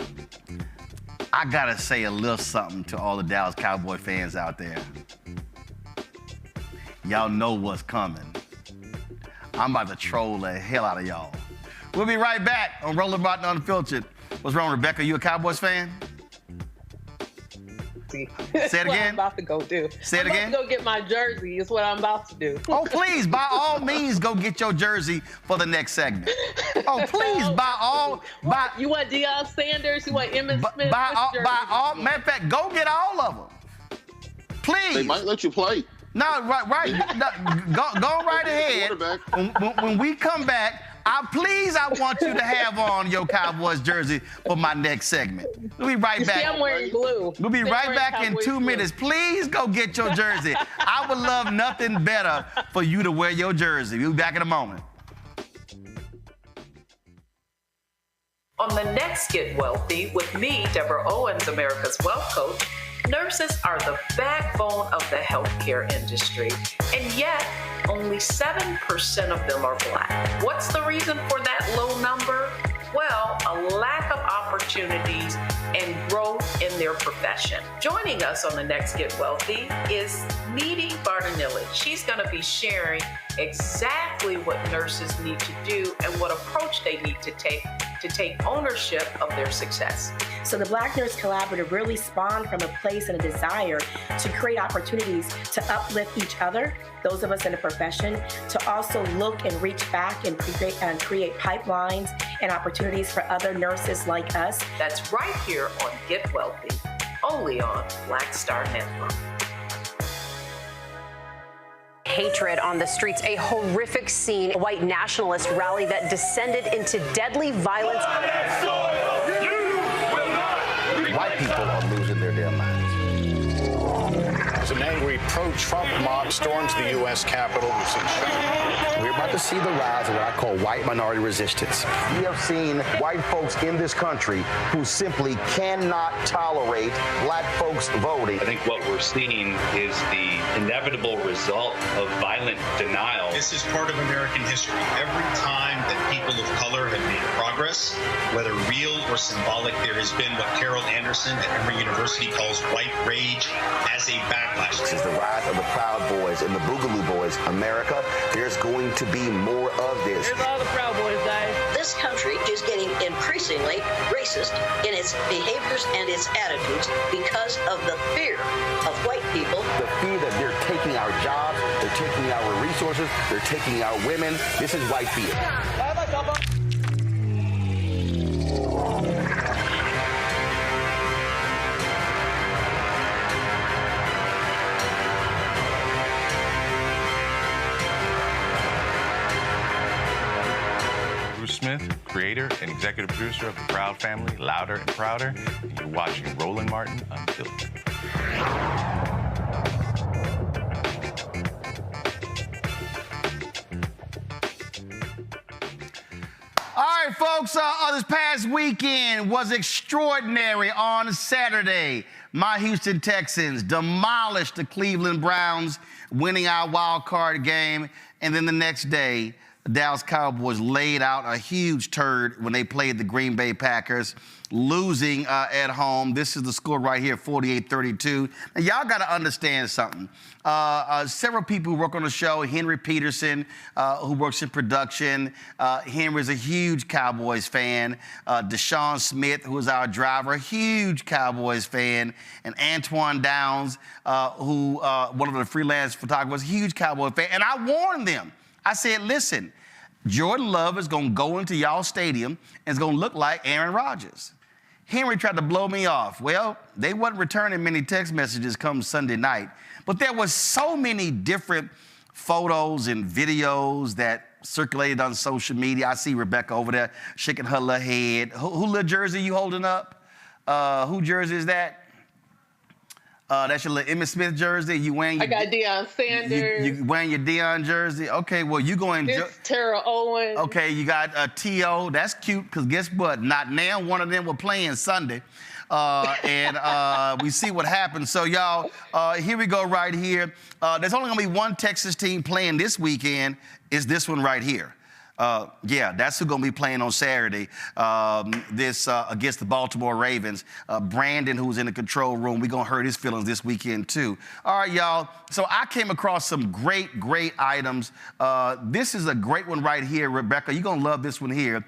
got to say a little something to all the Dallas Cowboy fans out there. Y'all know what's coming. I'm about to troll the hell out of y'all. We'll be right back on Roland Martin Unfiltered. What's wrong, Rebecca? You a Cowboys fan? Say it again. What I'm about to go do. Say it again. I'm about to go get my jersey. Is what I'm about to do. Oh, please, by all means, go get your jersey for the next segment. Oh, please, You want Deion Sanders? You want Emmitt Smith? By all, matter of fact, go get all of them. Please. They might let you play. No, right. No, go right ahead. When we come back, I want you to have on your Cowboys jersey for my next segment. We'll be right back. I'm wearing blue. We'll be right back in 2 minutes. Please go get your jersey. I would love nothing better for you to wear your jersey. We'll be back in a moment. On the next Get Wealthy with me, Deborah Owens, America's Wealth Coach, nurses are the backbone of the healthcare industry, and yet only 7% of them are Black. What's the reason for that low number? Well, a lack of opportunities and growth in their profession. Joining us on the next Get Wealthy is Needy Bartonelli. She's going to be sharing exactly what nurses need to do and what approach they need to take ownership of their success. So the Black Nurse Collaborative really spawned from a place and a desire to create opportunities to uplift each other, those of us in the profession, to also look and reach back and create pipelines and opportunities for other nurses like us. That's right here on Get Wealthy, only on Black Star Network. Hatred on the streets, a horrific scene, a white nationalist rally that descended into deadly violence. White people are losing their damn minds. As an angry pro-Trump mob storms the U.S. Capitol, we're about to see the rise of what I call white minority resistance. We have seen white folks in this country who simply cannot tolerate Black folks voting. I think what we're seeing is the inevitable result of violent denial. This is part of American history. Every time that people of color have made progress, whether real or symbolic, there has been what Carol Anderson at Emory University calls white rage as a backlash. This is the rise of the Proud Boys and the Boogaloo Boys. America, there's going to be more of this. Here's all the Proud Boys, guys. This country is getting increasingly racist in its behaviors and its attitudes because of the fear of white people. The fear that they're taking our jobs, they're taking our resources, they're taking our women. This is white fear. Smith, creator and executive producer of The Proud Family, Louder and Prouder, and you're watching Roland Martin Unfiltered. All right, folks, this past weekend was extraordinary. On Saturday, my Houston Texans demolished the Cleveland Browns, winning our wild card game, and then the next day, The Dallas Cowboys laid out a huge turd when they played the Green Bay Packers, losing at home. This is the score right here, 48-32. Now, y'all got to understand something. Several people who work on the show, Henry Peterson, who works in production. Henry's a huge Cowboys fan. Deshaun Smith, who is our driver, a huge Cowboys fan. And Antoine Downs, who one of the freelance photographers, huge Cowboys fan. And I warned them. I said, listen, Jordan Love is going to go into y'all stadium and it's going to look like Aaron Rodgers. Henry tried to blow me off. Well, they wasn't returning many text messages come Sunday night, but there was so many different photos and videos that circulated on social media. I see Rebecca over there shaking her little head. Who little jersey you holding up? Who jersey is that? That's your little Emmitt Smith jersey. You wearing your, I got Deion Sanders. You wearing your Deion jersey. Okay, well, you going... This Terrell Owens. Okay, you got T.O. That's cute, because guess what? Not now one of them were playing Sunday. And we see what happens. So, y'all, here we go right here. There's only going to be one Texas team playing this weekend. Is this one right here. Yeah, that's who's going to be playing on Saturday, against the Baltimore Ravens. Brandon, who's in the control room, we're going to hurt his feelings this weekend, too. All right, y'all. So I came across some great items. This is a great one right here, Rebecca. You're going to love this one here.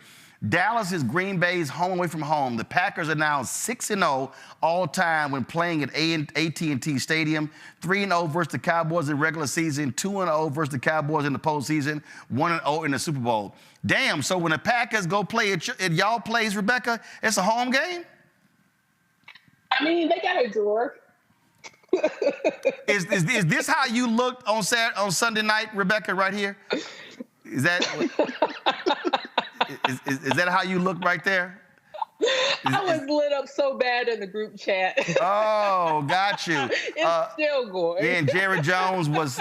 Dallas is Green Bay's home away from home. The Packers are now 6-0 all-time when playing at AT&T Stadium. 3-0 versus the Cowboys in regular season. 2-0 versus the Cowboys in the postseason. 1-0 in the Super Bowl. Damn, so when the Packers go play at y'all plays, Rebecca, it's a home game? I mean, they got a drawer. Is this how you looked on Sunday night, Rebecca, right here? Is that... Is that how you look right there? I was lit up so bad in the group chat. Oh, got you. It's still going. Yeah, and Jerry Jones was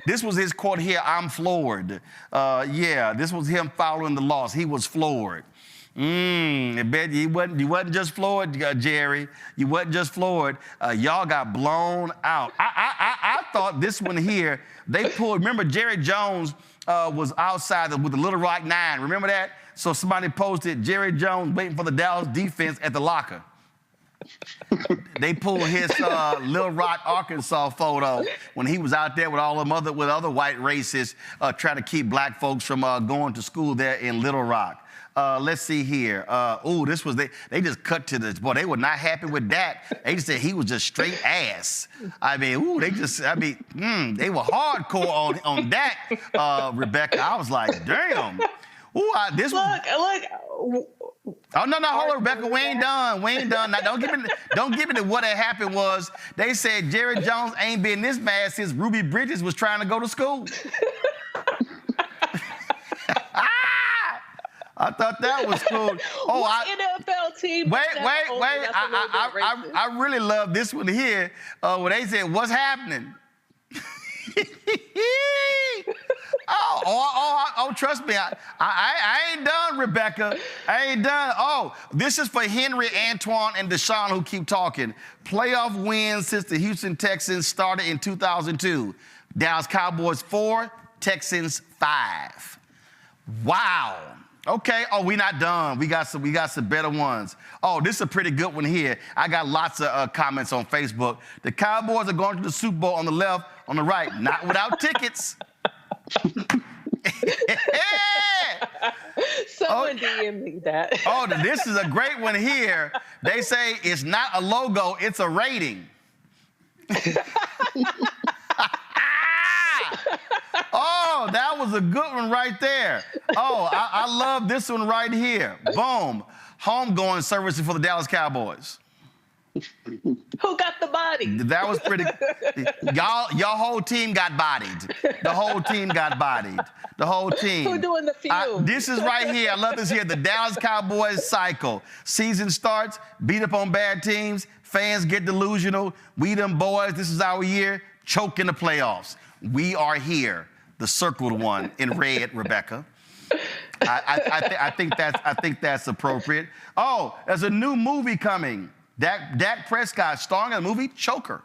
this was his quote here, I'm floored. Yeah, this was him following the loss. He was floored. I bet you wasn't just floored, Jerry. You wasn't just floored. Y'all got blown out. I thought this one here, they pulled, remember Jerry Jones was outside with the Little Rock 9. Remember that? So somebody posted Jerry Jones waiting for the Dallas defense at the locker. They pulled his Little Rock, Arkansas photo when he was out there with all them other white racists trying to keep black folks from going to school there in Little Rock. Let's see here. This was they just cut to this. Boy, they were not happy with that. They just said he was just straight ass. I mean, they were hardcore on that, Rebecca. I was like, damn. Oh, no, hold on, Rebecca. We ain't done. Now, don't give me the what had happened was they said Jerry Jones ain't been this mad since Ruby Bridges was trying to go to school. I thought that was cool. NFL team. Wait. I really love this one here. Where they said, "What's happening?" Trust me, I ain't done, Rebecca. I ain't done. Oh, this is for Henry, Antoine, and Deshaun who keep talking. Playoff wins since the Houston Texans started in 2002. Dallas Cowboys 4, Texans 5. Wow. Okay. Oh, we not done. We got some better ones. Oh, this is a pretty good one here. I got lots of comments on Facebook. The Cowboys are going to the Super Bowl on the left, on the right, not without tickets. Someone DM me that. Oh, this is a great one here. They say it's not a logo, it's a rating. Oh, that was a good one right there. Oh, I love this one right here. Boom. Homegoing services for the Dallas Cowboys. Who got the body? That was pretty. Y'all whole team got bodied. The whole team got bodied. The whole team. Who doing the fume? This is right here. I love this here. The Dallas Cowboys cycle. Season starts, beat up on bad teams. Fans get delusional. We them boys, this is our year. Choke in the playoffs. We are here. The circled one in red, Rebecca. I think that's appropriate. Oh, there's a new movie coming. Dak Prescott starring in the movie Choker.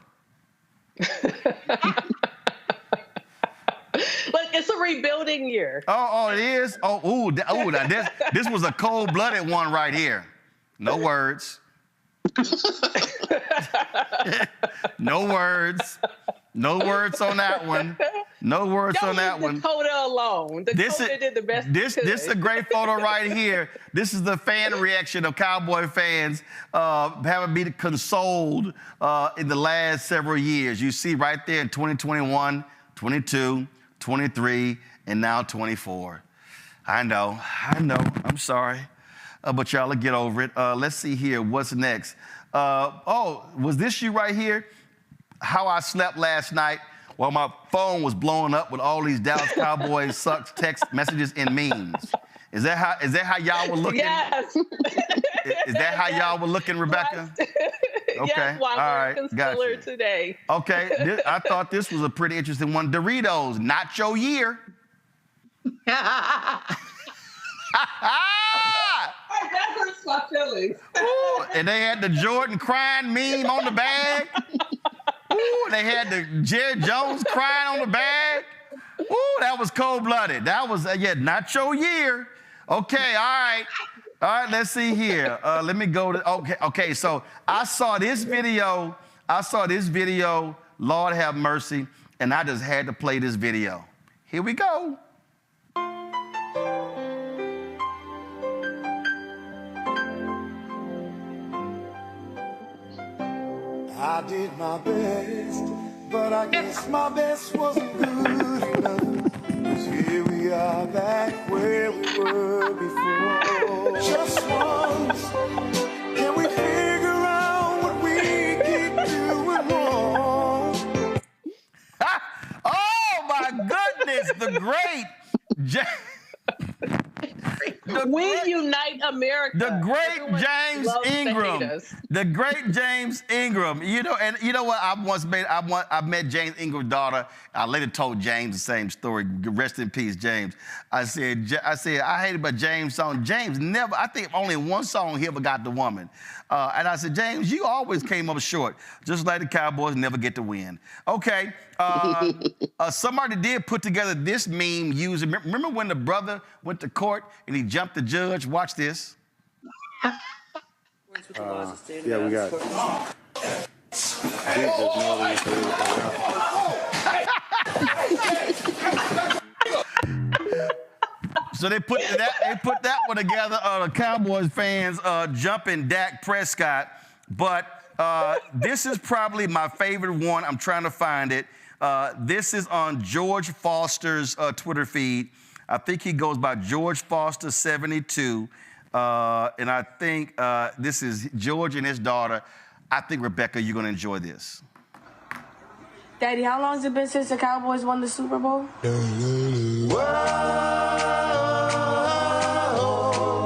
Like, it's a rebuilding year. Oh, it is? Now this was a cold-blooded one right here. No words. No words. No words on that one. No words on that one. Dakota alone. Dakota did the best. This is a great photo right here. This is the fan reaction of Cowboy fans having been consoled in the last several years. You see right there in 2021, 22, 23, and now 24. I know. I'm sorry. But y'all will get over it. Let's see here. What's next? Was this you right here? How I slept last night while my phone was blowing up with all these Dallas Cowboys sucks text messages and memes. Is that how y'all were looking? Yes. Is that how y'all were looking, Rebecca? Okay. Yes, while all right. Gotcha. Today. Okay. I thought this was a pretty interesting one. Doritos, not your year. That hurts my feelings. Ooh, and they had the Jordan crying meme on the bag. Ooh, they had the Jerry Jones crying on the bag. Ooh, that was cold-blooded. That was, not your year. Okay, all right. All right, let's see here. Let me go to, okay, so I saw this video, Lord have mercy, and I just had to play this video. Here we go. I did my best, but I guess my best wasn't good enough. 'Cause here we are back where we were before. Just once, can we figure out what we keep doing wrong? Oh my goodness, the great We unite America. The great James Ingram. The great James Ingram. You know, and you know what? I met James Ingram's daughter. I later told James the same story. Rest in peace, James. I said I hated about James' song. James never, I think only one song he ever got the woman. And I said, James, you always came up short, just like the Cowboys never get to win. Okay. Somebody did put together this meme using, remember when the brother went to court and he jumped the judge? Watch this. Yeah, we got it. So they put that one together. The Cowboys fans jumping Dak Prescott, but this is probably my favorite one. I'm trying to find it. This is on George Foster's Twitter feed. I think he goes by George Foster 72, and I think this is George and his daughter. I think, Rebecca, you're going to enjoy this. Daddy, how long has it been since the Cowboys won the Super Bowl?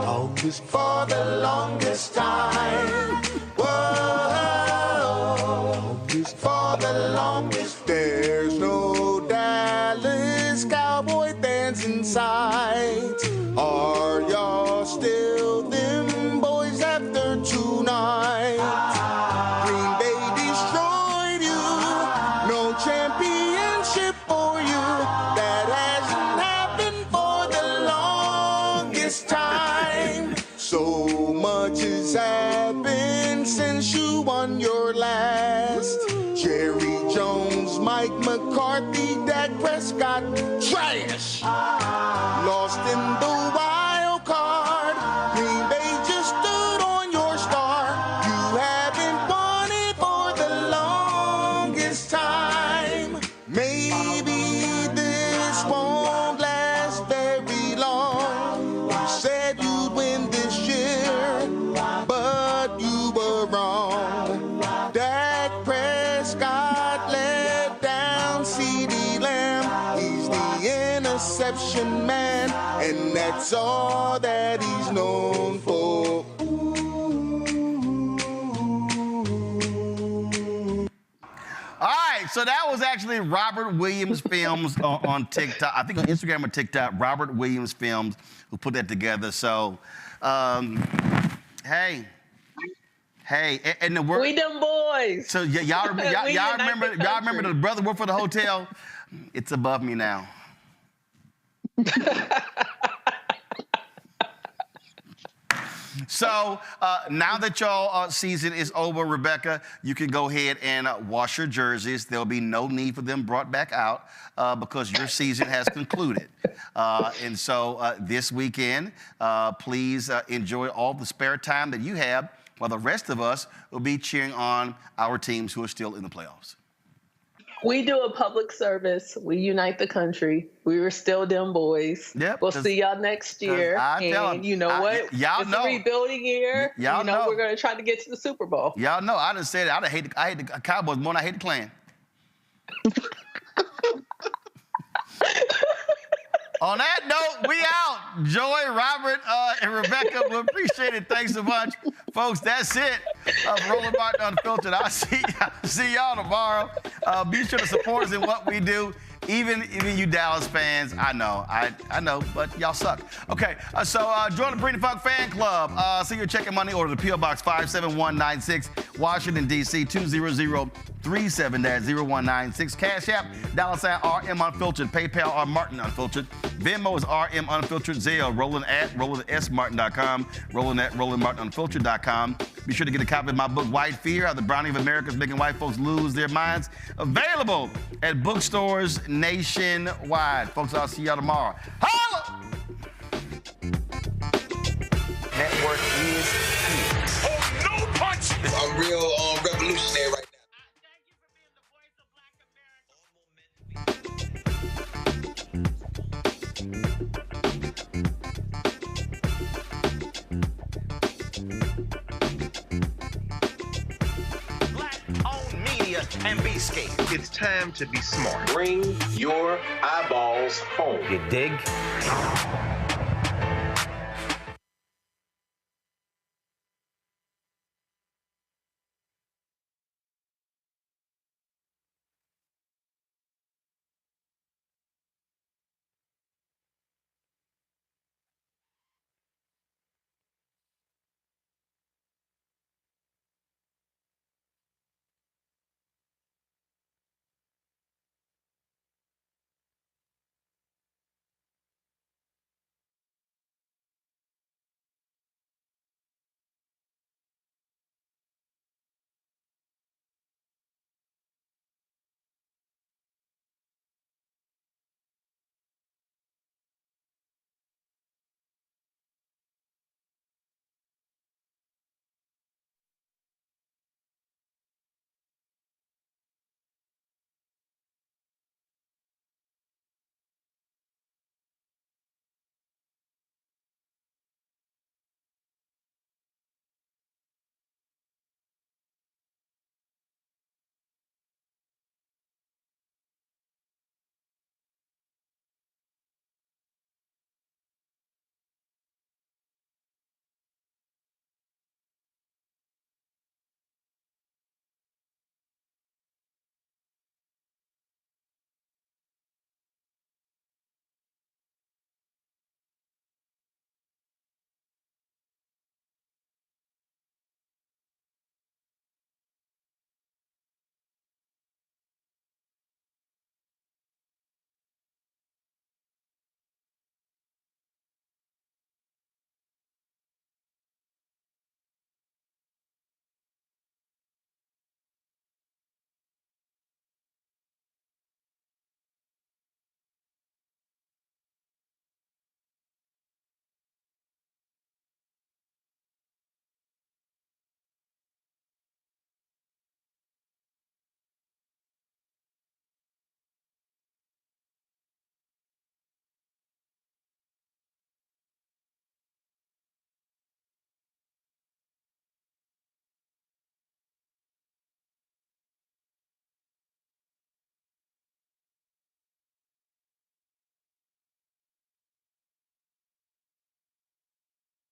August for the longest time. Whoa, August for the longest. There's no Dallas Cowboy fans in sight. Are y'all still them boys after tonight? Green Bay destroyed you. No championship for you. That hasn't happened for the longest time. So much has happened since you won your last. Jerry Jones, Mike McCarthy, Dak Prescott, trash. Lost in the wild card. Green Bay just stood on your star. You haven't won it for the longest time. Maybe this won't last very long. You said you'd win this year, but you were wrong. Dak Prescott let down CeeDee Lamb. He's the interception man, and that's all that he's known for. All right, so that was actually Robert Williams Films on TikTok. I think on Instagram or TikTok, Robert Williams Films, who put that together. So, hey, and the word. We them boys. So y'all remember the brother worked for the hotel? It's above me now. So now that y'all season is over, Rebecca, you can go ahead and wash your jerseys. There'll be no need for them brought back out because your season has concluded. And so this weekend, please enjoy all the spare time that you have while the rest of us will be cheering on our teams who are still in the playoffs. We do a public service. We unite the country. We were still them boys. Yep. We'll see y'all next year. And you know what? Y'all it's know. a rebuilding year. Y'all know. We're going to try to get to the Super Bowl. Y'all know. I done said it. I hate the Cowboys more than I hate the Klan. On that note, we out. Joy, Robert, and Rebecca, we appreciate it. Thanks so much. Folks, that's it. Roland Martin Unfiltered. I'll see y'all tomorrow. Be sure to support us in what we do. Even you Dallas fans, I know, but y'all suck. Okay, so join the Brady Funk Fan Club. So you're checking money order to P.O. Box 57196, Washington, D.C. 20037-0196. Cash App, $RM Unfiltered. PayPal, R Martin Unfiltered. Venmo is RM Unfiltered. Zelle, Roland at RolandSMartin.com. Roland at RolandMartinUnfiltered.com. Be sure to get a copy of my book, White Fear, How the Browning of America is Making White Folks Lose Their Minds. Available at bookstores nationwide. Folks, I'll see y'all tomorrow. Holla! Network is here. Oh, no punch! I'm real revolutionary right now. Black-owned media and be scared. It's time to be smart. Bring your eyeballs home. You dig?